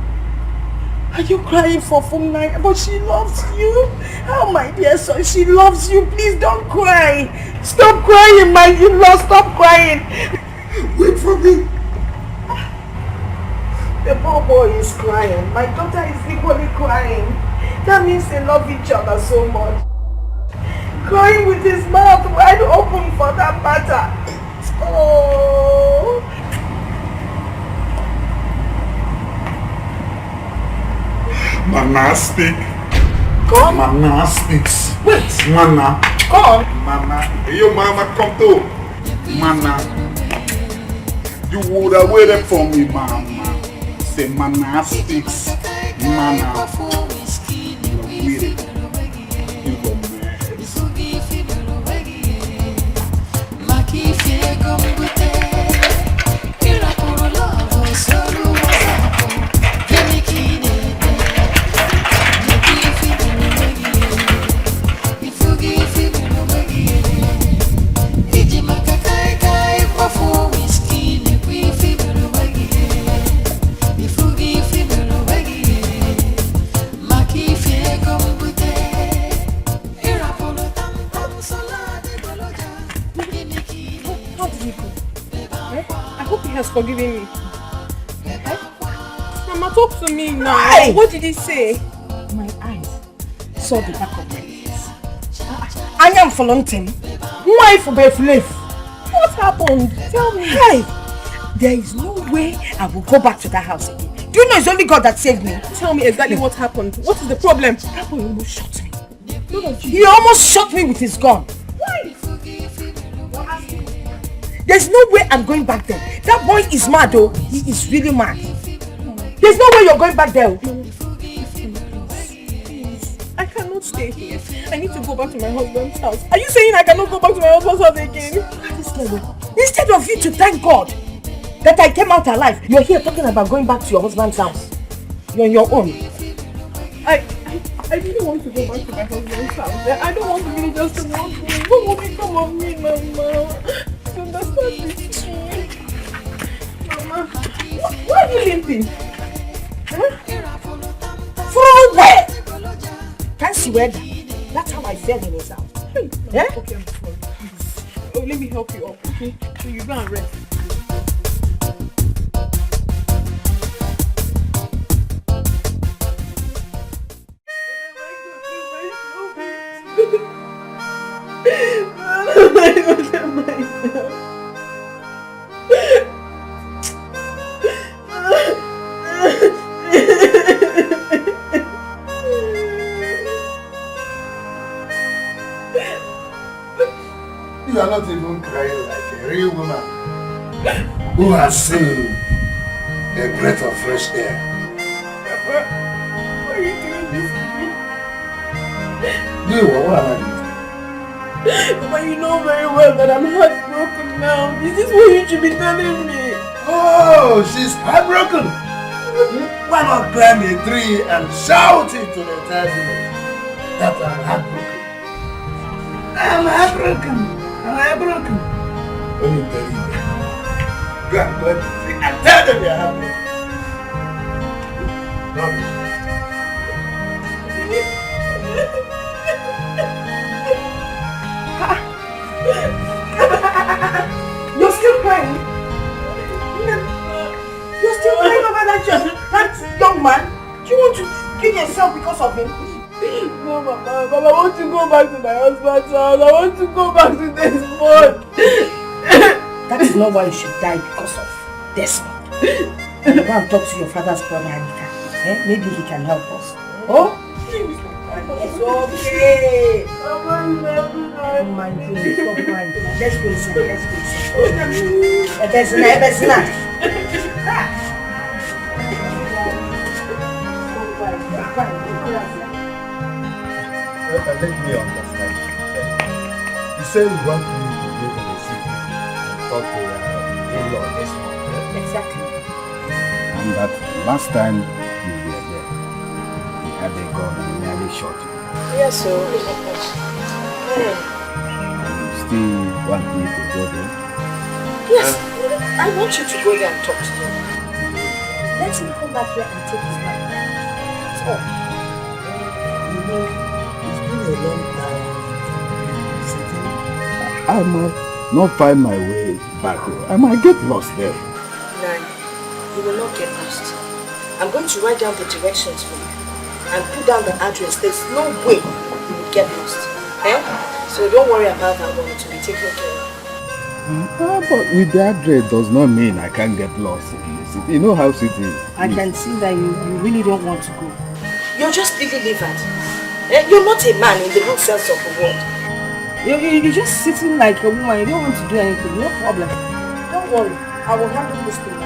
Are you crying for Funanya? But she loves you. Oh, my dear son, she loves you. Please don't cry. Stop crying, my in-law. Stop crying. Wait for me. The poor boy is crying. My daughter is equally crying. That means they love each other so much. Crying with his mouth wide open for that matter. Oh. Manastic. Come. Manastics. Wait. Mana. Come. Mana. Hey, yo, mama, come to. Mana. You would have waited for me, mama. Say monastics. Mana. You waited. You go mad. Forgiving me. Mama, talk to me now. Why? What did he say? My eyes saw the back of my ears. I am volunteering. Why for Bethlehem? What happened? Tell me. Hey, there is no way I will go back to that house again. Do you know it's only God that saved me? Tell me exactly what happened. What is the problem? That boy almost shot me. He almost shot me with his gun. Why? There's no way I'm going back there. That boy is mad though. He is really mad. There's no way you're going back there. I cannot stay here. I need to go back to my husband's house. Are you saying I cannot go back to my husband's house again? Instead of you to thank God that I came out alive, you're here talking about going back to your husband's house. You're on your own. I really want to go back to my husband's house. I don't want to be just a one thing. What will become of me, Mama? You understand this? Mama, why are you limping? Huh? From where? Can't see where? That's how I fell in his house. Yeah? Okay, I'm sorry. Oh, let me help you up, okay? So you go and rest. You are not even crying like a real woman who has seen a breath of fresh air. Papa, why are you doing this to me? You, what am I doing? Papa, you know very well that I'm heartbroken now. Is this what you should be telling me? Oh, she's heartbroken. Why not climb a tree and shout it to the entire village that I'm heartbroken? I'm heartbroken. I'm heartbroken. When you tell them, go and climb the tree and tell them you're heartbroken. You're still crying? You're still crying over that young man? Do you want to kill yourself because of him? No, Mama, I want to go back to my husband's house. I want to go back to Desmond. That is not why you should die because of Desmond. Go and talk to your father's brother, Anita. Maybe he can help us. Oh? It's okay. Don't mind him. Don't mind him. Let's go inside. Let's go inside. There's not. Let me understand. You say you want me to go to the city and talk to your in-law this month. Exactly. And that last time you were there, he had a gun and nearly shot you. Yes, sir. And you still want me to go there? Yes, I want you to go there and talk to him. Let him come back here and take his life. That's all. You know, it's been a long time sitting. I might not find my way back. I might get lost there. No, you will not get lost. I'm going to write down the directions for you and put down the address. There's no way you will get lost. So don't worry about that one. It will be taken care of. But with the address does not mean I can't get lost in the city. You know how city is. I can see that you really don't want to go. You're just Billy Livered. You're not a man in the good sense of the word. You're just sitting like a woman. You don't want to do anything. No problem. Don't worry. I will handle this thing.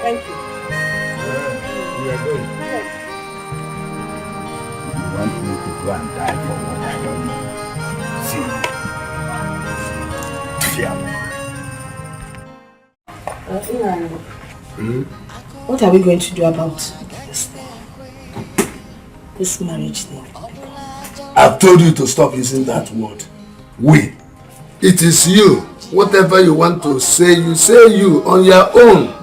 Thank you. We are going. Yes. You want me to go and die for what I don't know? See. What are we going to do about this marriage thing? I've told you to stop using that word. We. It is you. Whatever you want to say, you say you on your own.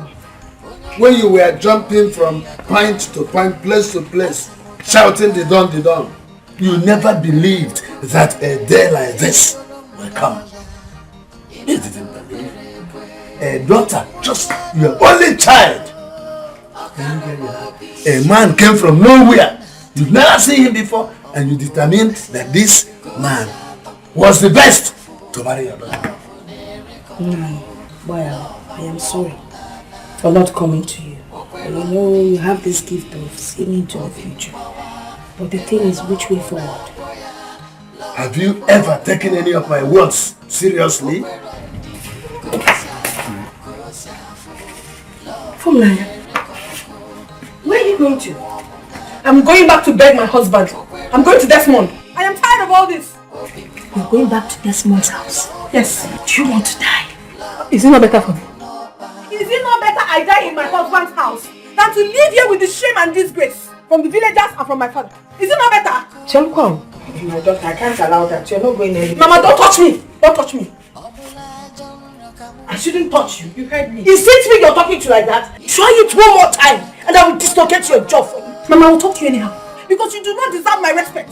When you were jumping from point to point, place to place, shouting the dawn, you never believed that a day like this will come. You didn't believe. A daughter, just your only child. A man came from nowhere. You've never seen him before, and you determined that this man was the best to marry your daughter. Well, I am sorry for not coming to you. You know, you have this gift of seeing into the future. But the thing is, which way forward? Have you ever taken any of my words seriously? Fumlaya, where are you going to? I'm going back to beg my husband. I'm going to Desmond. I am tired of all this. You're going back to Desmond's house? Yes. Do you want to die? Is it not better for me? Is it not better I die in my husband's house than to live here with the shame and disgrace from the villagers and from my father? Is it not better? Chelukong, my daughter, I can't allow that. You're not going anywhere. Mama, don't touch me. Don't touch me. I shouldn't touch you. You heard me. Is it me you're talking to like that? Try it one more time and I will dislocate your jaw for you. Mama, I will talk to you anyhow because you do not deserve my respect.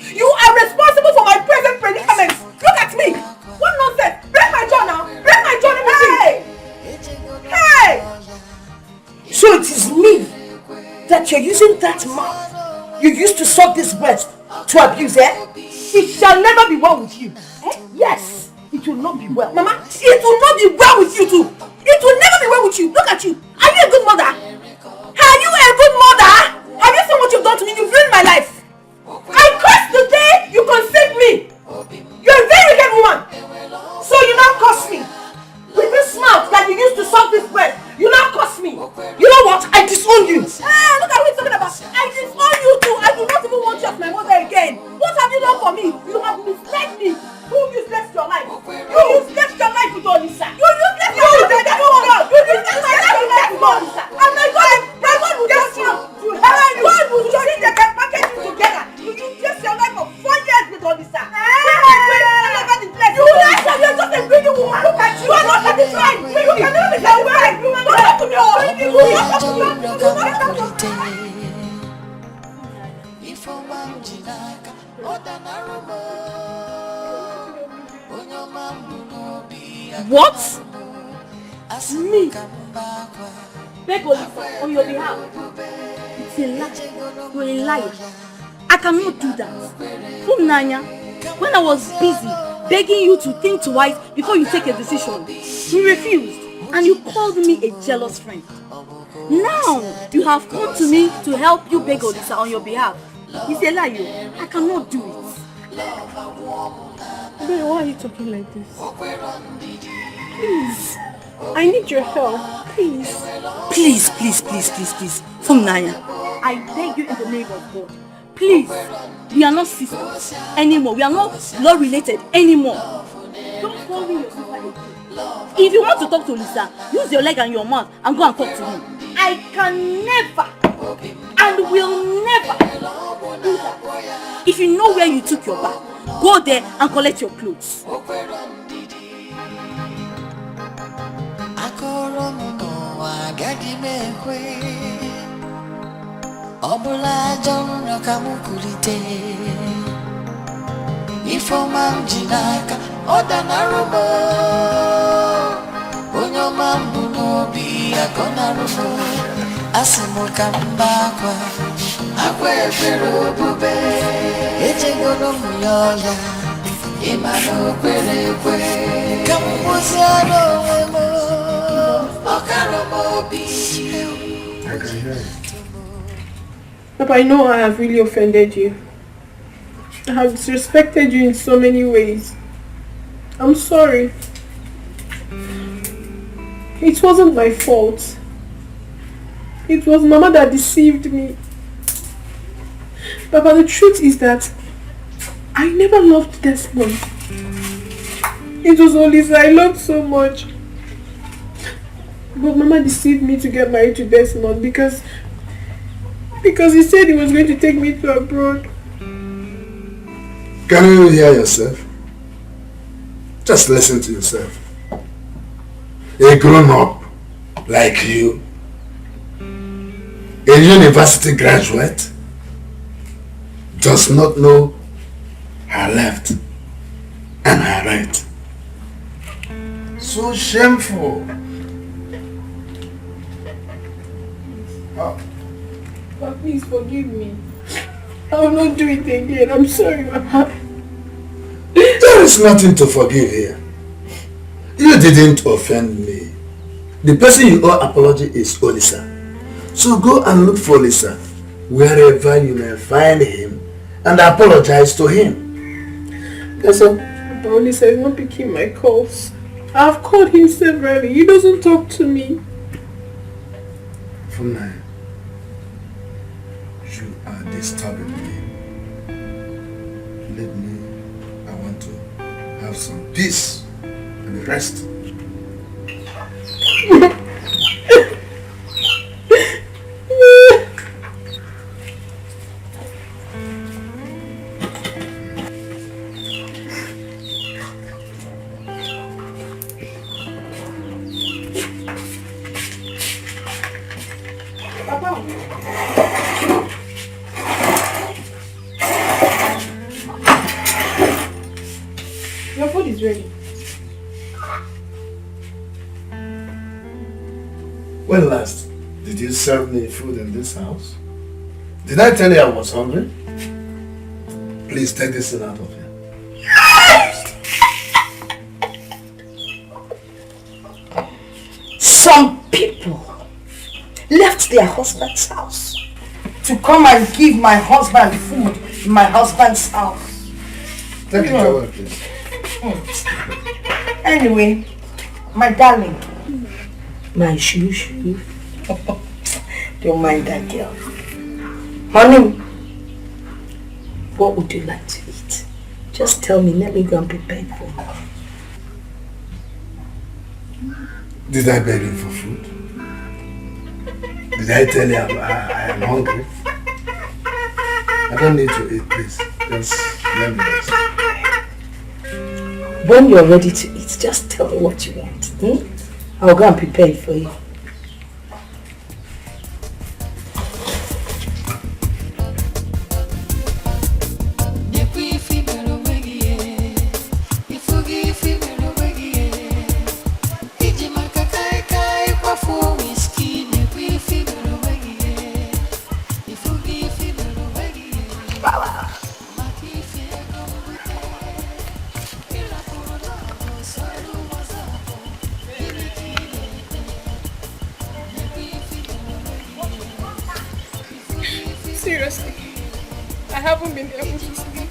You are responsible for my present predicament. Look at me. What nonsense. Break my jaw now. Break my jaw. Hey! Hey! So it is me that you're using that mouth you used to suck this breast to abuse, eh? It shall never be well with you. Eh? Yes. It will not be well. Mama, it will not be well with you too. It will never be well with you. Look at you. Are you a good mother? Are you a good mother? Have you seen what you've done to me? You've ruined my life. I cursed the day you conceived me. You're a very wicked woman. So you now curse me. With this mouth that you used to suck this bread, you now curse me. You know what? I disown you. Hey, look at what you're talking about. I disown you too. I do not even want you as my mother again. What have you done for me? You have misled me. You useless your life. You useless your life with Olisa. You useless your life with God. You useless your life with Olisa. And my God will just you. God will just see they can package you together. You useless your life for 4 years with Olisa. You are just a greedy woman. Look at you. You are not satisfied. You can never be satisfied. Don't talk to me. What? Me? Beg Olisa on your behalf. It's a lie. You're a liar. I cannot do that. Nanya, when I was busy begging you to think twice before you take a decision, you refused and you called me a jealous friend. Now you have come to me to help you beg Olisa on your behalf. It's a lie. I cannot do it. Babe, why are you talking like this? Please, I need your help. Please. Please. Nanya, I beg you in the name of God. Please, we are not sisters anymore. We are not blood related anymore. Don't call me your sister again. If you want to talk to Lisa, use your leg and your mouth and go and talk to him. I can never and will never do that. If you know where you took your bath, go there and collect your clothes. Obula jonno kamukulite Ifoma mjinaka odanarumo Onyoma mbunobi akonarumo Asimukambakwa Akwe pero bube Ejegono muyoya Papa, I know I have really offended you. I have disrespected you in so many ways. I'm sorry. It wasn't my fault. It was Mama that deceived me. Papa, the truth is that I never loved Desmond. It was Olisa I loved so much. But Mama deceived me to get married to Desmond because he said he was going to take me to abroad. Can you hear yourself? Just listen to yourself. A grown-up like you, a university graduate, does not know her left and her right. So shameful. But please forgive me. I will not do it again. I'm sorry, Mama. There is nothing to forgive here. You didn't offend me. The person you owe apology is Olisa. So go and look for Olisa wherever you may find him and apologize to him. That's all. But Olisa is not picking my calls. I've called him severally. He doesn't talk to me. From now, you are disturbing me. Let me, I want to have some peace and rest. Your food is ready. When last did you serve me food in this house? Did I tell you I was hungry? Please take this thing out of here. Some people left their husband's house to come and give my husband food in my husband's house. Take it away, please. Anyway, my darling, my shoo. Don't mind that girl. Honey, what would you like to eat? Just tell me, let me go and prepare it for you. Did I beg you for food? Did I tell you I am hungry? I don't need to eat, please. Just let me rest. When you're ready to eat, just tell me what you want. I'll go and prepare it for you. Seriously, I haven't been able to sleep.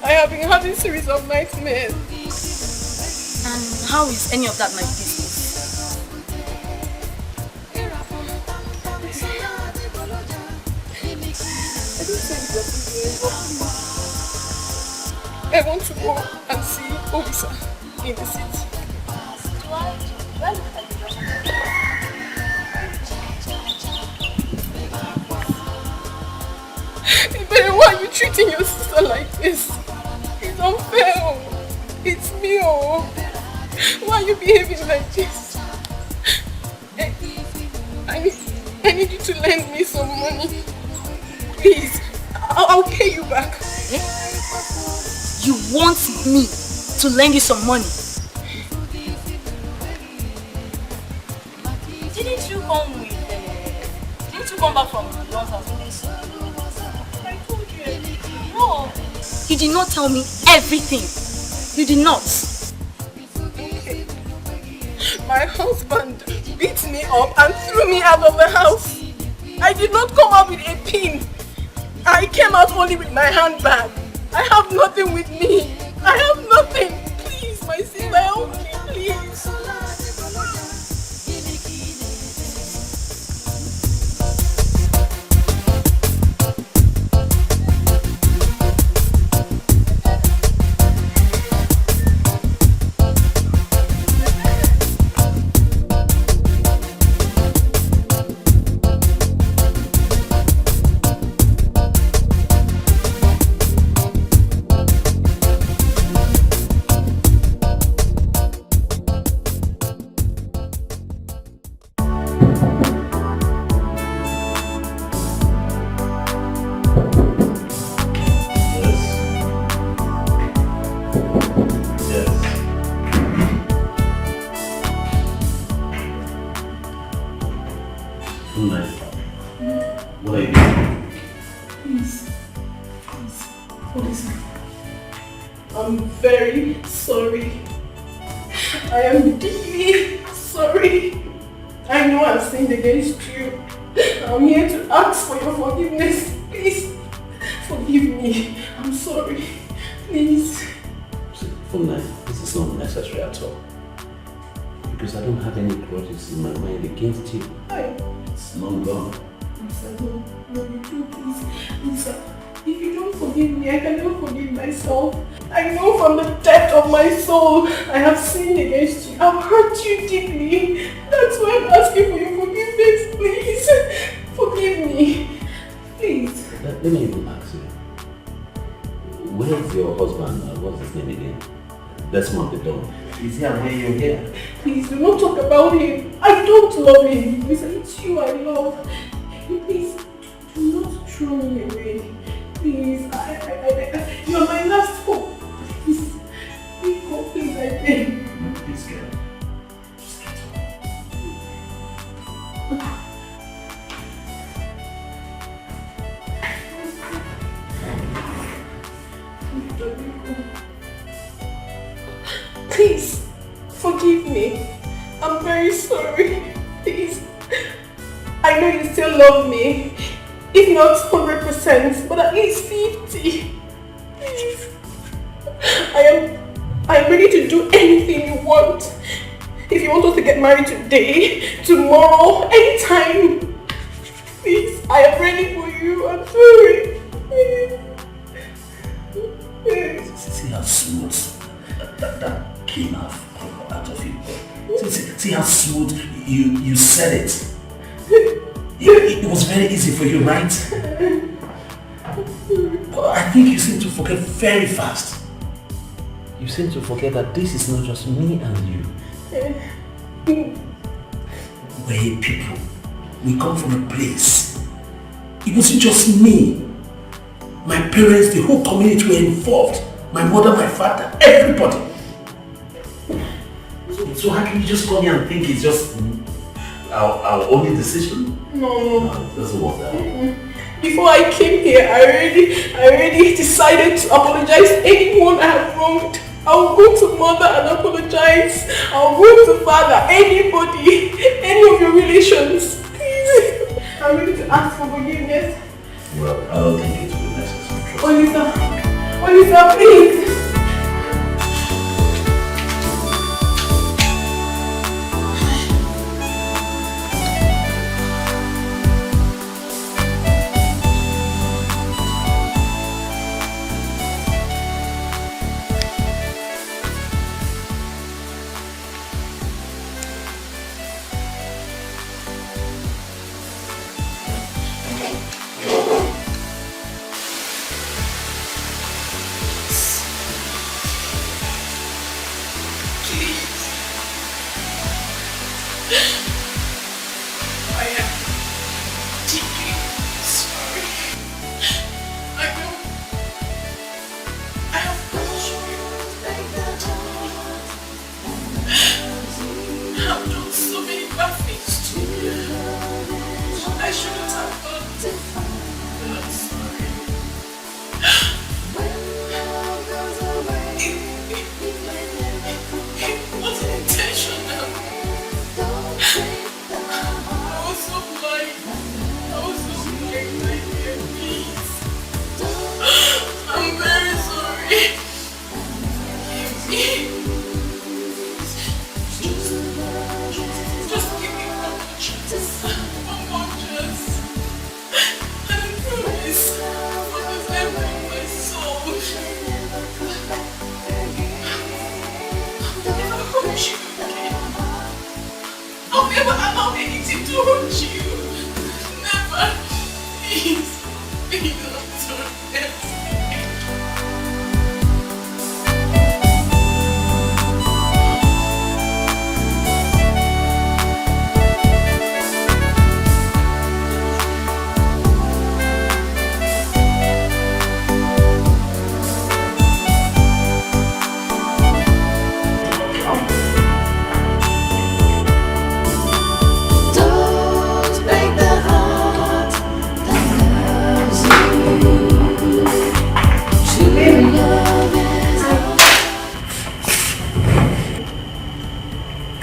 I have been having series of nightmares. And how is any of that my business? I want to go and see Olisa in the city. Why are you treating your sister like this? It's unfair. It's me. Why are you behaving like this? I need you to lend me some money. Please, I'll pay you back. You want me to lend you some money? Didn't you come back from John's house? I told you. No. You did not tell me everything. You did not. Okay. My husband beat me up and threw me out of the house. I did not come out with a pin. I came out only with my handbag. I have nothing with me. I have nothing. Please, my sister, help me, please. In my mind against you. It's long gone. Lisa, no, you do, please. Lisa, if you don't forgive me, I cannot forgive myself. I know from the depth of my soul I have sinned against you. I've hurt you deeply. That's why I'm asking for your forgiveness, please. Forgive me. Please. Let me even ask you. Where's your husband? What's his name again? Desmond the dog. Is he aware you're here? Please do not talk about him. I don't love him. Listen, it's you I love. Please do not throw me away. Please, you're my last hope. Please, please, I beg. Please get up. Just get up. Please, forgive me. I'm very sorry. Please. I know you still love me. If not 100%, but at least 50. Please. I am ready to do anything you want. If you want us to get married today, tomorrow, anytime. Please, I am ready for you. I'm sorry. See how smooth that came out of you. See how smooth you said it. It was very easy for you, right? But I think you seem to forget very fast. You seem to forget that this is not just me and you. We're people. We come from a place. It wasn't just me. My parents, the whole community were involved. My mother, my father, everybody. So how can you just come here and think it's just our only decision? No, it doesn't work that way. Before I came here, I already decided to apologize to anyone I have wronged. I'll go to mother and apologize. I'll go to father, anybody, any of your relations. Please. I'm ready to ask for forgiveness. Well, I don't think it will be necessary. Olisa, please.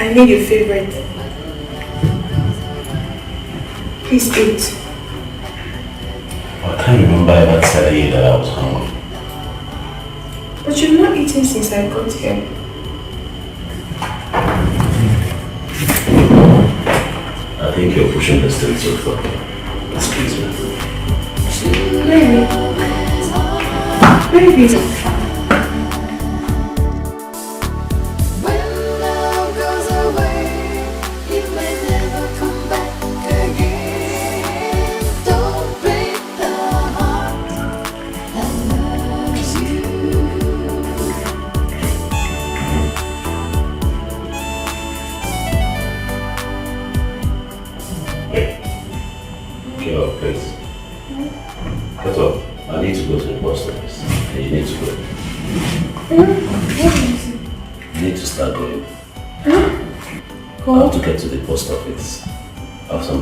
I made your favorite. Please eat. I can't remember ever telling you that I was hungry. But you've not eaten since I got here. I think you're pushing this thing too far. Excuse me. Baby.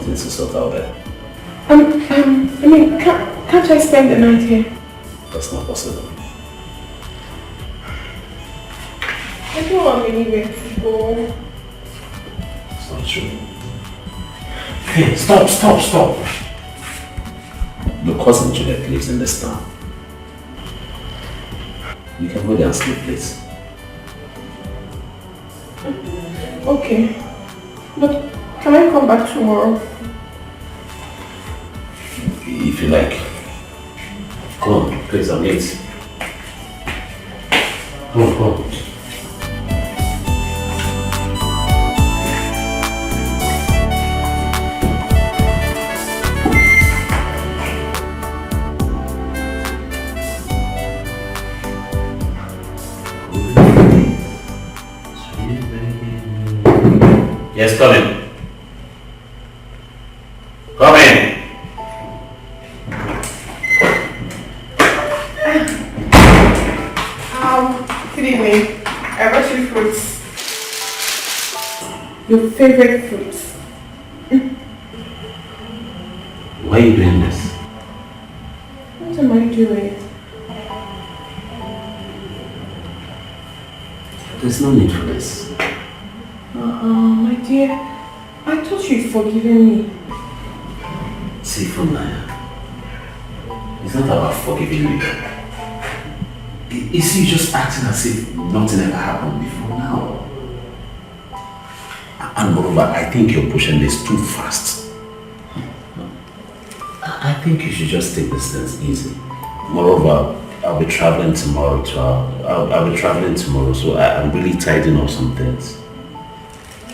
To sort out there. I mean, can't I spend the night here? That's not possible. I don't want anywhere to go. It's not true. Hey, stop. Your cousin Juliet lives in this town. You can go there and sleep, please. Okay. But can I come back tomorrow? If you like. Come on, please, I'm late. Come on. Yes, come in. Come in. Good evening. I brought you fruits. Your favorite fruits. Why are you doing this? What am I doing? There's no need for this. My dear, I thought you'd forgiven me. See, from Naya, it's not about forgiving you. It's you just acting as if nothing ever happened before now. And moreover, I think you're pushing this too fast. I think you should just take this things easy. Moreover, I'll be traveling tomorrow I'll be traveling tomorrow, so I'm really tidying up some things.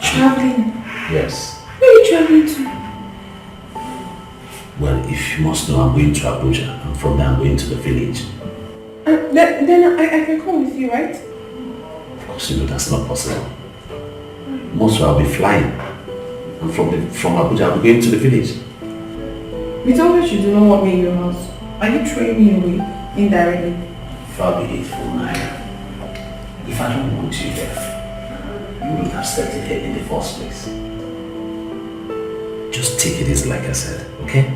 Traveling? Yes. Where are you traveling to? Well, if you must know, I'm going to Abuja, and from there I'm going to the village. Then I can come with you, right? Of course, you know that's not possible. Most I'll be flying, and from Abuja I'll be going to the village. You told me you do not want me in your house. Are you throwing me away indirectly? Far be it from Naya. If I don't want you there, you wouldn't have stepped in here in the first place. Just take it easy, like I said, okay?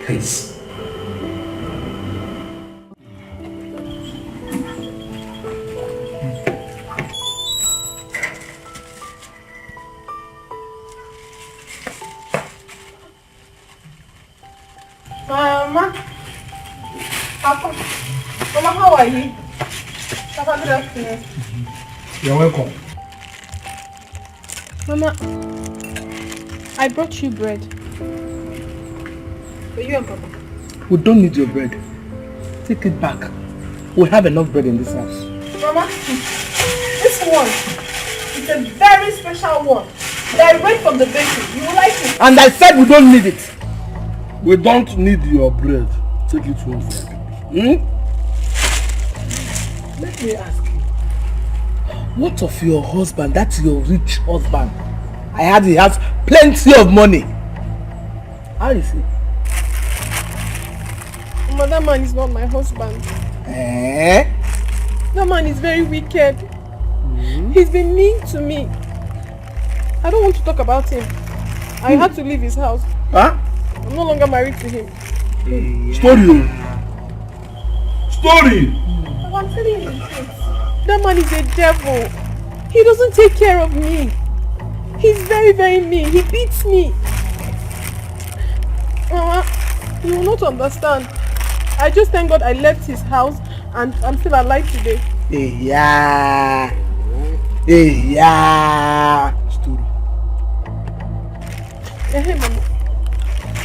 Please. Mama, how are you? Papa, good afternoon. You're welcome. Mama, I brought you bread. For you and Papa. We don't need your bread. Take it back. We have enough bread in this house. Mama, this one is a very special one. Direct from the bakery. You will like it. And I said we don't need it. We don't need your bread. take it home for you. Let me ask you, what of your husband, that's your rich husband? I heard he has plenty of money. How is he? That man is not my husband. Eh? That man is very wicked. He's been mean to me. I don't want to talk about him. I had to leave his house. Huh? I'm no longer married to him. Story. I'm telling you the truth. That man is a devil. He doesn't take care of me. He's very, very mean. He beats me. Mama, you will not understand. I just thank God I left his house and I'm still alive today. Yeah. Story. Hey, Mama.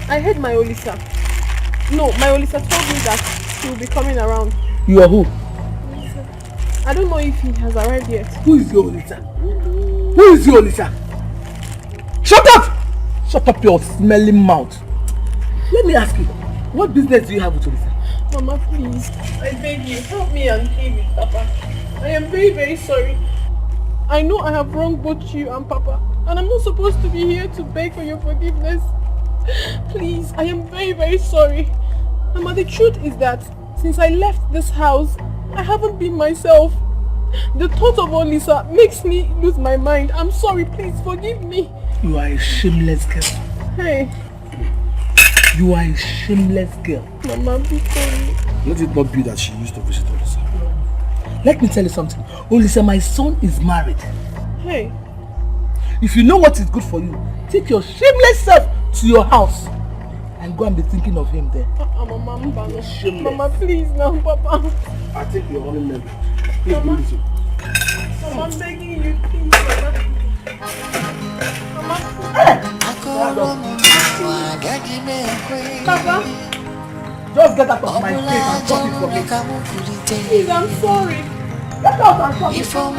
I heard my Olisa. No, my Olisa told me that he will be coming around. You are who? I don't know if he has arrived yet. Who is your Olisa? Who is your Olisa? Shut up! Shut up your smelling mouth. Let me ask you, what business do you have with Olisa? Mama, please. I beg you, help me and pay with Papa. I am very, very sorry. I know I have wronged both you and Papa, and I'm not supposed to be here to beg for your forgiveness. Please, I am very, very sorry. Mama, the truth is that since I left this house, I haven't been myself. The thought of Olisa makes me lose my mind. I'm sorry, please forgive me. You are a shameless girl. Hey. You are a shameless girl. Mama, be sorry. Let it not be that she used to visit Olisa. Let me tell you something. Olisa, my son is married. Hey. If you know what is good for you, take your shameless self to your house and go and be thinking of him there. Mama, please now, Papa. I think you're only member. Mama, Mama, I'm begging you, please, Mama. Papa. Just get out of my face and talk it for me. Please, I'm sorry. Get out and talk it for me.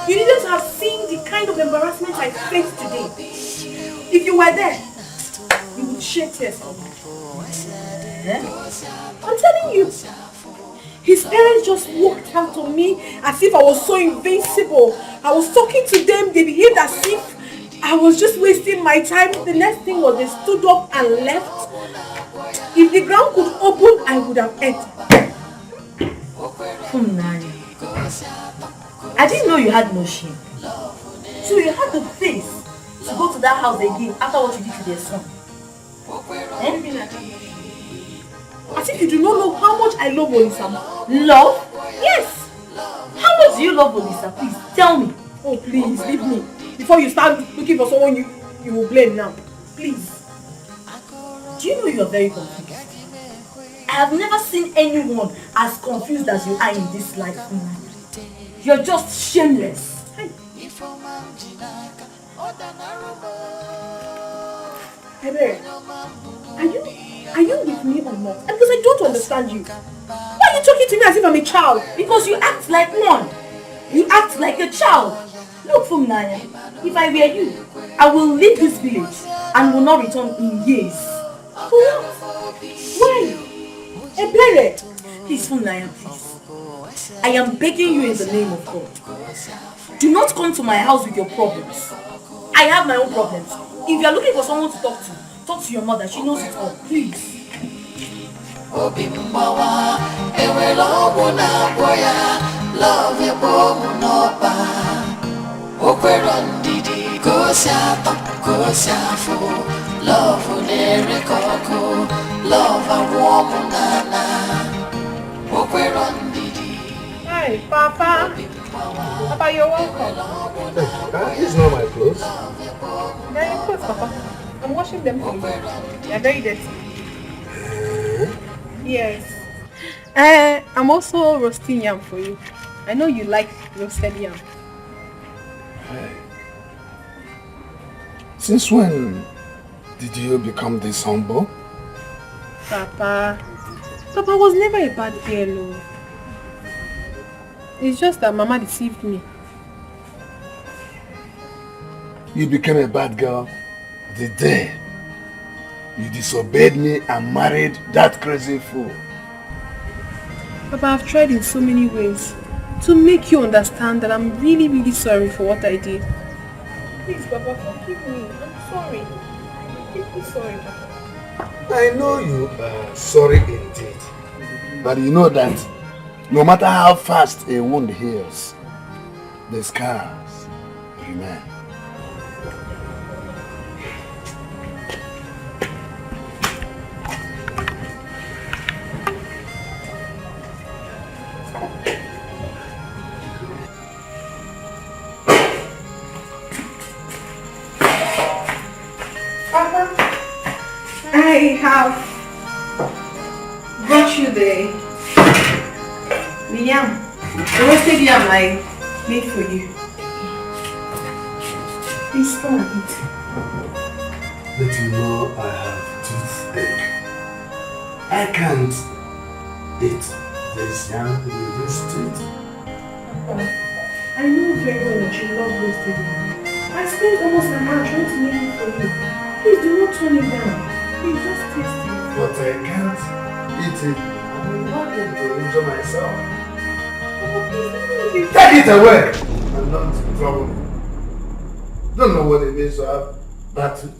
You needn't have seen the kind of embarrassment I faced today. If you were there, you would shed tears for me. I'm telling you. His parents just walked out on me as if I was so invincible. I was talking to them, they behaved as if I was just wasting my time. The next thing was they stood up and left. If the ground could open, I would have entered. I didn't know you had no shame. So you had the face to go to that house again after what you did to their son. As if you do not know how much I love Olisa. Love? Yes! How much do you love Olisa? Please, tell me. Oh, please, leave me. Before you start looking for someone you will blame now. Please. Do you know you are very confused? I have never seen anyone as confused as you are in this life. You're just shameless. Hey, are you with me or not? Because I don't understand you. Why are you talking to me as if I'm a child? Because you act like one. You act like a child. Look, Fumnaya, if I were you, I will leave this village and will not return in years. Why? Ebere! Please, Fumnaya, please. I am begging you in the name of God. Do not come to my house with your problems. I have my own problems. If you are looking for someone to talk to your mother. She knows it all. Please. Hi, Papa. Papa, you're welcome. These are my clothes. They're your clothes, Papa. I'm washing them for you. They're very dirty. Yes. I'm also roasting yam for you. I know you like roasted yam. Since when did you become this humble? Papa was never a bad girl. Oh. It's just that Mama deceived me. You became a bad girl the day you disobeyed me and married that crazy fool. Papa, I've tried in so many ways to make you understand that I'm really, really sorry for what I did. Please, Papa, forgive me. I'm sorry. I'm deeply sorry, Papa. I know you are sorry indeed. But you know that no matter how fast a wound heals, the scars remain. I have brought you the yam. The roasted yam I made for you. Please come and eat. But you know I have toothache. I can't eat this yam with this tooth. I know very well that you love roasted yam. I spent almost an hour trying to make it for you. Please do not turn it down. Please just taste it. But I can't eat it. I'm not going to enjoy myself. Take it away! I'm not in trouble. Don't know what it means to have bad tooth.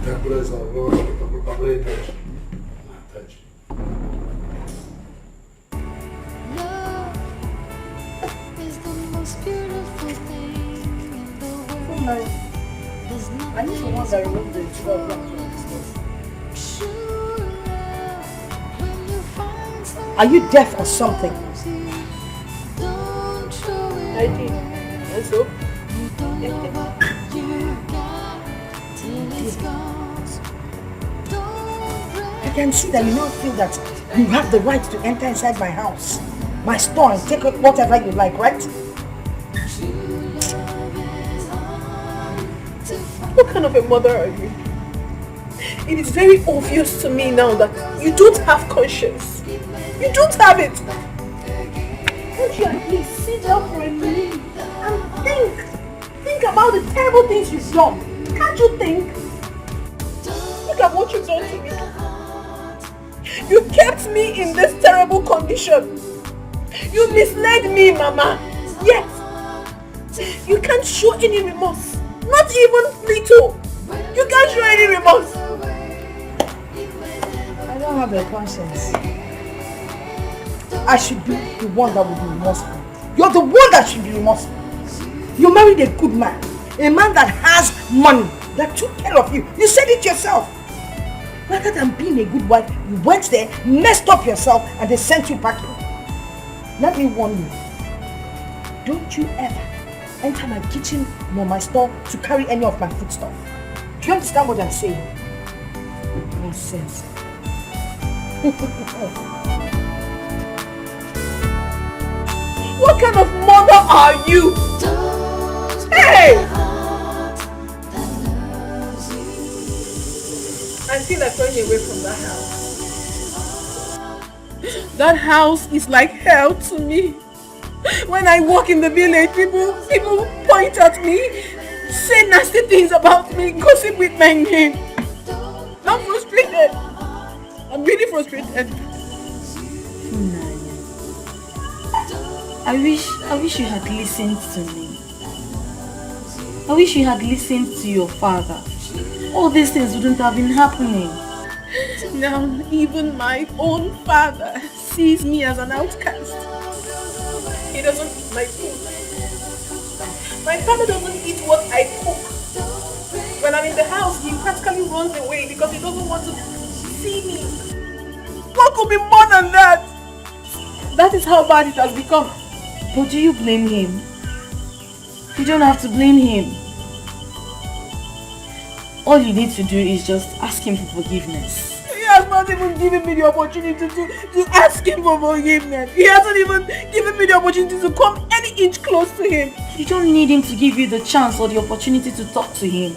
That place I'll go to touch. I need the one that removed the 12 blocks from the stairs. Are you deaf or something? I did. And so? I can see that you now feel that you have the right to enter inside my house, my store, and take whatever you like, right? What kind of a mother are you? It is very obvious to me now that you don't have conscience. You don't have it. Can't you at least sit down for a minute and think about the terrible things you've done? Can't you think? Look at what you've done to me. You kept me in this terrible condition. You misled me, Mama. Yes. You can't show any remorse. Not even little. You can't show any remorse. I don't have a conscience. I should be the one that would be remorseful. You're the one that should be remorseful. You married a good man. A man that has money. That took care of you. You said it yourself. Rather than being a good wife, you went there, messed up yourself, and they sent you packing. Let me warn you. Don't you ever enter my kitchen nor my store to carry any of my foodstuff. Do you understand what I'm saying? Nonsense. What kind of mother are you? Hey! I feel like running away from that house. That house is like hell to me. When I walk in the village, people point at me, say nasty things about me, gossip with my name. I'm frustrated. I'm really frustrated. I wish you had listened to me. I wish you had listened to your father. All these things wouldn't have been happening. Now even my own father sees me as an outcast. He doesn't eat my food. My father doesn't eat what I cook. When I'm in the house, he practically runs away because he doesn't want to see me. What could be more than that? That is how bad it has become. But do you blame him? You don't have to blame him. All you need to do is just ask him for forgiveness. He has not even given me the opportunity to ask him for forgiveness. He hasn't even given me the opportunity to come any inch close to him. You don't need him to give you the chance or the opportunity to talk to him.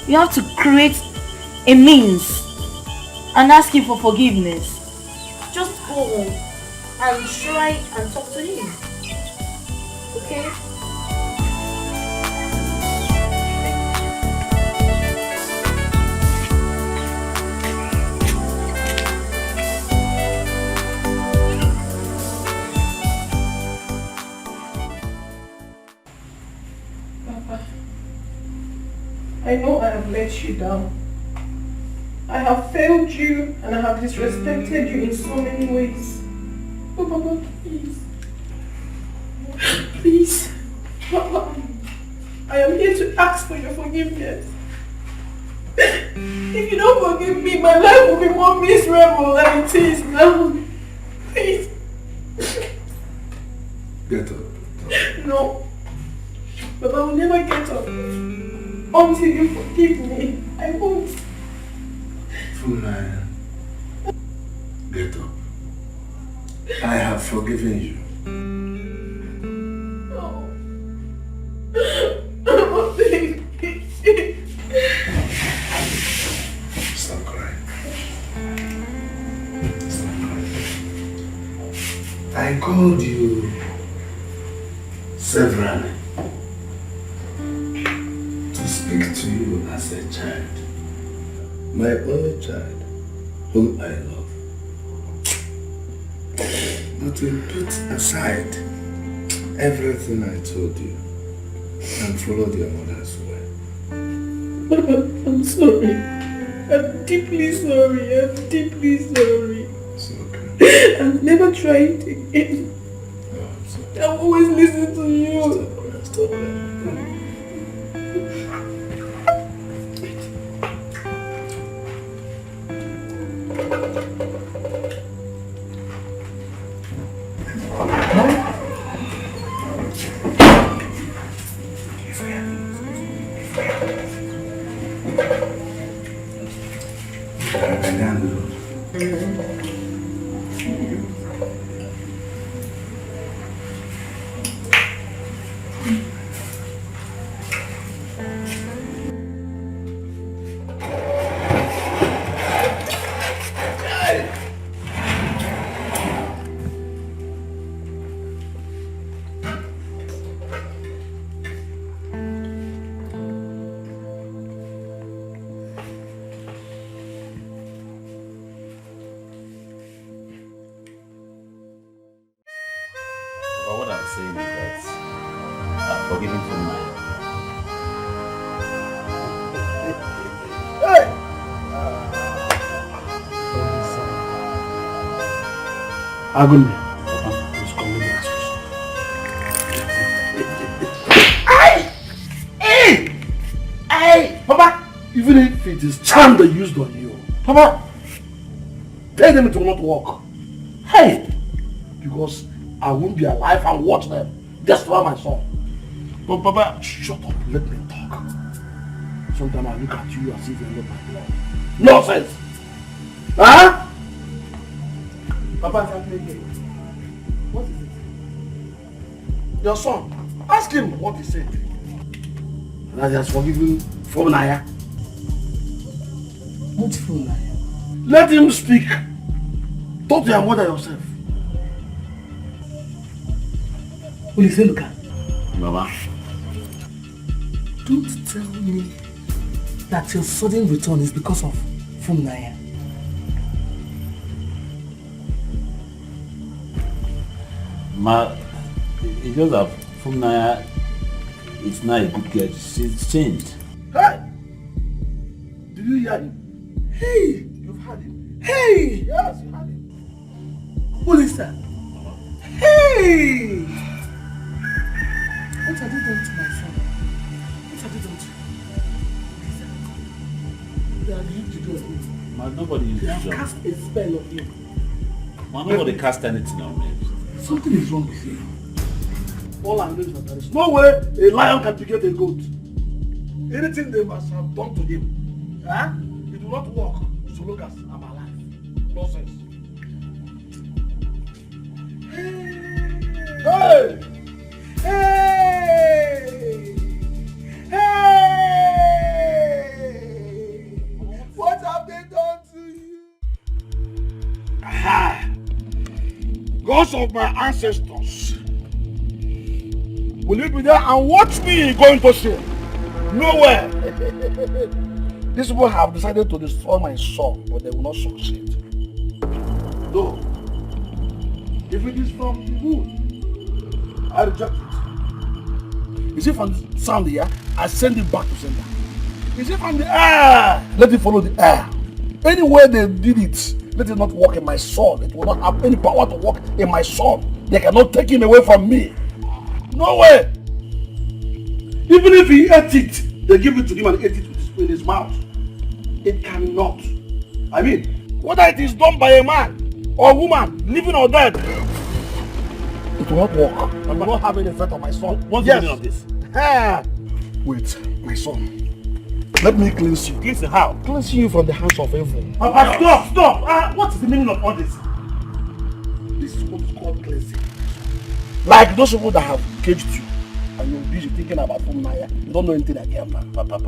You have to create a means and ask him for forgiveness. Just go home and try and talk to him. Okay? I know I have let you down. I have failed you and I have disrespected you in so many ways. Oh, Papa, please. Please. Papa, I am here to ask for your forgiveness. If you don't forgive me, my life will be more miserable than it is now. Please. Get up. No. But I will never get up. Until you forgive me, I won't. Funaya, get up. I have forgiven you. No. Stop crying. Stop crying. I called you severally to speak to you as a child. My only child, whom I love. But you put aside everything I told you and followed your mother's way. I'm sorry. I'm deeply sorry. I'm deeply sorry. It's okay. I've never tried again. No, I'm sorry. I've always listened to you. Stop that. Agony. He's coming to ask you. Hey! Papa! Even if it is charm they used on you, Papa, tell them it will not work. Hey! Because I won't be alive and watch them destroy my son. But Papa, shut up. Let me talk. Sometimes I look at you as if you're not my blood. Nonsense! Huh? Papa, what is it? Your son. Ask him what he said. That he has forgiven Funaya. What Funaya? Let him speak. Talk to your mother yourself. Will you say, Luka? Mama. Don't tell me that your sudden return is because of Funaya. Ma, it's just that Funaya is not a good girl. She's changed. Hey! Did you hear him? Hey! You've heard him. Hey! Yes, you heard him. Who is that? Hey! What have you done to my son? What have you done to him? They have used to do it. Ma, nobody used They to have do it. cast a spell on you. Ma, nobody cast anything on me. Something is wrong with you. All I know is that there is no way a lion can pick a goat. Anything they must have done to him, it will not work so long as I'm alive. Nonsense. Hey! Hey! Hey! What have they done to you? Aha! Gods of my ancestors, will you be there and watch me going to shame? Nowhere! These people have decided to destroy my son, but they will not succeed. Though, if it is from the wood, I reject it. Is it from the sound here? I send it back to sender. Is it from the air? Let it follow the air. Anywhere they did it, let it not work in my son. It will not have any power to work in my son. They cannot take him away from me. No way! Even if he ate it, they give it to him and ate it with his mouth. It cannot. I mean, whether it is done by a man or a woman, living or dead, it will not work. It will not have any effect on my son. What's the meaning of this? Wait, my son. Let me cleanse you. Cleanse you how? Cleanse you from the hands of evil. Papa, stop! What is the meaning of all this? This is what is called cleansing. Like those people that have caged you and you're busy thinking about Maya. You don't know anything again, Papa.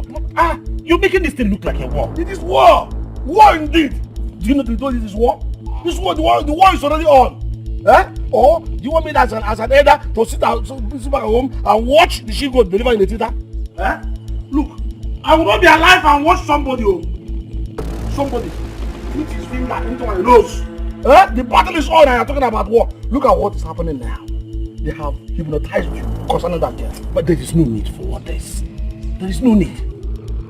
You're making this thing look like a war. It is war! War indeed! Do you know this is war? This war, the war is already on. Or do you want me as an elder to sit back at home and watch the sheep goat deliver in the theater? Look, I will not be alive and watch somebody put his finger into my nose. The battle is on and you're talking about war. Look at what is happening now. They have hypnotized you concerning that girl. But there is no need for all this. There is no need.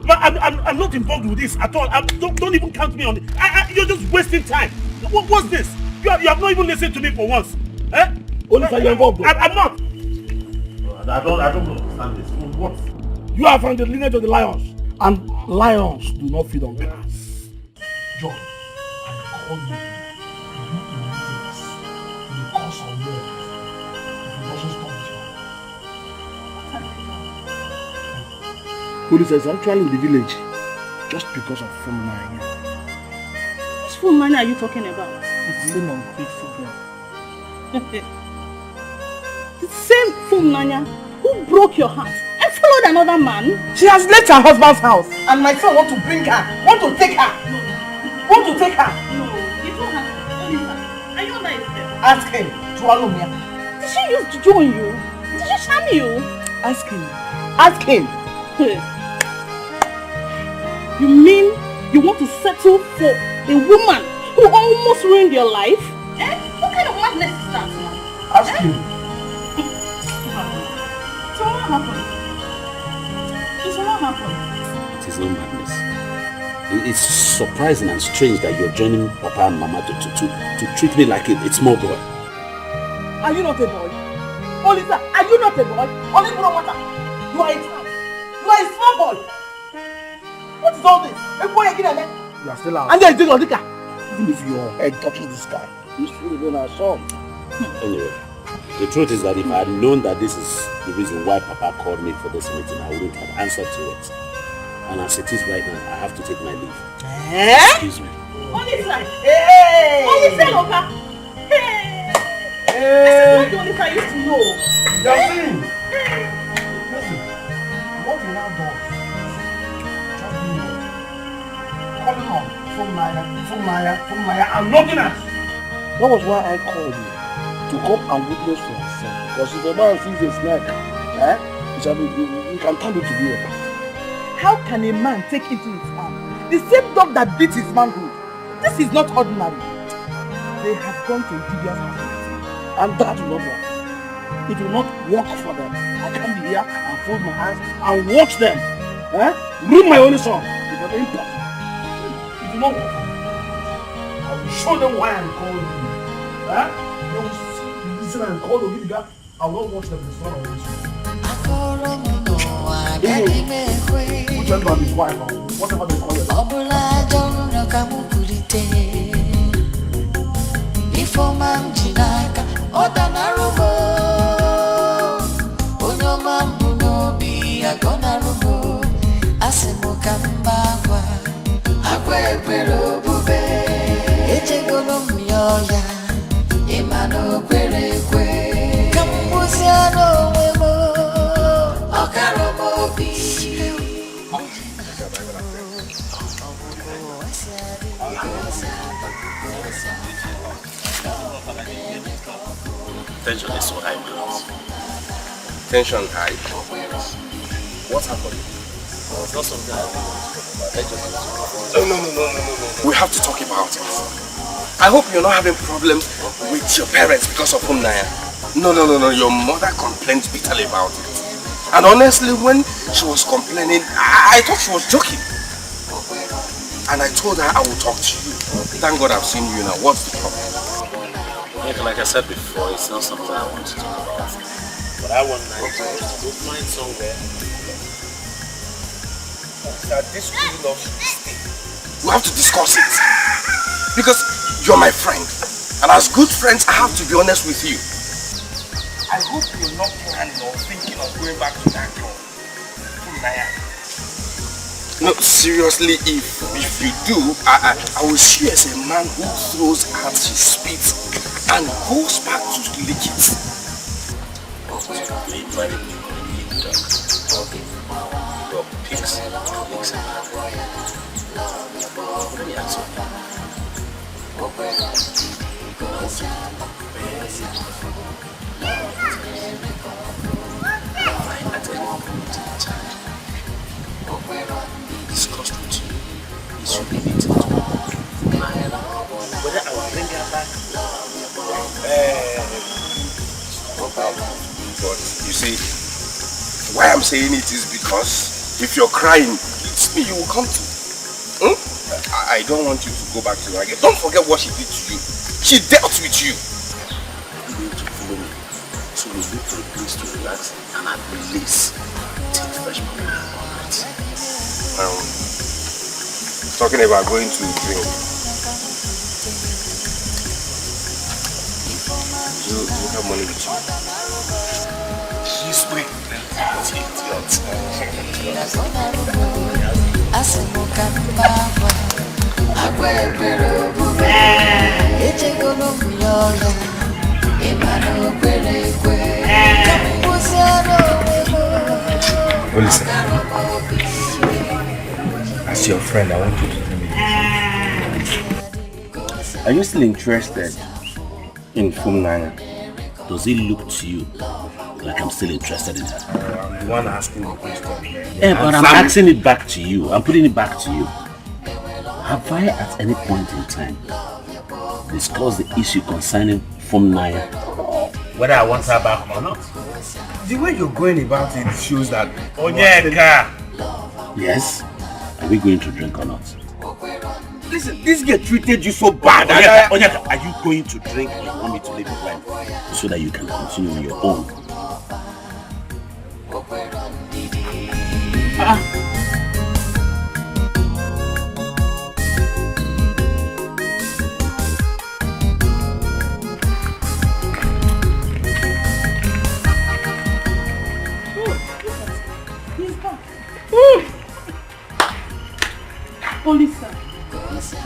But I'm not involved with this at all. Don't even count me on it. You're just wasting time. What's this? You have not even listened to me for once. Only you're involved. I'm not. I don't understand this. What? You are from the lineage of the lions. And lions do not feed on grass. John, I call you. Because of them. If you doesn't stop this. Police is actually in the village. Just because of Fulmania. Which Fulmania are you talking about? It's the same ungrateful girl. The same Fulmania who broke your heart and followed another man? She has left her husband's house and my son want to bring her, want to take her. No. You don't have to. Are you under his spell? Ask him. Did she use juju on you? Did she charm you? Ask him. Ask him. You mean you want to settle for a woman who almost ruined your life? What kind of madness is that now? Ask him. So what happened? It is not madness. It's surprising and strange that you're joining Papa and Mama to treat me like a small boy. Are you not a boy? Olisa, are you not a boy? Only you are a child. You are a small boy. What is all this? You are still out. And then you take your even if your head touches the sky, you still remain our son. Anyway, the truth is that if I had known that this is the reason why Papa called me for this meeting, I wouldn't have answered to it. And as it is right now, I have to take my leave. Excuse me. Olisa! Hey! Olisa, Loka! Hey! This is not the Olisa I used to know. Yasin! Listen, what you now do? Just do it. Calling on Fulmaya, and nothing else. That was why I called you. To come and witness for yourself. Because if a man sees a snake, you can turn it to be a bat. How can a man take into his arm the same dog that beats his manhood? This is not ordinary. They have gone to Gideon's house. And that will not work. It will not work for them. I can't be here and fold my eyes and watch them. Ruin my only son. It will impossible. It will not work. I will show them why I'm calling you. They will see the reason I'm calling you. I will not watch them destroy my only son. Which one is his wife or whatever they call it. Echego Tension is so high, man. Tension high. What happened? It's not something I really want to talk about. No. We have to talk about it. I hope you're not having problems with your parents because of Naya. No. Your mother complained bitterly about it. And honestly, when she was complaining, I thought she was joking. And I told her I would talk to you. Thank God I've seen you now. What's the problem? Like I said before, it's not something I want to talk about. But I want to go find somewhere that this real love should stay. We have to discuss it. Because you're my friend. And as good friends, I have to be honest with you. I hope you're not planning or thinking of going back to that girl. No, seriously, if you do, I will see you as a man who throws out his spit and goes back to lick it. Your pigs licks a man. Let me ask you. At any point in time, discussed with you, it should be meeting to whether I will bring her back. But you see, why I'm saying it is because if you're crying, it's me you will come to. I don't want you to go back to her again. Don't forget what she did to you. She dealt with you. You need to follow me. So we look for a place to relax and have release. Take fresh money all night. Talking about going to drink. You have money with you? She's waiting. Well, listen. As your friend, I want you to tell me this. Are you still interested in Naya? Does it look to you like I'm still interested in her? I'm the one asking the question. Yeah, but I'm asking it back to you. I'm putting it back to you. Have I at any point in time discussed the issue concerning Naya? Whether I want her back or not? The way you're going about it shows that... Onyeka! Yes? Are we going to drink or not? Listen, this girl treated you so bad. Onyeka, are you going to drink or you want me to leave your wife so that you can continue on your own?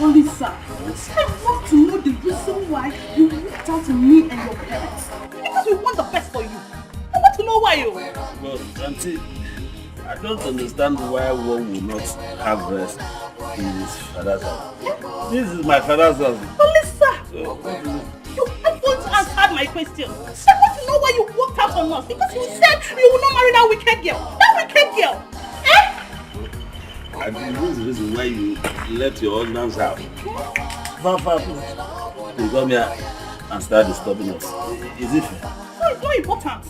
Olisa, I want to know the reason why you reached out to me and your parents. Because we want the best for you. I want to know why you... Well, Auntie, I don't understand why one will not have rest in his father's house. This is my father's house. Olisa, So, what is it? you haven't answered my question. I want to know why you walked out on us. Because you said you will not marry that wicked girl. That wicked girl. Eh? And this is the reason why you left your husband's house. Far, please. You come here and start disturbing us. Is it fair? No, it's not important.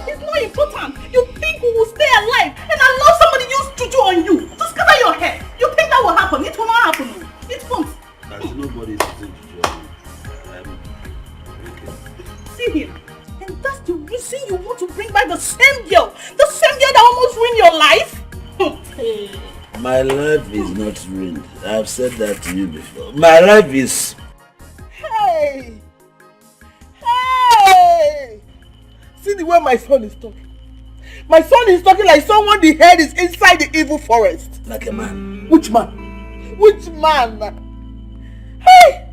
It's not important. You think we will stay alive and allow somebody use juju on you to scatter your head? You think that will happen? It will not happen. It won't. There's nobody sitting juju on you. Okay. See here. And that's the reason you want to bring back the same girl. The same girl that almost ruined your life. Hey. My life is not ruined. I've said that to you before. My life is... Hey! Hey! See the way my son is talking. My son is talking like someone the head is inside the evil forest. Like a man. Which man? Which man? Hey!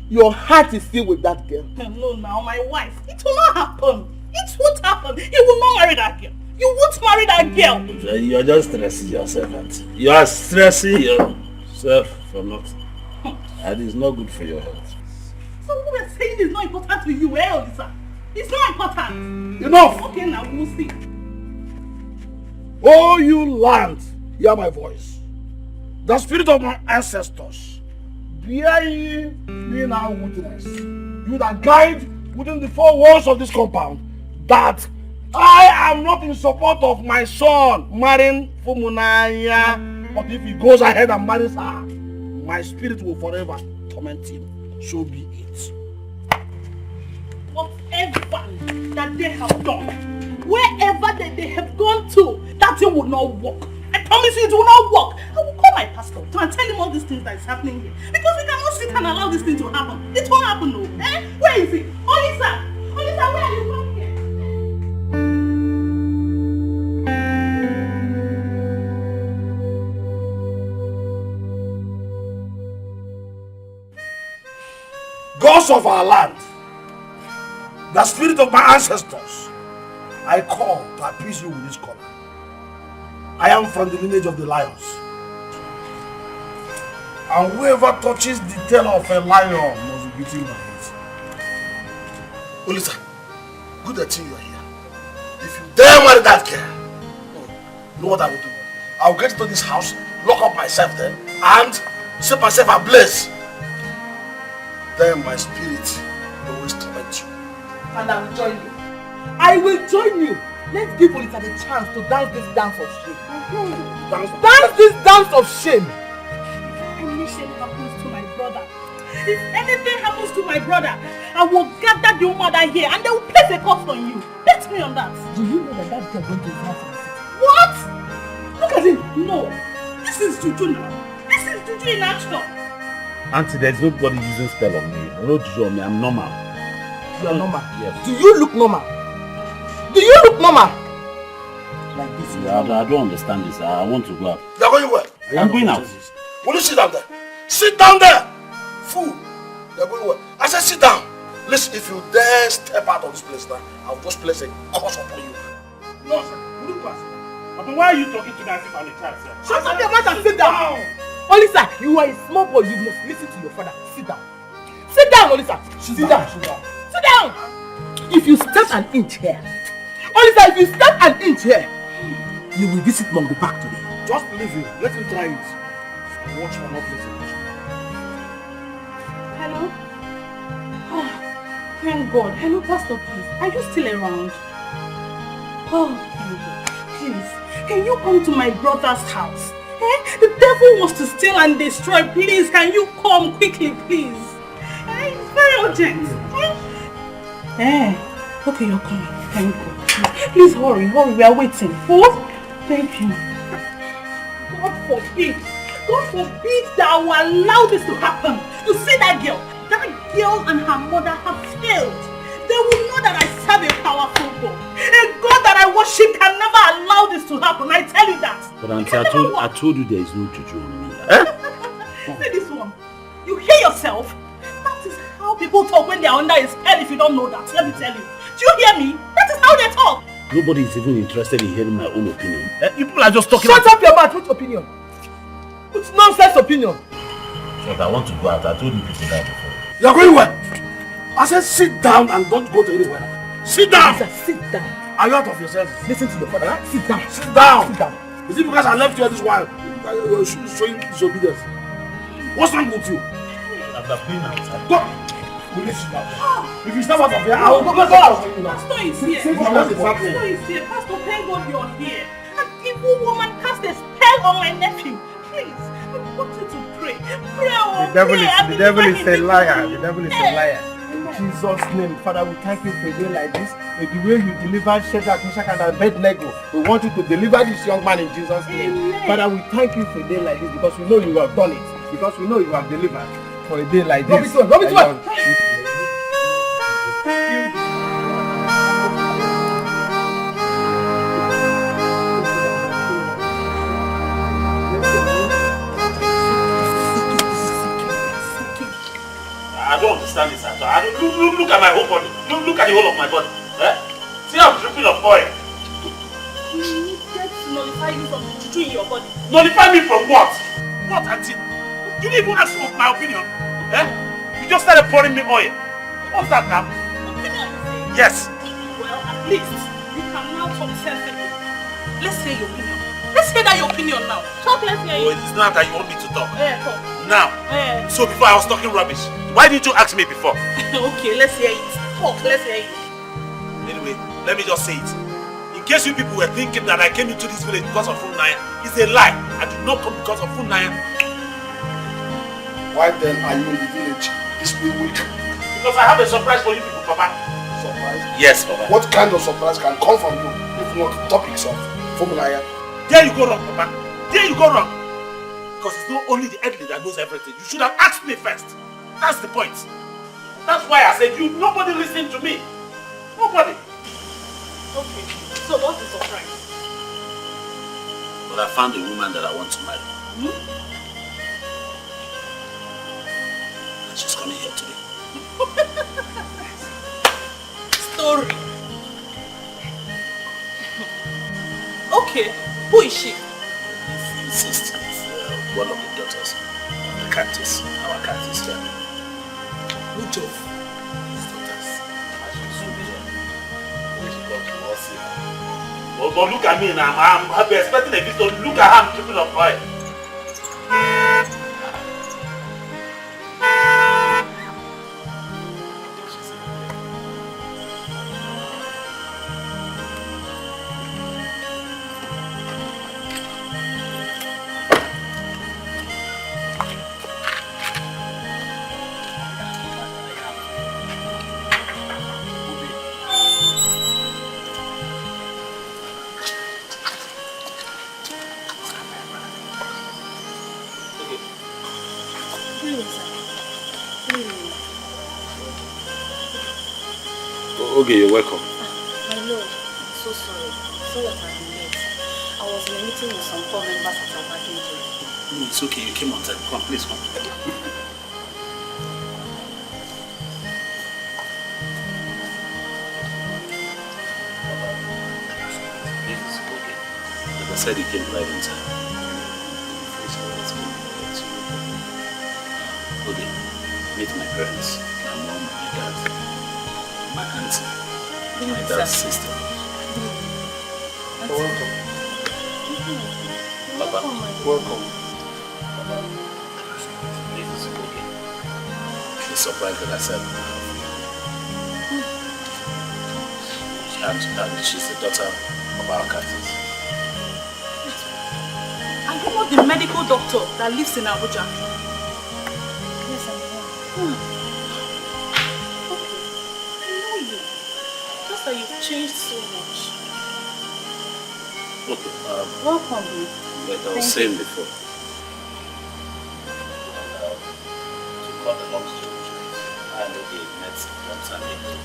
your heart is still with that girl. No, now my wife. It will not happen. It won't happen. You will not marry that girl. You won't marry that girl. You are just stressing yourself, auntie. You are stressing yourself for nothing. And it's not good for your health. So what we're saying is not important to you, Lisa. It's not important. Enough! Okay, now we'll see. Oh, you land, hear my voice. The spirit of my ancestors, bear ye me now witness. You that guide within the four walls of this compound, that I am not in support of my son marrying Fumunaya. But if he goes ahead and marries her, my spirit will forever torment him. So be it. Whatever that they have done, wherever that they have gone to, that thing will not work. I promise you it will not work. I will call my pastor to and tell him all these things that is happening here. Because we cannot sit and allow this thing to happen. It won't happen, no. Eh? Where is it? Olisa! Olisa, where are you from here? Gods of our land, the spirit of my ancestors, I call to appease you with this color. I am from the lineage of the lions. And whoever touches the tail of a lion must be beaten by it. Olisa, good that you are here. If you dare marry that girl, know what I will do? I will get into this house, lock up myself there, and set myself ablaze. Then my spirit will always torment you. And I will join you. I will join you. Let's give Olisa the chance to dance this dance of shame. Dance this dance of shame. Anything happens to my brother, if anything happens to my brother, I will gather the mother here and they will place a curse on you. Bet me on that. Do you know that girl going to his house in the city? What? Look at him. No. This is juju now. This is juju in action. Auntie, there's nobody using spell on me. No juju on me. I'm normal. You are normal? Yes. Do you look normal? Do you look normal? Like this. Yeah, I don't understand this. I want to go out. You're going where? I'm going out. Will you sit down there? Sit down there! Fool! You're going where? I said sit down! Listen, if you dare step out of this place now, I'll just place a curse upon you. No, sir. You look past. But why are you talking to me as if I'm a child, sir? Shut up your mouth and sit down! Olisa, you are a small boy. You must listen to your father. Sit down. Sit down, Olisa. Sit down. Sit down. If you step an inch here, Olisa, if you step an inch here, you will visit Mongo Park today. Just leave him. Let him try it. Watch for not listening. Hello? Oh, thank God. Hello, Pastor, please. Are you still around? Oh, thank God. Please, can you come to my brother's house? The devil wants to steal and destroy. Please, can you come quickly, please? It's very urgent. Okay, you're coming. Thank God. Please hurry, we are waiting. What? Thank you. God forbid that I will allow this to happen. You see that girl? That girl and her mother have failed. They will know that I serve a powerful God. A God that I worship can never allow this to happen. I tell you that. But auntie, I told you there is no juju on me. See this one. You hear yourself? That is how people talk when they are under a spell if you don't know that. Let me tell you. Do you hear me? That is how they talk. Nobody is even interested in hearing my own opinion. People are just talking. Shut up your mouth. Which opinion? Which nonsense opinion? Shut, I want to go out. I told you people that before. You're going where? I said sit down and don't go to anywhere. Sit down! Sit down. Are you out of your senses? Listen to your father. Sit down. Sit down! Sit down. Is it because I left you this while? You're showing disobedience. What's wrong with you? I've been outside. Go! Will you sit down? If you step out of here, I will go out. Pastor is here. Pastor is here. Pastor, thank God you're here. An evil woman cast a spell on my nephew. Please, I want you to pray. Pray, The devil is a liar. The devil is a liar. In Jesus' name, Father, we thank you for a day like this. The way you delivered Shadrach, Meshach, and Abednego, we want you to deliver this young man in Jesus' name. Amen. Father, we thank you for a day like this because we know you have done it. Because we know you have delivered for a day like this. Rub it on. I don't Look at my whole body. Look at the whole of my body. Eh? See I'm dripping of oil. We needed to nullify you from the juju in your body. Nullify me from what? What, auntie? You didn't even ask for my opinion. Eh? You just started pouring me oil. What's that now? Opinion, you say? Yes. Well, at least you can now talk sensibly. Let's hear your opinion. Let's hear that your opinion now. Talk, let's hear Oh, it. it's not that you want me to talk. Yeah, talk. Now. Yeah. So before I was talking rubbish. Why didn't you ask me before? Okay, let's hear it. Talk, let's hear it. Anyway, let me just say it. In case you people were thinking that I came into this village because of Funaya, it's a lie. I did not come because of Funaya. Why then are you in the village this week? Because I have a surprise for you people, Papa. Surprise? Yes, Papa. What kind of surprise can come from you if not topics of Funaya? There you go wrong, Papa. There you go wrong. Because it's not only the elderly that knows everything. You should have asked me first. That's the point. That's why I said nobody listened to me. Nobody. Okay, so what's the surprise? But I found a woman that I want to marry. And she's coming here today. Story. Okay, who is she? Insist. One of the daughters of the cactus, our cactus here. Which of? His daughters. As you soon be here. When she comes, we'll all see her. But look at me now. I'm expecting a visitor. Look at how I'm tripping up oil. Okay, you're welcome. I know. I'm so sorry. So that I've been late. I was in a meeting with some core members at our parking place. No, it's okay. You came on time. Come on, please come. Like I said, you came right on time. Okay, meet my parents, my mom, my dad, my auntie, my dad's sister. Welcome. Papa. Welcome. This is okay. The surprise that I said and she's the daughter of our cactus. Are you not the medical doctor that lives in Abuja? Yes, I am. Okay. I know you. Just that you've changed so much. Okay, Welcome, babe. like I was saying before, to cut the long story short, I know they met one time ago.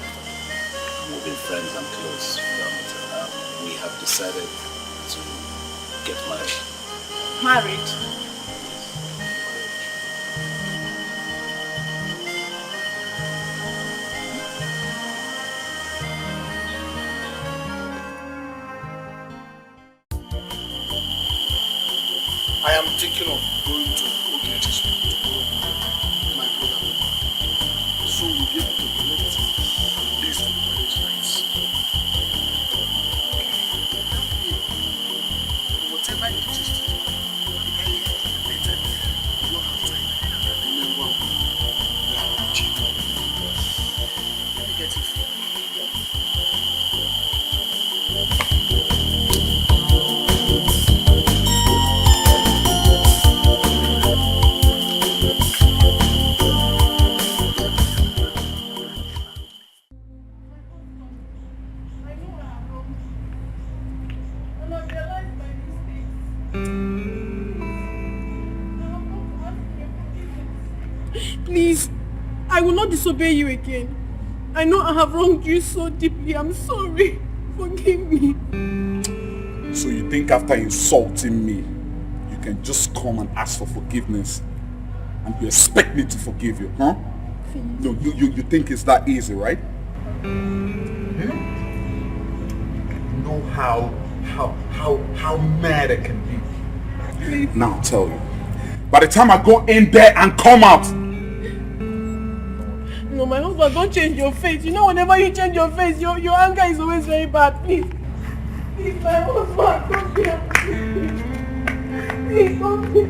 We've been friends and close, but we have decided to get married. Married? I am thinking of going to go get his my brother. So we'll be able to collect this for marriage rights. Whatever it is to do, the earlier the better. You don't have time. Remember, we are cheap. Let me get it. Please, I will not disobey you again. I know I have wronged you so deeply. I'm sorry. Forgive me. So you think after insulting me, you can just come and ask for forgiveness and you expect me to forgive you, huh? No, you think it's that easy, right? Know how mad I can be. Now I'll tell you. By the time I go in there and come out. No, my husband, don't change your face. You know, whenever you change your face, your anger is always very bad. Please. Please, my husband, don't be angry. Please, don't be.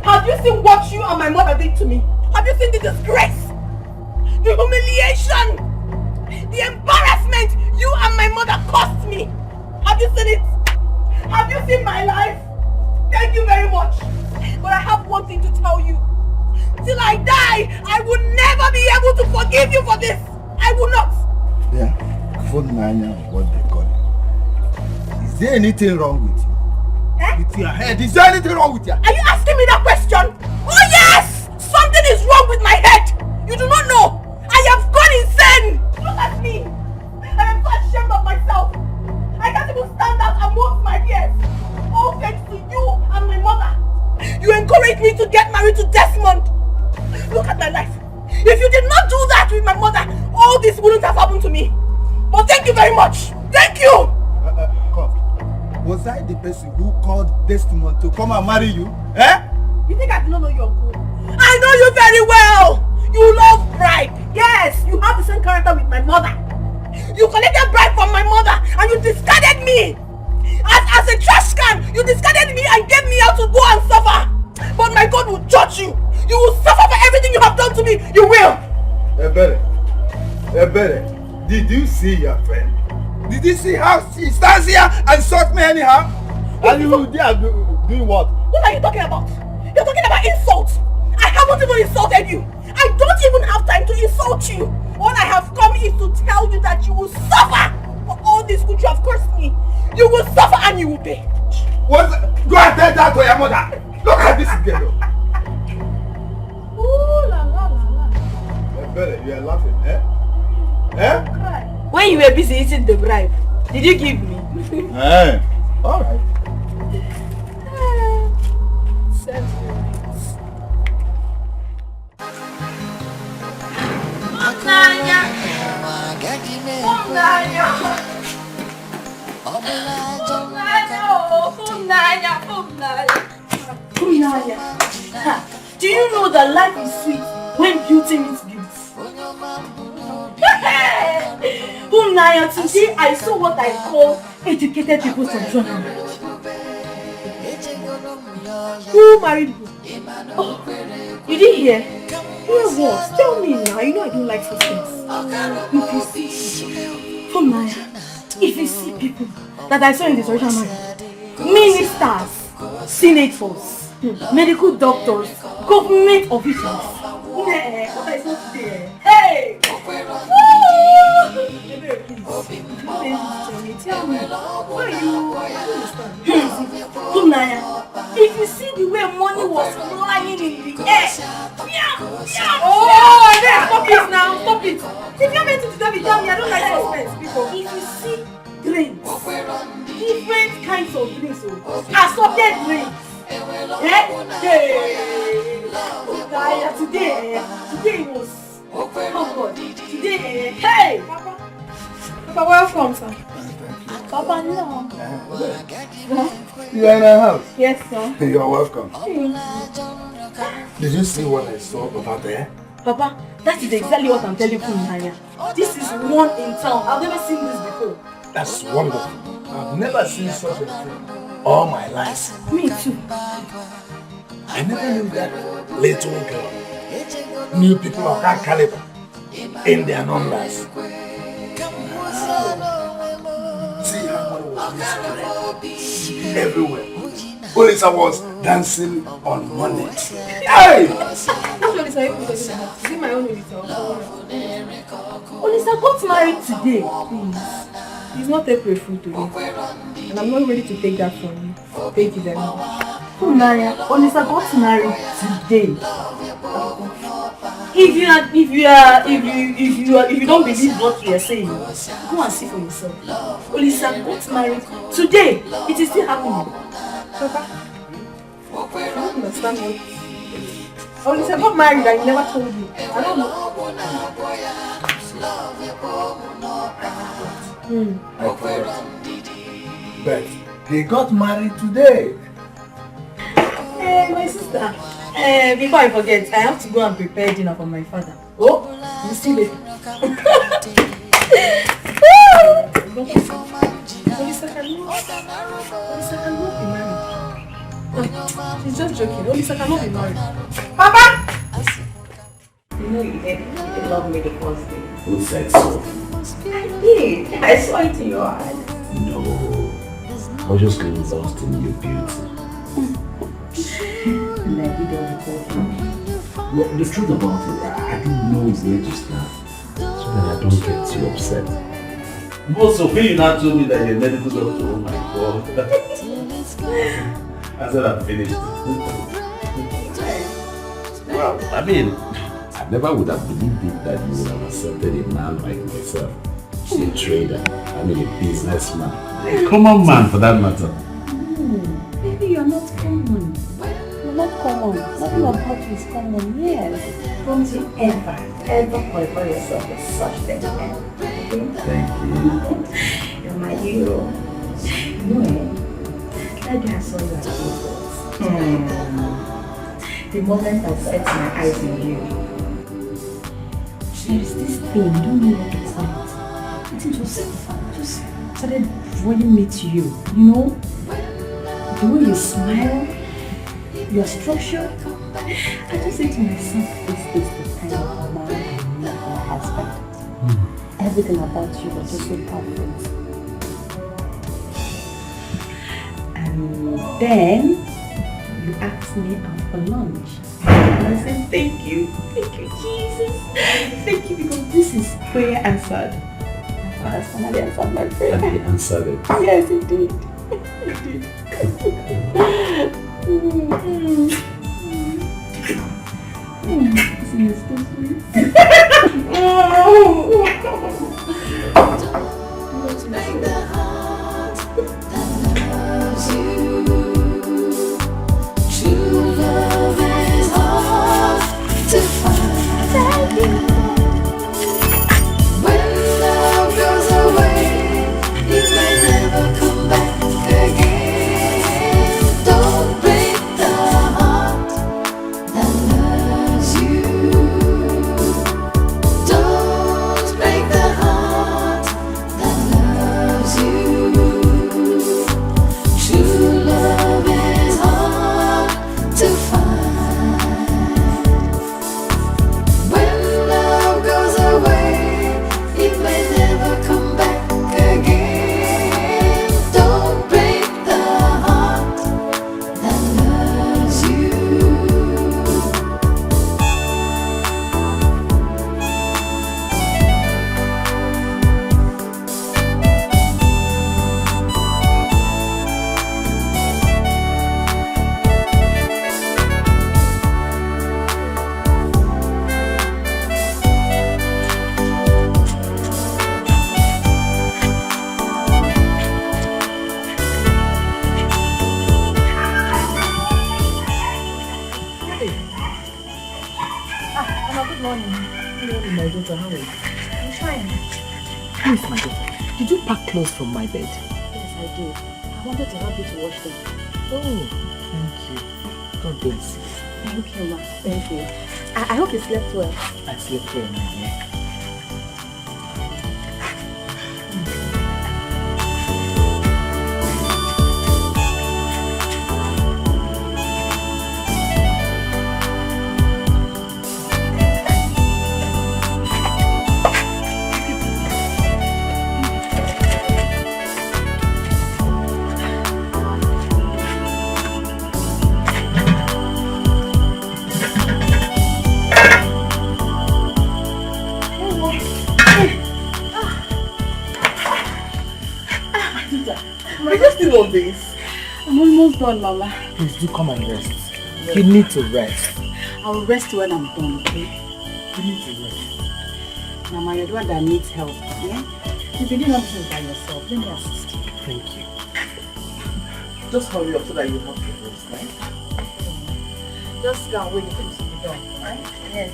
Have you seen what you and my mother did to me? Have you seen the disgrace? The humiliation? The embarrassment you and my mother caused me? Have you seen it? Have you seen my life? Thank you very much. But I have one thing to tell you. Till I die, I will never be able to forgive you for this. I will not. Yeah, phone Nanya, what they call it. Is there anything wrong with you? With your head? Is there anything wrong with you? Are you asking me that question? Oh yes! Something is wrong with my head. You do not know. I have gone insane. Look at me. I am so ashamed of myself. I can't even stand out amongst my peers. All thanks to you and my mother. You encouraged me to get married to Desmond. Look at my life. If you did not do that with my mother, all this wouldn't have happened to me. But thank you very much. Thank you. Come. Was I the person who called Desmond to come and marry you? Eh? You think I do not know your goal? I know you very well. You love bribe. Yes, you have the same character with my mother. You collected bribe from my mother and you discarded me. As a trash can, you discarded me and gave me out to go and suffer. But my God will judge you. You will suffer for everything you have done to me. You will. Ebere, did you see your friend? Did you see how she stands here and insults me anyhow? And you are doing what? What are you talking about? You're talking about insults. I haven't even insulted you. I don't even have time to insult you. All I have come is to tell you that you will suffer for all this which you have cursed me. You will suffer and you will pay. What? Go and tell that to your mother. Look at this girl. Ooh la la la la. Ebere, you are laughing, eh? Eh? When you were busy eating the bribe, did you give me? Eh. Alright. Do you know that life is sweet when beauty meets beauty? Naya, today I saw what I call educated people's traditional marriage. Who married who? Oh, you didn't hear? Hear what? Tell me now. You know I don't like such things. If you see, Naya, if you see people that I saw in the traditional marriage, ministers, senators, medical doctors, government officials. What I saw today? Hey! Tell me, why you understand? Naya, if you see the way money was flying in the air. Oh, stop it now, stop it. If you're meant to tell me, I don't like suspense people. If you see drinks, different kinds of drinks, assorted drinks. Hey! Naya, today was oh God, today, hey! Papa, welcome, sir. Papa, no. You are in our house? Yes, sir. You are welcome. Mm. Did you see what I saw over there? Papa, that is exactly what I'm telling you, Naya. This is one in town. I've never seen this before. That's wonderful. I've never seen such a thing all my life. Me too. I never knew that little girl knew people of that caliber in their numbers. See how money was everywhere. Olisa was dancing on money. Hey! Which Olisa are you talking about? Is it my own Olisa? Olisa got married today. Please. It's not April Fool today. And I'm not ready to take that from you. Thank you very much. Oh, Naya, Olisa got married today. If you don't believe what we are saying, go and see for yourself. Olisa got married today. It is still happening. Papa, I don't understand what. Olisa got married and he never told you. I don't know. I forgot. But they got married today. My sister. Before I forget, I have to go and prepare dinner for my father. Oh, you see it. Olisa cannot be married. She's just joking. Olisa cannot be married. Papa! You know you didn't love me the first day. Who said so? I did. I saw it in your eyes. No. I was just getting lost in your beauty. And I did all the talking. Well, the truth about it, I didn't know where to start. So that I don't get too upset. Also, when you now told me that you're medical doctor, oh my God. I said I'm finished. Well, I mean, I never would have believed it that you would have accepted a man like myself. A trader, I mean a businessman. A common man for that matter. Baby, you're not common. You're not common. Nothing about you is common, yes. Don't you ever qualify yourself as such thing. Thank you. You're my hero. No, that day I saw you at the moment I set my eyes on you, there is this thing, I don't know what to call it. It just started drawing me to you, you know? The way you smile, your structure. I just say to myself, this is the kind of man I need my husband. Everything about you was just so perfect. And then you asked me out for lunch. And I said, thank you, Jesus. Thank you, because this is prayer answered. My father finally answered my prayer. And he answered it. Yes, he did. Isn't it so sweet? Don't make the heart that loves you. True love is hard to find. When love goes away, it may never come back again. Don't break the heart that loves you. Don't break the heart that loves you. True love is hard to find. When love goes away, it may never come back again. Don't break the heart that loves you. Good morning. Hello, my daughter, how are you? I'm fine. Please, my daughter, did you pack clothes from my bed? Yes, I did. I wanted to help you to wash them. Oh, thank you. God bless you. Thank you, ma. Thank you. I hope you slept well. I slept well, my dear. Are you still on this? I'm almost done, Mama. Please do come and rest. You need to rest. I'll rest when I'm done, okay? You need to rest. Mama, you're the one that needs help, yeah? You've been doing everything by yourself. Let me assist you. Thank you. Just hurry up so that you have to rest, right? Just go and wait for things to be done, right? Yes.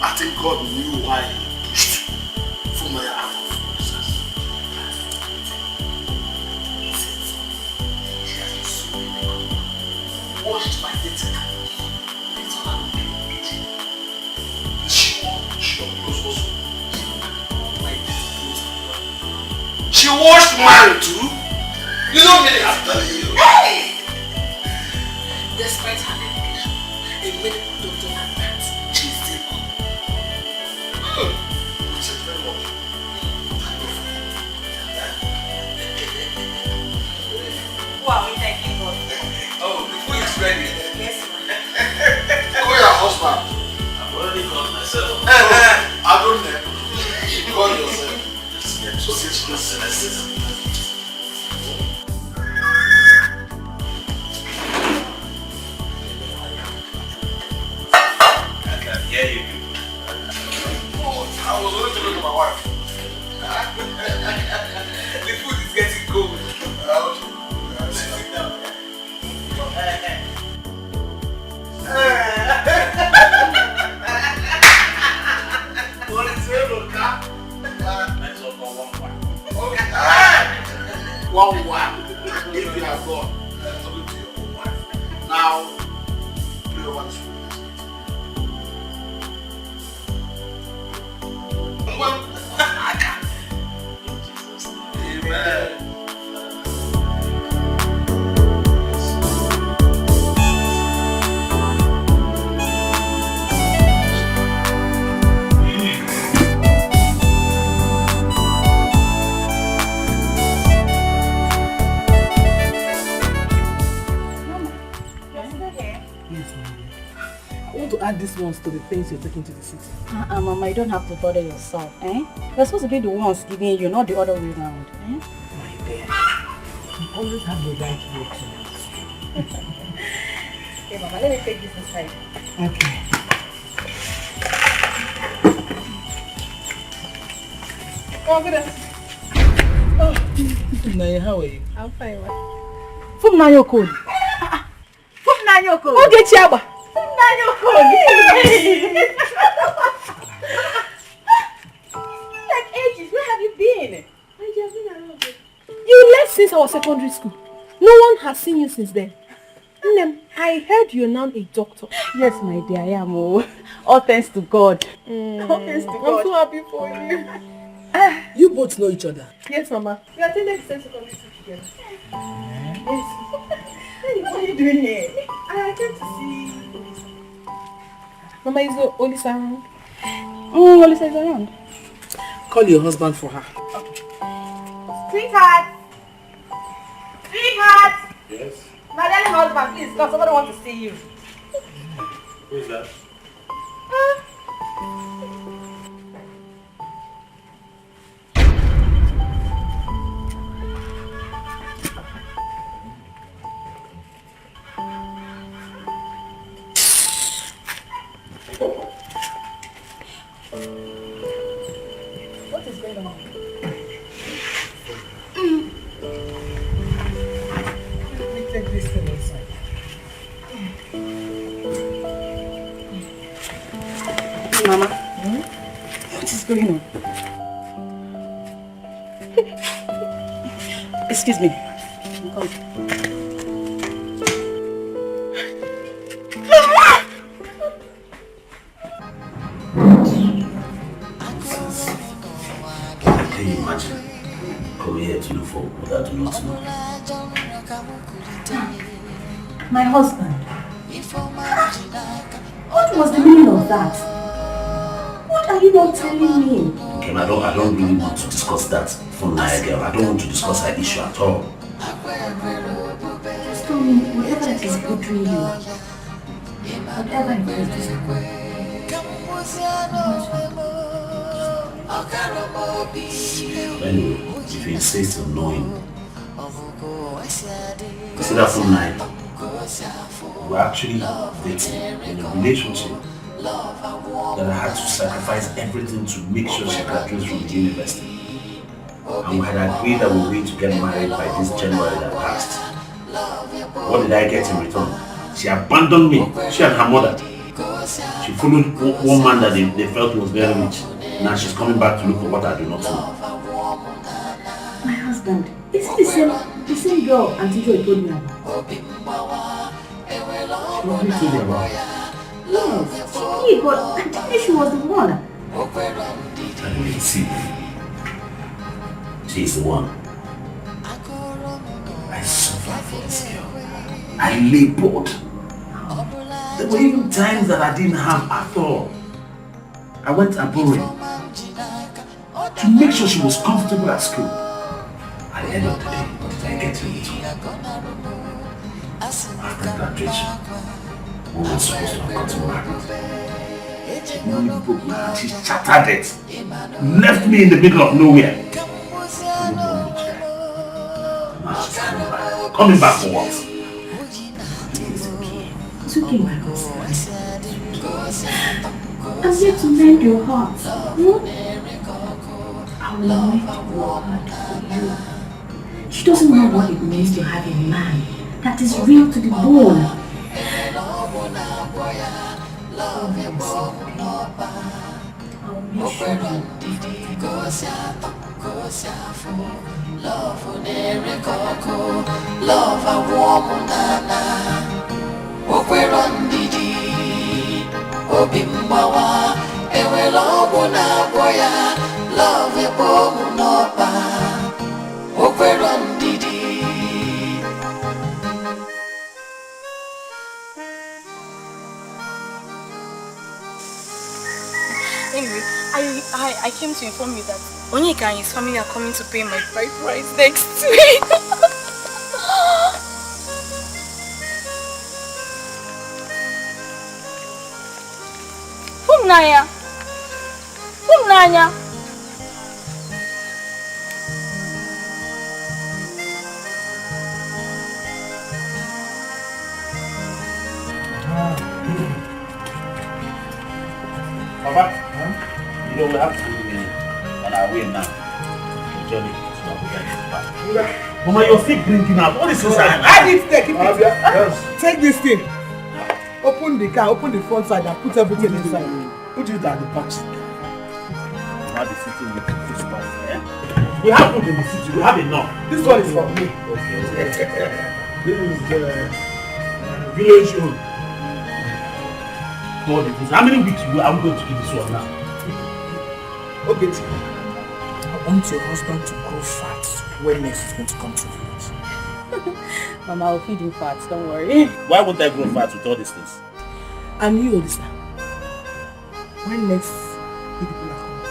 I think God knew why he pushed from my out of process. He has been so many. Washed my dirty hands. It's all I'm doing. She clothes also. My dirty clothes. She washed mine too. You don't mean I'm telling you. Hey! Despite her education, a medical doctor like that, she's still good. She said very much. Who are we thanking God? Oh, the food is ready. Yes, Call your husband. I've already called myself. I don't know. You call yourself. So sit down. Yeah, you do. Oh, I was only to look at my wife. The food is getting cold. Sit down. What is it, Luca? Let's all go one. Okay. One. If you have gone, talking to your own wife. Now, play over this food. Well, in Jesus' name. Amen. To add these ones to the things you're taking to the city. Mama, you don't have to bother yourself, eh? You're supposed to be the ones giving you, not the other way around, eh? My dear, you always have the right way to. Okay, Mama, let me take this inside. Okay. Oh, good. Oh, Naya, how are you? I'm fine, ma. From Nayo Code. From Nayo Code. Oh, get Chiaba. Nayo Code. Like ages, where have you been? You left since our secondary school. No one has seen you since then. Nnem, I heard you're now a doctor. Yes, my dear, I am. All thanks to God. All thanks to God. I'm so happy for you. You both know each other? Yes, Mama. We attended the same secondary school together. Yes. Hey, what are you doing here? I came to see... Mama, is Olisa around? Oh, Olisa is around. Call your husband for her. Okay. Sweetheart! Sweetheart! Yes? My darling husband, please come. Somebody wants to see you. Who is that? Mama, what is going on? Excuse me. Come. Can you imagine? Come here to look for what I do not know. My husband. What was the meaning of that? What are you not telling me? Okay, I don't really want to discuss that from Naya girl. I don't want to discuss that issue at all. Just tell me whatever that is bothering you. Whatever it is. Anyway, if you insist on knowing, see that from Naya. We're actually dating in a relationship that I had to sacrifice everything to make sure she graduates from the university. And we had agreed that we were going to get married by this January that passed. What did I get in return? She abandoned me, she and her mother. She followed one man that they felt was very rich. Now she's coming back to look for what I do not know. My husband, is it the same girl Auntie Joy told me about? What did you tell me about? Yes, she did, but I think she was the one. I didn't see. She's the one. I suffered for this girl. I labored. There were even times that I didn't have at all. I went abroad to make sure she was comfortable at school. At the end of the day, what did I get in return? After graduation, we were supposed to have gotten married. She only broke my heart. She shattered it. Left me in the middle of nowhere. Now she's coming back. Coming back for what? It's okay, my husband. I'm here to mend your heart. I will make it hard for you. She doesn't know what it means to have a man that is real to the bone. I'll make sure you love a woman okwero ndidi obimbawa ewela obuna boya love ebomu noba okwero ndidi. Anyway, I came to inform you that Onyeka and his family are coming to pay my bride price next week. Naya. Papa, you know we have to be on our way now. The journey to Abuja is back. Mama, you're still drinking out. What is this? I need to take it. Yes. Take this thing. Open the car, open the front side and put everything inside. Put it at the back seat. Now the sitting with this part. We have food in the city. We have enough. This one is for me. Okay. This is the village room. How many weeks are we going to do this one now? Okay. I want your husband to grow fat when next is going to come to the village. Mama, I'll feed him fat, don't worry. Why won't I grow fat with all these things? And you, Olisa, when next you people are coming,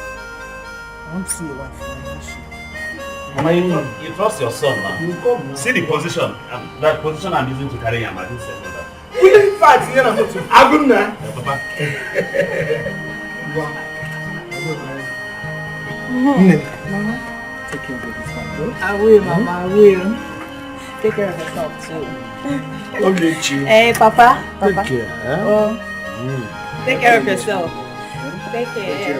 I want to see your wife. Mama, you trust your son now. You come now. See the position, that position I'm using to carry him. I didn't say that. We didn't fight here. I'm going to. Yeah, Papa. Mama, take care of this man, bro. I will, Mama, I will. Take care of yourself too. Okay, Hey, Papa. Take care. Oh. Take care of yourself. Take care.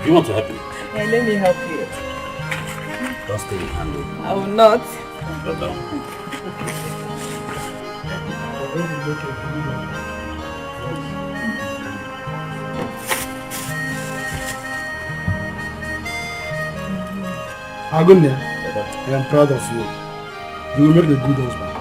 You want to help me? Yeah, let me help you. Don't stay with handle. I will not. Go down. Agunya, I am proud of you. You will make a good husband.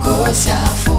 Go